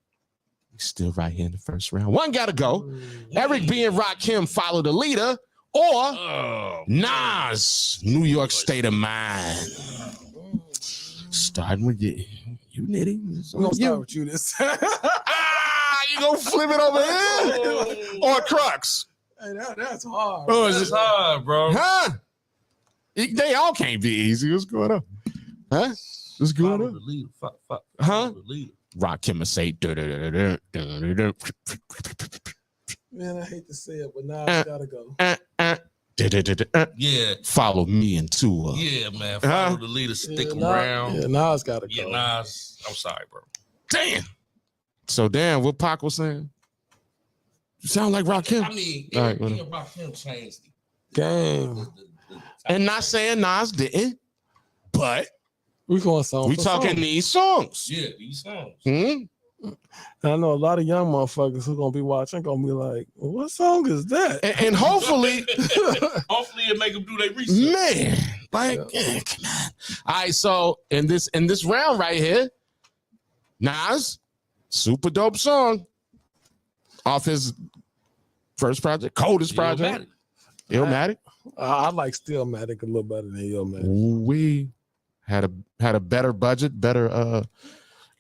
we're still right here in the first round. One gotta go. Eric B and Rakim follow the leader, or Nas, New York State of Mind. Starting with you Nitty. We're gonna start with you this time. You gonna flip it over here? Or Crux? Hey, that's hard. Oh, It's hard, bro. Huh? They all can't be easy. What's going on? Huh? What's going Follow on? the leader. Huh? Follow the leader. Rakim will say, Man, I hate to say it, but now it's gotta go. Yeah. follow me into a. Yeah, man. Follow the leader. Stick around. Yeah, now it's gotta Yeah, go. Nas. I'm sorry, bro. Damn. So damn, what Pac was saying? You sound like Rakim. I mean, All right, everything whatever. about him changed. Game. And not saying Nas didn't, but We going song. we for talking song. these songs. Yeah, these songs. Hmm? And I know a lot of young motherfuckers who gonna be watching gonna be like, "What song is that?" And hopefully, Hopefully it make them do their research. man, like, come on. All right, so in this round right here, Nas, super dope song off his first project, coldest project, Illmatic. I like Stillmatic a little better than Illmatic. We had a better budget, better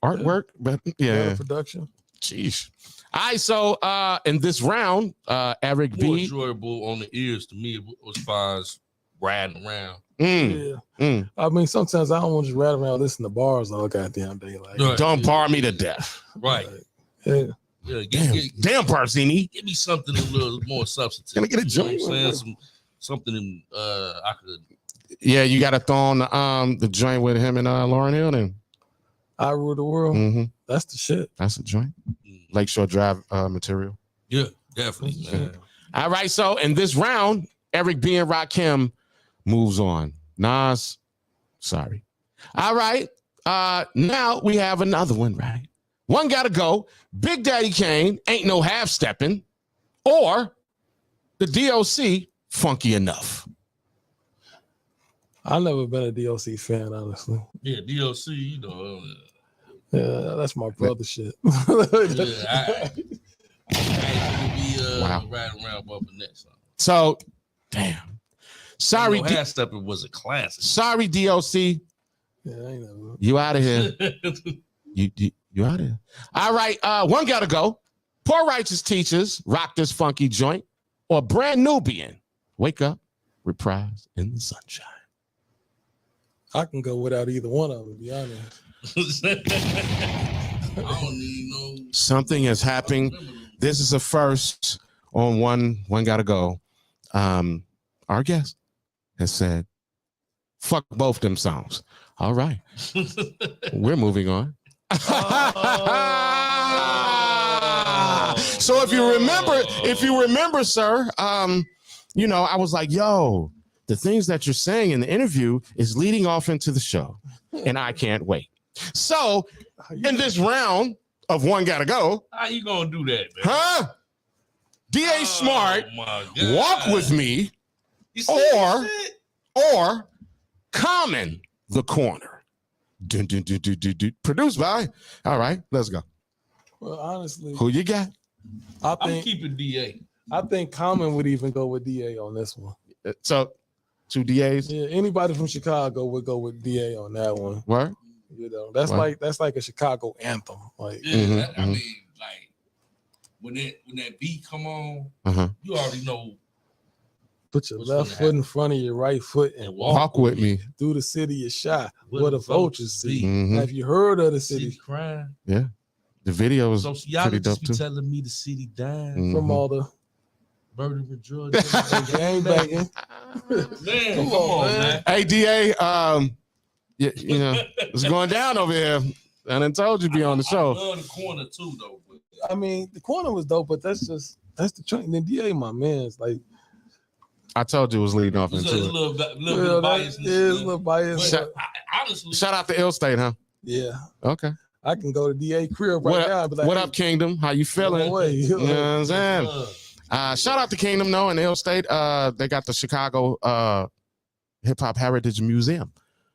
artwork, but yeah, Better production. jeez. All right, so in this round, Eric More B. enjoyable on the ears to me as far as riding around. Mm, Yeah. mm. I mean, sometimes I don't want to just ride around listening to bars all goddamn day. Like, Right. Don't bar me to death. Right. yeah. Yeah, Damn, Parsini. give me something a little more substantive. Can I get a You know what joint? I'm saying? Something I could. Yeah, you got to throw on the joint with him and Lauren Hill. Then I Rule the World. mm-hmm. That's the shit. That's a joint. Lakeshore Drive material. Yeah, definitely, man. All right, so in this round, Eric B and Rakim moves on. Nas, sorry. All right, now we have another one, right? One got to go. Big Daddy Kane, Ain't No Half Stepping, or the DOC, Funky Enough. I've never been a DLC fan, honestly. Yeah, DLC, you know. Yeah, that's my brother shit. Yeah, I be Wow. riding around bumping that song. So, damn. Sorry, Half Stepping was a classic. sorry, DOC. Yeah, I ain't never. You out of here. You out of here. All right, one got to go. Poor Righteous Teachers, Rock This Funky Joint, or Brand Nubian, Wake Up, Reprise in the Sunshine. I can go without either one of them, to be honest. I don't need no. Something is happening. This is a first on one got to go. Our guest has said, fuck both them songs. All right. We're moving on. So if you remember, sir, you know, I was like, yo, the things that you're saying in the interview is leading off into the show, and I can't wait. So in this round of one gotta go, How you gonna do that, man? huh? DA Smart, my God. Walk With Me, You see or- that shit? or Common, The Corner. Dun, dun, dun, dun, dun, dun. Produced by. All right, let's go. Well, honestly, Who you got? I I'm think keeping DA. Common would even go with DA on this one. So, two DAs. Yeah, anybody from Chicago would go with DA on that one. Word? You know, that's Right. like a Chicago anthem. Like, Yeah, Mhm, I mhm. mean, like when that beat come on, Uh-huh. you already know. put your What's left gonna foot in front of your right foot and And walk Walk with me. through the city you shot. Where Where the the vultures see. be. Mhm. Have you heard of the City city crying. The video was pretty Sociologists dope be too. telling me the city dying. from Mhm. all the Murdering drugs. gang banging? Man, Come come on, on, man. man. Hey DA, you know, it's going down over here. I done told you be on the I show. love the corner too, though. But I mean, the corner was dope, but that's the train. The DA, my man's like, I told you it was leading off it's a into it. little bit yeah, of that biasness. is a little bias. Shut- but Honestly, Shout out to Ill State, huh? yeah, Okay. I can go to DA crib right now. And be like, What hey, up, Kingdom? How you go feeling? away. You know what I'm saying? uh, Shout out to Kingdom, though, in Ill State. They got the Chicago Hip Hop Heritage Museum.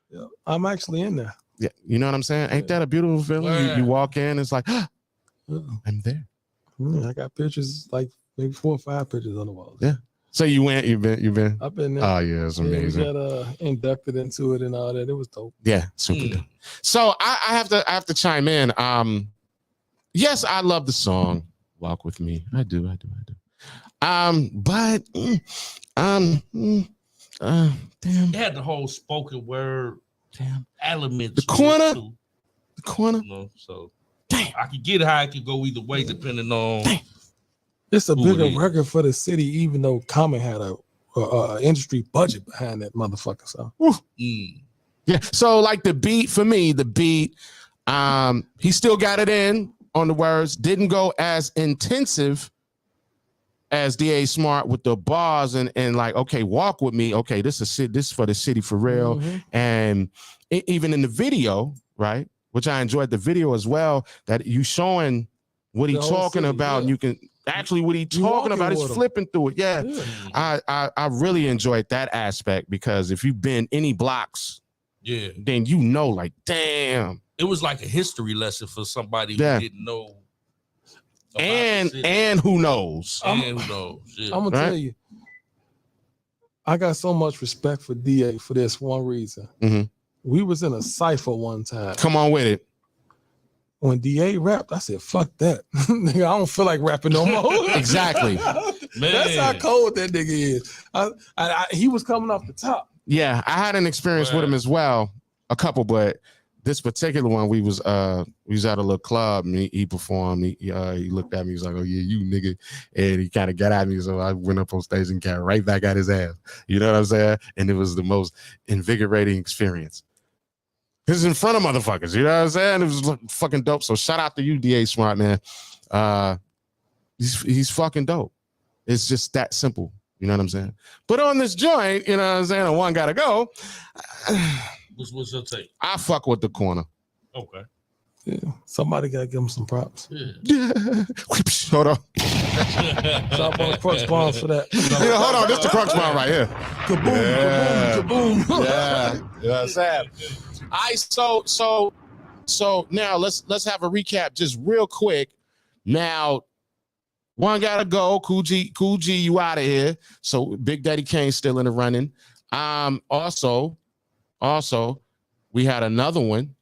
Yeah, I'm actually in there. Yeah, you know what I'm saying? Ain't that a beautiful feeling? You Wow. walk in, it's like, Yeah, I'm there. I got pictures, like maybe 4 or 5 pictures on the wall. Yeah. So you've been. I've been there. Oh yeah, it's Yeah, we amazing. got inducted into it and all that. It was dope. Yeah, super Mm. dope. So I have to chime in. Yes, I love the song "Walk with Me." I do. But Damn. It had the whole spoken word Damn. element. The corner? Too, The corner. you know, so Damn. I could get how it could go either way depending on. Damn. It's a Who bigger it is. record for the city, even though Common had a industry budget behind that motherfucker. So Mm. Yeah. So like the beat for me, he still got it in on the words. Didn't go as intensive as DA Smart with the bars and like, okay, walk with me. Okay, this is for the city for real. Mhm. And even in the video, right? Which I enjoyed the video as well. That you showing what he The whole talking city, about, yeah. and you can actually what he You talking walking about. He's with him. flipping through it. Yeah. Yeah. I really enjoyed that aspect because if you've been any blocks, Yeah, then you know, like, damn. it was like a history lesson for somebody who Yeah. didn't know. about the city. And who knows? And who knows? Yeah. I'm gonna Right? tell you, I got so much respect for DA for this one reason. Mhm. We was in a cipher one time. Come on with it. When DA rapped, I said, "Fuck that, nigga! I don't feel like rapping no more." Exactly. That's how cold that nigga is. He was coming off the top. Yeah, I had an experience with him as well, a couple, but this particular one, we was at a little club and he performed. He looked at me, he was like, "Oh yeah, you nigga," and he kind of got at me, so I went up on stage and got right back at his ass. You know what I'm saying? And it was the most invigorating experience. This is in front of motherfuckers, you know what I'm saying? It was fucking dope. So shout out to you, DA Smart, man. He's fucking dope. It's just that simple. You know what I'm saying? But on this joint, you know what I'm saying, and one gotta go. What's your take? I fuck with the corner. Okay. Yeah, somebody gotta give him some props. Yeah. Hold on. Stop on the Crux bombs for that. Yeah, hold on. This the Crux bomb right here. Kaboom, Yeah. kaboom, kaboom. Yeah. You know what I'm saying? So now let's have a recap just real quick. Now, one gotta go. Cool G, you out of here. So Big Daddy Kane's still in the running. Also, we had another one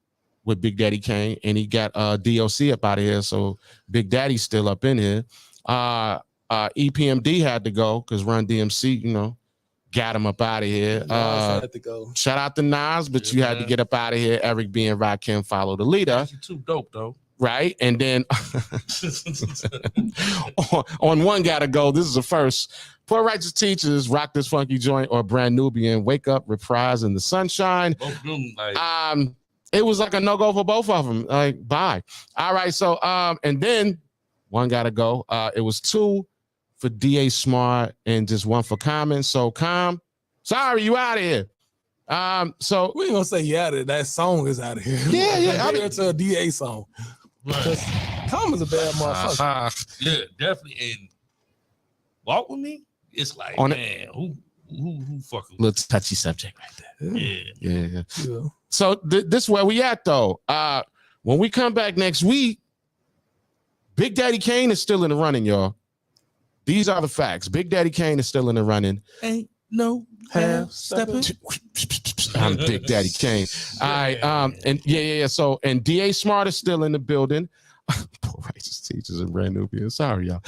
with Big Daddy Kane, and he got DOC up out of here. So Big Daddy's still up in here. EPMD had to go because Run DMC, you know, got him up out of here. Nas had to go. Shout out to Nas, but Yeah, you had to man. get up out of here. Eric B and Rakim follow the leader, You're too dope though. right? And then on one gotta go. This is the first. Poor Righteous Teachers, Rock This Funky Joint, or Brand Nubian, Wake Up, Reprise in the Sunshine. Both of them, like, It was like a no-go for both of them. Like, bye. All right, so and then one gotta go. It was 2 for DA Smart and just 1 for Common. So sorry, you out of here. So We ain't gonna say you out of it. That song is out of here. Yeah. Compare it to a DA song. Because Common's a bad motherfucker. yeah, definitely. And Walk With Me, it's like, On it- man, who fucking with little touchy subject right there. yeah. Yeah. Yeah. So this is where we at though. When we come back next week, Big Daddy Kane is still in the running, y'all. These are the facts. Big Daddy Kane is still in the running. Ain't no half stepping. I'm Big Daddy Kane. All right. And yeah. So and DA Smart is still in the building. Poor Righteous Teachers and Brand Nubian. Sorry, y'all.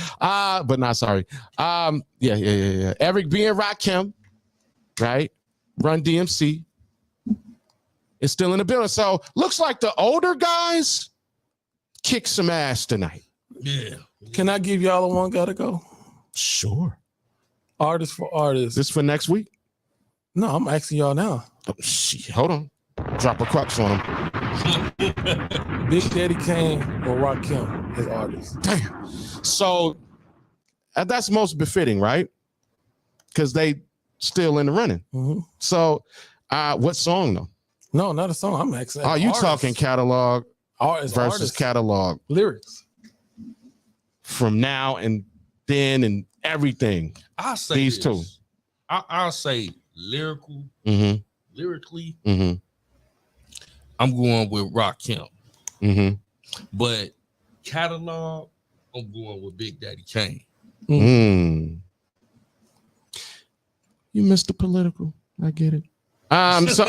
But not sorry. Yeah. Eric B and Rakim, right? Run DMC is still in the building. So looks like the older guys kick some ass tonight. Yeah. Can I give y'all a one gotta go? Sure. Artist for artist. This for next week? No, I'm asking y'all now. Oh, shit. Hold on. Drop a crux on him. Big Daddy Kane or Rakim as artists. Damn. So that's most befitting, right? Because they still in the running. Mm-hmm. So what song though? No, not a song. I'm asking. Are you talking catalog artists versus artists. catalog Lyrics? from now and then and everything? I'll say These this. two. I'll say lyrically, Mm-hmm. I'm going with Rakim. Mm-hmm. But catalog, I'm going with Big Daddy Kane. Mm. You missed the political. I get it. So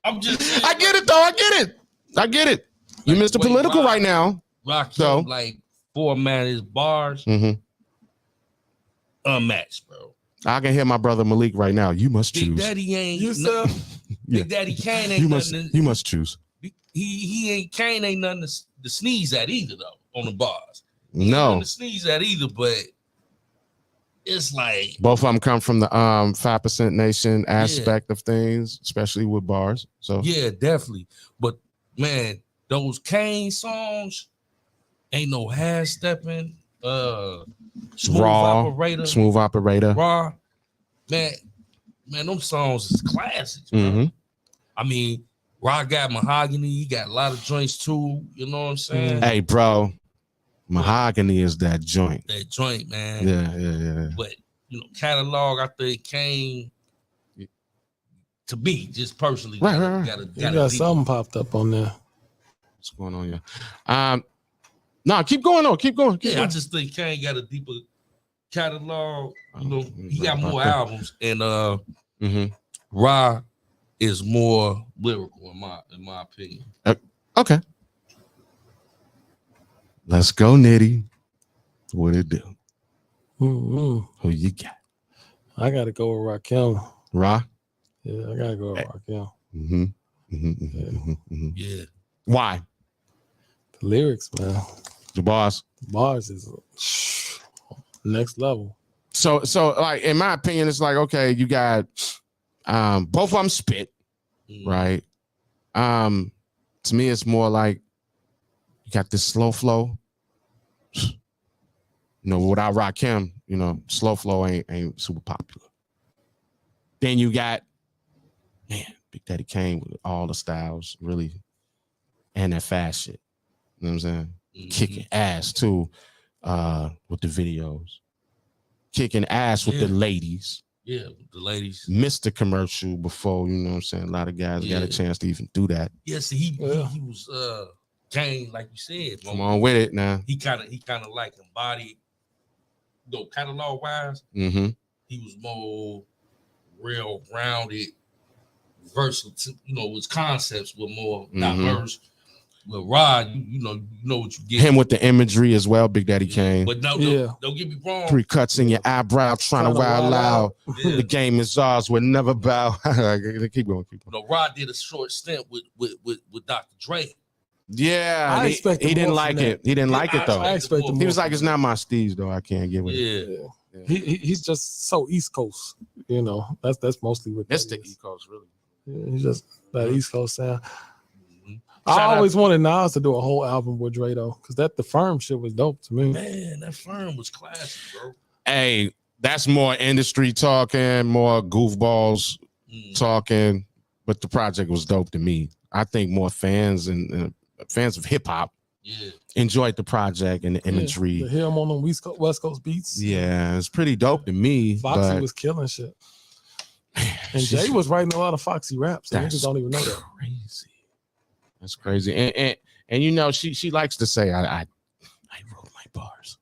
I'm just saying, I get it though. I get it. You Like, missed the wait, political why? right now. Rakim, So? like format his bars Mm-hmm. unmatched, bro. I can hear my brother Malik right now. You must Big choose. Daddy ain't. Yourself. Big Daddy Kane ain't You must. nothing. You must choose. He ain't Kane ain't nothing to sneeze at either though on the bars. He ain't No, nothing to sneeze at either, but it's like both of them come from the 5% Nation aspect of things, especially with bars. So yeah, definitely. But man, those Kane songs ain't no half stepping. Smooth operator, smooth operator. raw. Man, them songs is classics, bro. Mm-hmm. I mean, Raw got Mahogany, he got a lot of joints too. You know what I'm saying? Hey, bro, Mahogany is that joint. That joint, man. Yeah. But you know, catalog, I think Kane to me, just personally, Right. You got something popped up on there. What's going on here? No, keep going on. Keep going. I just think Kane got a deeper catalog. You know, he got more albums, and Ra is more lyrical in my opinion. Okay. Let's go, Nitty. What it do? Mm-hmm. Who you got? I got to go with Rakim. Ra? Yeah, I got to go with Rakim. Yeah. Why? The lyrics, man. The bars. Bars is next level. So like in my opinion, it's like, okay, you got both of them spit, right? To me, it's more like you got this slow flow. You know, without Rakim, you know, slow flow ain't super popular. Then you got, man, Big Daddy Kane with all the styles, really, and that fast shit. You know what I'm saying? Kicking ass too, with the videos. Kicking ass with the ladies. Yeah, with the ladies. Missed the commercial before, you know what I'm saying? A lot of guys got a chance to even do that. Yes, he was Kane, like you said. Come on with it now. He kind of like embodied, though catalog wise. Mm-hmm. He was more real rounded, versatile. You know, his concepts were more diverse. With Rod, you know what you get. Him with the imagery as well, Big Daddy Kane. But don't get me wrong. 3 cuts in your eyebrow, trying to wild out. Yeah. The game is ours. We'll never bow. Keep going. No, Rod did a short stint with Dr. Dre. Yeah, he didn't like it. He didn't like it though. I expected He was like, "It's not my steez though. I can't get with it." Yeah. He's just so East Coast. You know, that's mostly what. That's the East Coast, really. Yeah, he's just that East Coast sound. I always wanted Nas to do a whole album with Dre though, because the Firm shit was dope to me. Man, that Firm was classic, bro. Hey, that's more industry talking, more goofballs talking, but the project was dope to me. I think more fans and fans of hip hop enjoyed the project and the imagery. To hear him on the West Coast beats. Yeah, it's pretty dope to me. Foxy was killing shit. And Jay was writing a lot of Foxy raps. So niggas don't even know that. Crazy. That's crazy. And you know, she likes to say, I wrote my bars.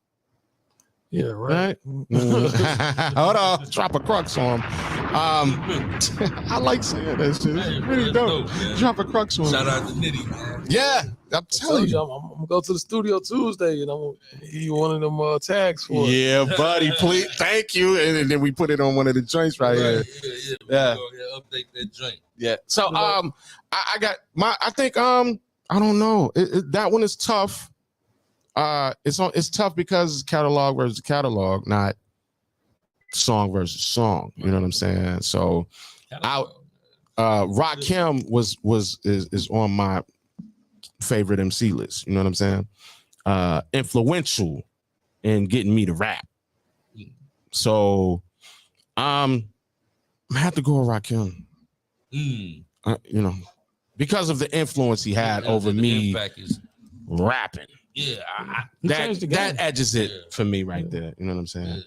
Yeah, right. Hold on, drop a crux on him. I like saying that shit. It's really dope. Drop a crux on him. Shout out to Nitty, man. Yeah, I'm telling you. I'm gonna go to the studio Tuesday and I'm gonna eat one of them tags for it. Yeah, buddy, please. Thank you. And then we put it on one of the joints right here. Yeah. Go ahead, update that joint. Yeah. So I got my. I think I don't know. That one is tough. It's tough because it's catalog versus catalog, not song versus song. You know what I'm saying? So, Rakim is on my favorite MC list. You know what I'm saying? Influential in getting me to rap. So, I have to go with Rakim. You know, because of the influence he had over me rapping. Yeah, that edges it for me right there. You know what I'm saying? Yeah.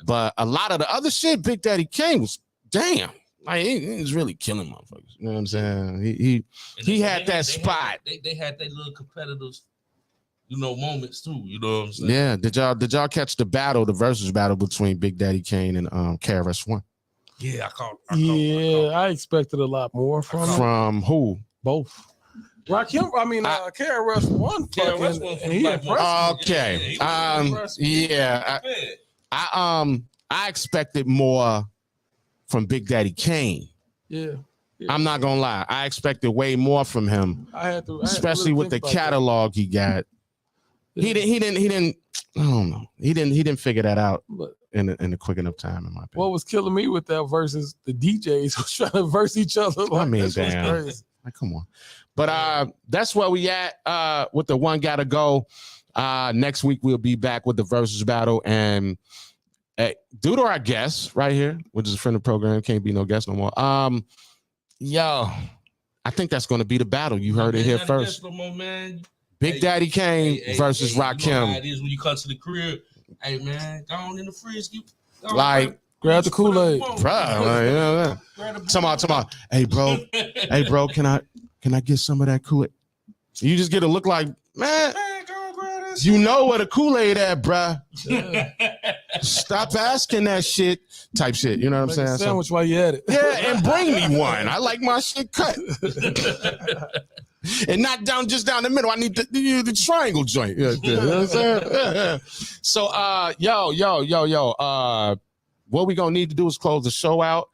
But a lot of the other shit, Big Daddy Kane was damn. Like he was really killing motherfuckers. You know what I'm saying? He had that spot. They had their little competitors, you know, moments too. You know what I'm saying? Yeah. Did y'all catch the versus battle between Big Daddy Kane and KRS-One? Yeah, I expected a lot more from who? Both. Rakim, KRS-One fucking, and he impressed me. Okay. I expected more from Big Daddy Kane. Yeah. I'm not gonna lie. I expected way more from him, especially with the catalog he got. Yeah. He didn't. I don't know. He didn't figure that out in a quick enough time, in my opinion. What was killing me with that versus the DJs was trying to verse each other. Like, I mean, damn. Like, come on. But that's where we at with the One Gotta Go. Next week we'll be back with the versus battle, and due to our guest right here, which is a friend of the program, can't be no guest no more. Yo, I think that's going to be the battle. You heard it here first. No more, man. Big Daddy Kane versus Rakim. You know how it is when you come to the crib. Hey, man, go on in the fridge. Like, grab the Kool-Aid. Bro, Tomorrow. Hey, bro, can I get some of that Kool-Aid? You just get a look like, man, you know where the Kool-Aid at, bruh. Yeah. Stop asking that shit type shit. You know what I'm saying? Sandwich while you at it. Yeah, and bring me one. I like my shit cut. And not just down the middle. I need the triangle joint. You know what I'm saying? Yeah. So, what we gonna need to do is close the show out.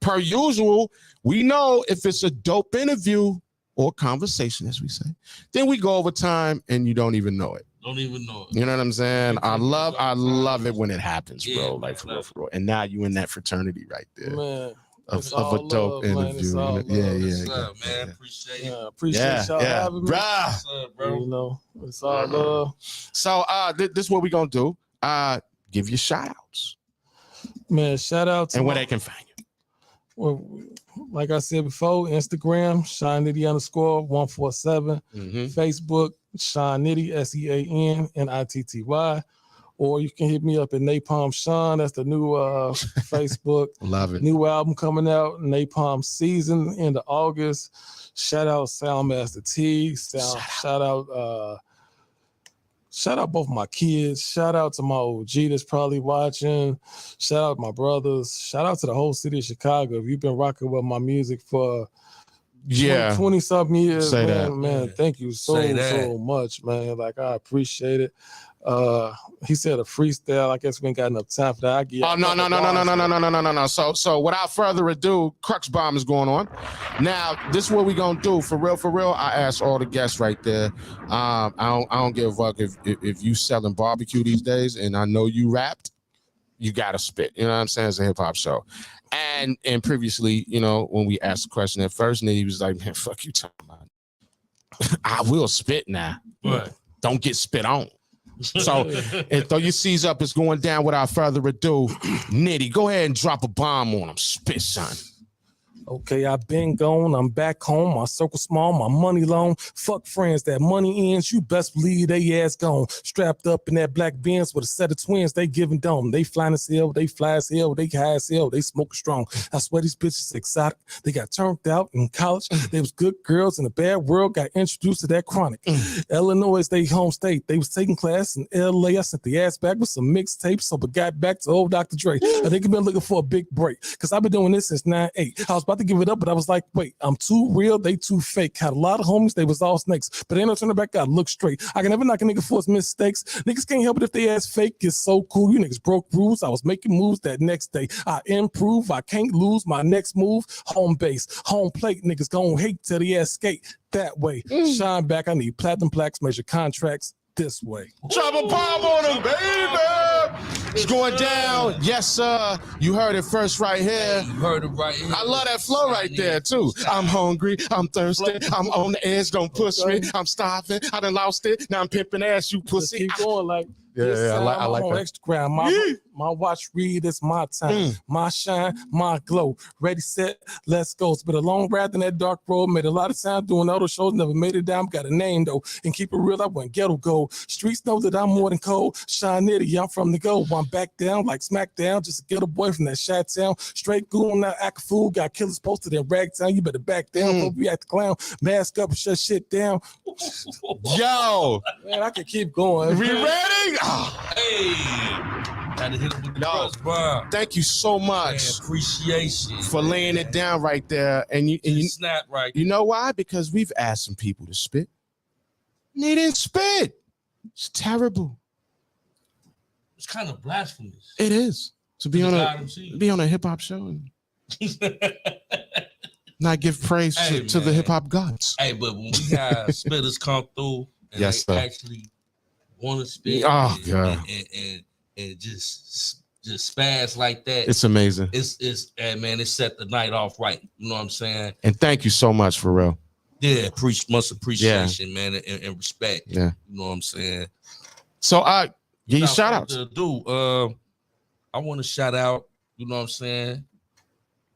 Per usual, we know if it's a dope interview or conversation, as we say, then we go over time and you don't even know it. Don't even know it. You know what I'm saying? I love it when it happens, bro. Yeah, like for real. And now you in that fraternity right there. Man. Of a dope interview. Yeah, man. Appreciate it. Appreciate y'all having me. Bro. You know, it's all love. So this is what we're gonna do. Give you shout outs. Man, shout out to where they can find you. Well, like I said before, Instagram, SeanNitty_147. Facebook, SeanNitty, SeanNitty. Or you can hit me up at Napalm Sean. That's the new Facebook. Love it. New album coming out, Napalm Season, end of August. Shout out Soundmaster T. Shout out both my kids. Shout out to my OG that's probably watching. Shout out my brothers. Shout out to the whole city of Chicago. If you've been rocking with my music for 20 something years, man, thank you so much, man. Like, I appreciate it. He said a freestyle. I guess we ain't got enough time for that. No. So without further ado, Crux Bomb is going on. Now, this is what we gonna do. For real. I asked all the guests right there. I don't give a fuck if you selling barbecue these days, and I know you rapped, you gotta spit. You know what I'm saying? It's a hip hop show. And previously, you know, when we asked the question at first, and he was like, man, fuck you talking about. I will spit now. Right. Don't get spit on. So, and throw your C's up. It's going down without further ado. Nitty, go ahead and drop a bomb on him. Spit, son. Okay, I've been gone. I'm back home. My circle small, my money long. Fuck friends, that money ends. You best believe they ass gone. Strapped up in that black Benz with a set of twins. They giving dome. They flying as hell. They fly as hell. They high as hell. They smoking strong. I swear these bitches exotic. They got turned out in college. They was good girls in a bad world. Got introduced to that chronic. Illinois is their home state. They was taking class in LA. I sent the ass back with some mixtapes. So we got back to old Dr. Dre. I think I've been looking for a big break. Cause I've been doing this since 9-8. I was about to give it up, but I was like, wait, I'm too real, they too fake. Had a lot of homies, they was all snakes, but ain't no turning back, gotta look straight. I can never knock a nigga for his mistakes. Niggas can't help it if they ass fake. It's so cool, you niggas broke rules. I was making moves that next day. I improve, I can't lose. My next move, home base, home plate. Niggas gon' hate till the ass skate that way. Shine back, I need platinum plaques, measure contracts this way. Drop a bomb on him, baby. It's going down. Yes, sir. You heard it first right here. You heard it right here. I love that flow right there, too. I'm hungry. I'm thirsty. I'm on the edge. Don't push me. I'm starving. I done lost it. Now I'm pimping ass, you pussy. Just keep going like Yeah, I like that. Instagram. My watch read, it's my time. My shine, my glow. Ready, set, let's go. It's been a long ride in that dark road. Made a lot of time doing auto shows. Never made it down. Got a name, though. And keep it real, I went ghetto gold. Streets know that I'm more than cold. Shine Nitty, I'm from the go. I'm back down like SmackDown. Just a ghetto boy from that Shot Town. Straight goon, now act a fool. Got killers posted in Ragtown. You better back down. Hope you act the clown. Mask up and shut shit down. Yo. Man, I can keep going. We ready? Hey. Gotta hit him with the cross, bro. Thank you so much. Man, appreciation for laying it down right there. And you snap right. You know why? Because we've asked some people to spit. They didn't spit. It's terrible. It's kind of blasphemous. It is. to be on a hip hop show and not give praise to the hip hop gods. Hey, but when we have spitters come through and they actually want to spit and just spaz like that, it's amazing. It's man, it set the night off right. You know what I'm saying? And thank you so much for real. Yeah, much appreciation, man, and respect. Yeah, you know what I'm saying. So give you shout outs. I want to shout out, you know what I'm saying,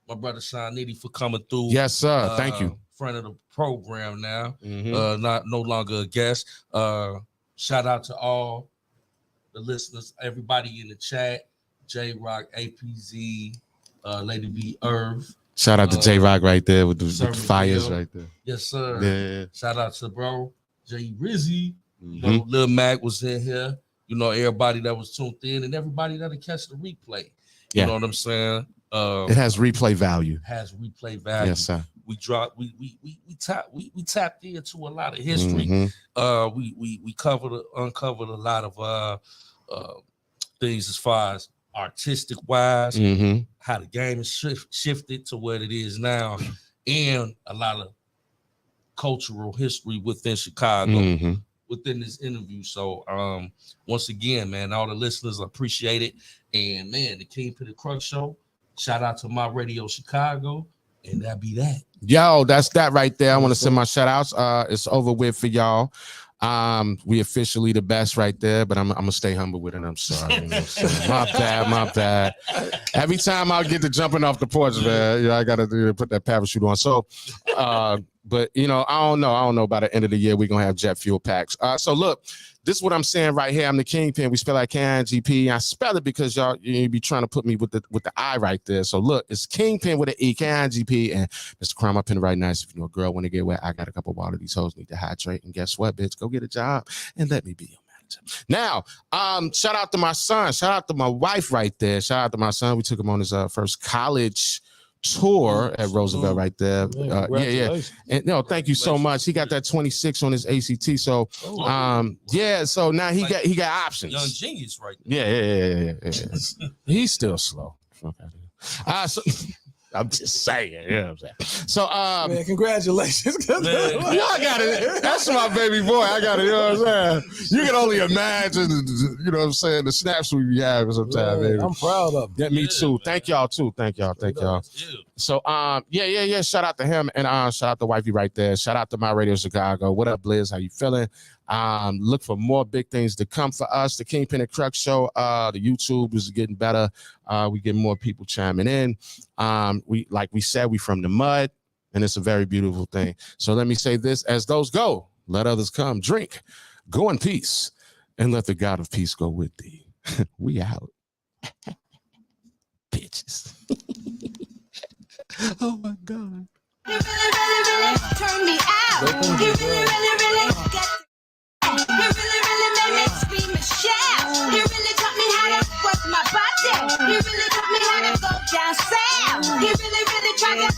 my brother Sean NITTY for coming through. Yes, sir. Thank you. Front of the program now. Mm-hmm. No longer a guest. Shout out to all the listeners, everybody in the chat, J Rock, APZ, Lady B Irv. Shout out to J Rock right there with the fires right there. Yes, sir. Yeah. Shout out to bro Jay Rizzy. You know, Lil Mac was in here. You know, everybody that was tuned in and everybody that'll catch the replay. You know what I'm saying? It has replay value. Yes, sir. We tapped into a lot of history. We uncovered a lot of things as far as artistic wise, how the game has shifted to what it is now, and a lot of cultural history within Chicago within this interview. So once again, man, all the listeners appreciate it. And man, the Kingpen Crux show, shout out to My Radio Chicago, and that be that. Yo, that's that right there. I want to send my shout outs. It's over with for y'all. We officially the best right there, but I'm gonna stay humble with it. I'm sorry. You know, my bad. Every time I get to jumping off the porch, man, I gotta put that parachute on. So but you know, I don't know by the end of the year we're gonna have jet fuel packs. So look, this is what I'm saying right here. I'm the Kingpen. We spell like KINGP. I spell it because you be trying to put me with the I right there. So look, it's Kingpen with an E, KINGP, and Mr. Crumb up in right nice. If you know a girl want to get wet, I got a couple of water. These hoes need to hydrate. And guess what, bitch? Go get a job and let me be your manager. Now, shout out to my son. Shout out to my wife right there. Shout out to my son. We took him on his first college tour at Roosevelt right there. And no, thank you so much. He got that 26 on his ACT. So so now he got options. Young genius right there. Yeah. He's still slow. So I'm just saying, you know what I'm saying. So man, congratulations. I got it. That's my baby boy. I got it, you know what I'm saying? You can only imagine, you know what I'm saying, the snaps we be having sometimes, baby. I'm proud of him. Yeah, me too. Thank y'all too. Thank y'all. So shout out to him and shout out to wifey right there. Shout out to My Radio Chicago. What up, Blizz? How you feeling? Look for more big things to come for us. The Kingpen Crux show. The YouTube is getting better. We get more people chiming in. We said, we from the mud, and it's a very beautiful thing. So let me say this: as those go, let others come. Drink, go in peace, and let the God of peace go with thee. We out, bitches. Oh my God. You really turn me out. You really get. You really made me scream and shout. You really taught me how to work my body. You really taught me how to go down south. You really tried to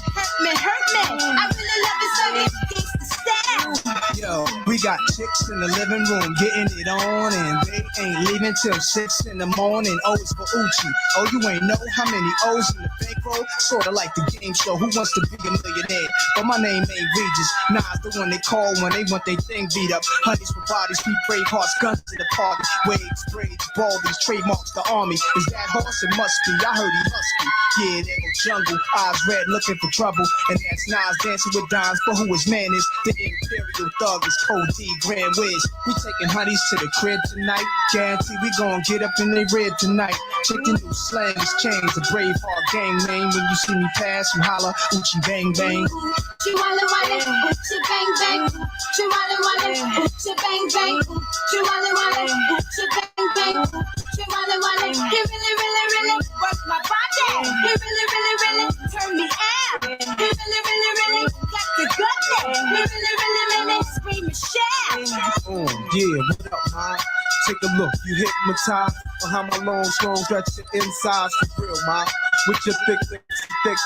hurt me. I really love it, so it keeps the style. Yo, we got chicks in the living room getting it on, and they ain't leaving till 6 in the morning. O is for Uchi. Oh, you ain't know how many O's in the bankroll? Sorta like the game show, Who Wants to Be a Millionaire? But my name ain't Regis. Nah, the one they call when they want their thing beat up. Honeys for bodies, we brave hearts, guns to the party. Waves, braids, baldies, trademarks the army. Is that horse? It must be. I heard he husky. Yeah, they go jungle, eyes red, looking for trouble. And that's Nas dancing with dimes, but who his man is? The Imperial Thug is Code D, Grand Wiz. We taking honeys to the crib tonight. Guarantee we gon' get up in they rib tonight. Chicken new slangs, chains, a brave heart gang name. When you see me pass, you holla, Uchi bang bang. Uchi walla walla, Uchi bang bang. Uchi walla walla, Uchi bang bang. Uchi walla walla, Uchi bang bang. Uchi walla walla, you really work my body. You really turn me out. You really got the goodness. You really scream and shout. Yeah, what up, man? Take a look, you hypnotized on how my long strong stretch your insides for real, man. With your thick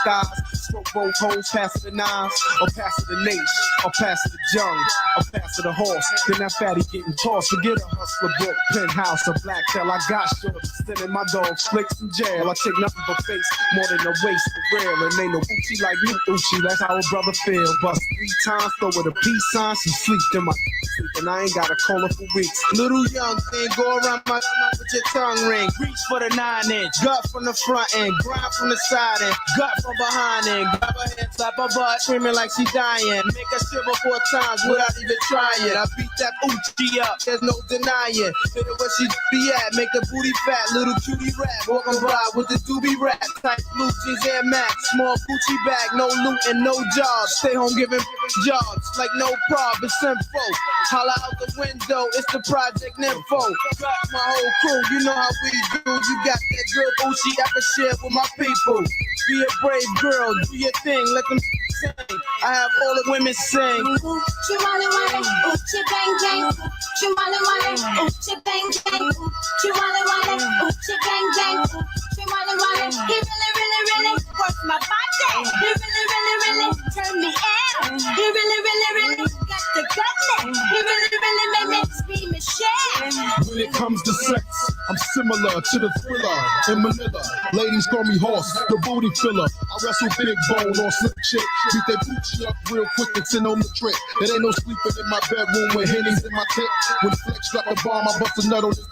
thighs, stroke both hoes, pass it the nines, or pass it the Nace, or pass it the Jung, or pass it the horse. Then that fatty getting tossed. Forget a hustler book, penthouse, or black tail. I got short, sending my dogs flicks in jail. I take nothing but face, more than a waist for real. And ain't no Uchi like me, Uchi. That's how a brother feel. Bust 3 times, throw with a peace sign. She sleep in my sleep, and I ain't got a call her for weeks. Little young thing, go around my with your tongue ring. Reach for the 9-inch, gut from the front end, grind from the side end, gut from behind end. Grab her hand, slap her butt, screaming like she dying. Make her shiver 4 times without even trying. I beat that Uchi up, there's no denying. Hit her where she be at, make the booty fat, little cutie rat. Walking by with the doobie rat, tight blue jeans Air Max, small Gucci bag, no loot and no job. Stay home giving jobs like no problem. It's info. Holla out the window, it's the Project Nympho. Got my whole crew, you know how we do. You got that girl Uchi I can share with my people. Be a brave girl, do your thing, let them sing. I have all the women sing. Uchi wale wale, Uchi bang bang. Uchi wale wale, Uchi bang bang. Uchi wale wale, Uchi bang bang. Uchi wale wale, he really works my body. He really turn me out. He really got the goodness. He really make me scream and shout. When it comes to sex, I'm similar to the Thriller in Manila. Ladies call me Horse, the booty filler. I wrestle big bone on slick chick. Beat that booty up real quick and send on the trick. It ain't no sleeping in my bedroom with Henny's in my tent. When Flex drop the bomb, I bust a nut on his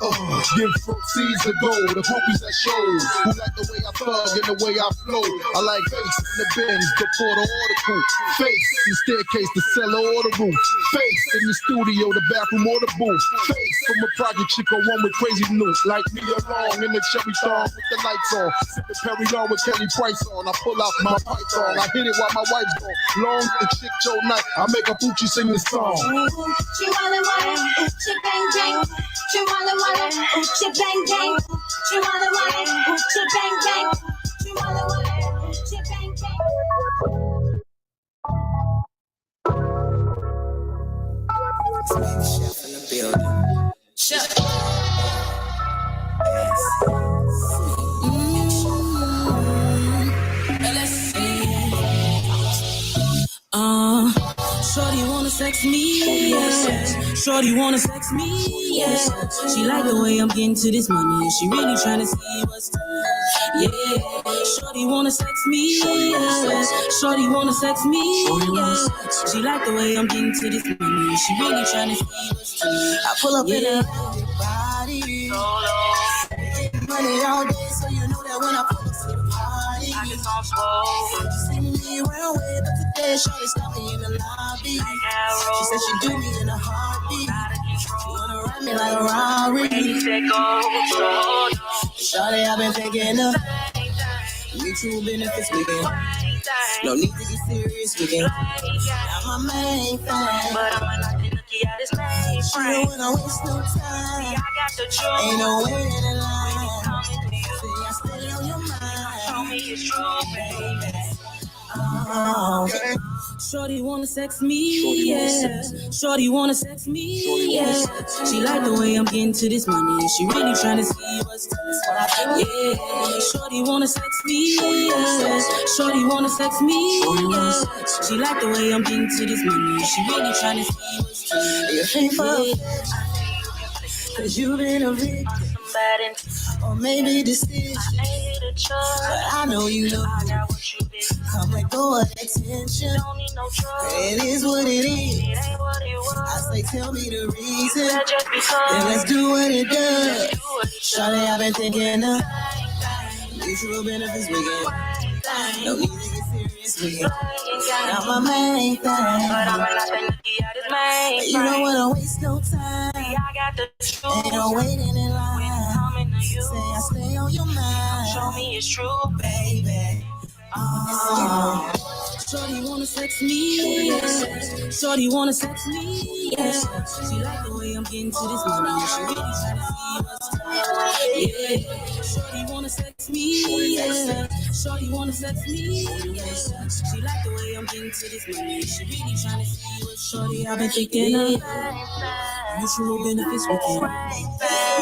give fruit seeds the gold. The groupies that shows who like the way I thug and the way I flow. I like face in the Benz before the article. Face in staircase, the cellar or the roof. Face in the studio, the bathroom or the booth. Face from a project chick or one with crazy news. Like me along in the cherry thong with the lights on. Sipping Perry on with Kelly Price on. I pull out my python. I hit it while my wife's gone. Long and chick Joe night. I make a Poochie sing this song. Uchi wale wale, Uchi bang bang. Uchi wale wale, Uchi bang bang. Uchi wale wale, Uchi bang bang. Uchi wale wale, Uchi bang bang. Chef in the building. Chef. Shorty wanna sex me, yeah. Shorty wanna sex me, yeah. She like the way I'm getting to this money, and she really tryna see what's to it. Yeah. Shorty wanna sex me, yeah. Shorty wanna sex me, yeah. She like the way I'm getting to this money, and she really tryna see what's to it. I pull up in a body, money all day, so you know that when I pull up to the party, I get on slow. See me around with, but today shorty stopped me in the lobby. She said she do me in a heartbeat. She wanna ride me like a Rari. Shorty, I've been thinking of mutual benefits we can. No need to be serious, we can. Not my main thing, but I'm not looking at this main friend. She don't wanna waste no time. Ain't no waiting in line. See, I stay on your mind. Tell me it's true, baby. Shorty wanna sex me, yeah. Shorty wanna sex me, yeah. She like the way I'm getting to this money, and she really tryna see what's to this. Yeah, shorty wanna sex me, yeah. Shorty wanna sex me, yeah. She like the way I'm getting to this money, and she really tryna see what's to this. You ain't fuck, 'cause you been a victim, or maybe decision, but I know you know. Come let go of attention. It is what it is. I say, tell me the reason. Then let's do what it does. Shawty, I've been thinking of mutual benefits we get. No need to get serious, we get. Not my main thing, but I'm not you don't wanna waste no time. Ain't no waiting in line. Say I stay on your mind. Show me it's true, baby. Shorty wanna sex me, yeah. Shorty wanna sex me, yeah. She like the way I'm getting to this money, and she really tryna see what's to it. Yeah. Shorty wanna sex me, yeah. Shorty wanna sex me, yeah. She like the way I'm getting to this money, and she really tryna see what's shorty. I've been thinking of mutual benefits we can.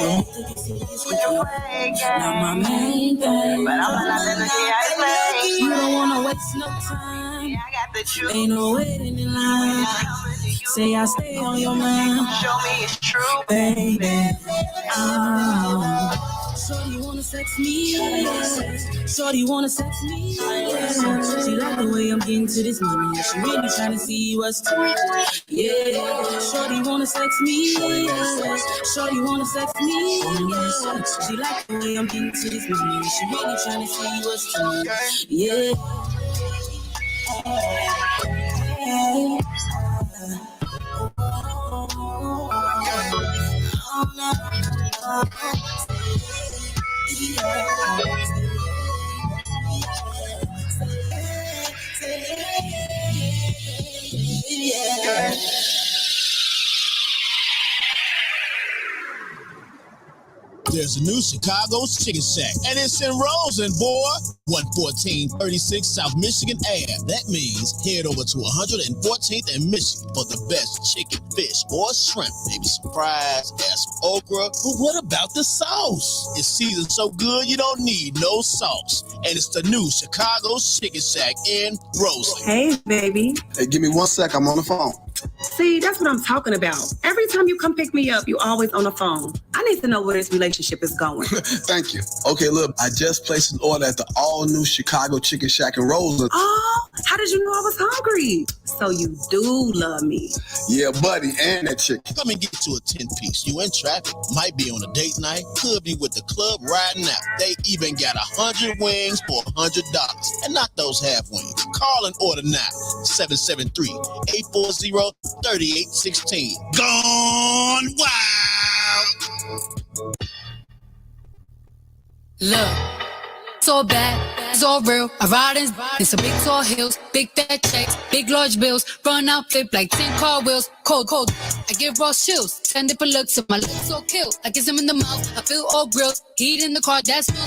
No, take it serious we can. Not my main thing, but I'm not gonna get You don't wanna waste no time. Yeah, I got the truth. Ain't no waiting in line. Say I stay on your mind. Show me it's true, Baby. Shorty wanna sex me, yeah. Shorty wanna sex me, yeah. She like the way I'm getting to this money. She really tryna see what's to. Yeah. Shorty wanna sex me, yeah. Shorty wanna sex me, yeah. She like the way I'm getting to this money. She really tryna see what's to. Yeah. There's a new Chicago's Chicken Shack, and it's in Rosen, boy. 11436 South Michigan Ave. That means head over to 114th and Michigan for the best chicken, fish, or shrimp. Maybe some fries, add some okra. But what about the sauce? It's seasoned so good you don't need no sauce. And it's the new Chicago's Chicken Shack in Rosen. Hey, baby. Hey, give me 1 sec. I'm on the phone. See, that's what I'm talking about. Every time you come pick me up, you always on the phone. I need to know where this relationship is going. Thank you. Okay, look, I just placed an order at the all-new Chicago Chicken Shack in Roseland. Oh, how did you know I was hungry? So you do love me. Yeah, buddy, and that chicken. Come and get to a 10-piece. You in traffic, might be on a date night, could be with the club riding out. They even got 100 wings for $100. And not those half wings. Call and order now. 773-840-3816. Gone wild. Look, so bad, so real. I ride in some big tall hills, big fat checks, big large bills. Run out, flip like 10 car wheels. Cold. I get raw chills. 10 different looks, so my lips so kill. Like it's him in the mouth. I feel all grilled. Heat in the car, that's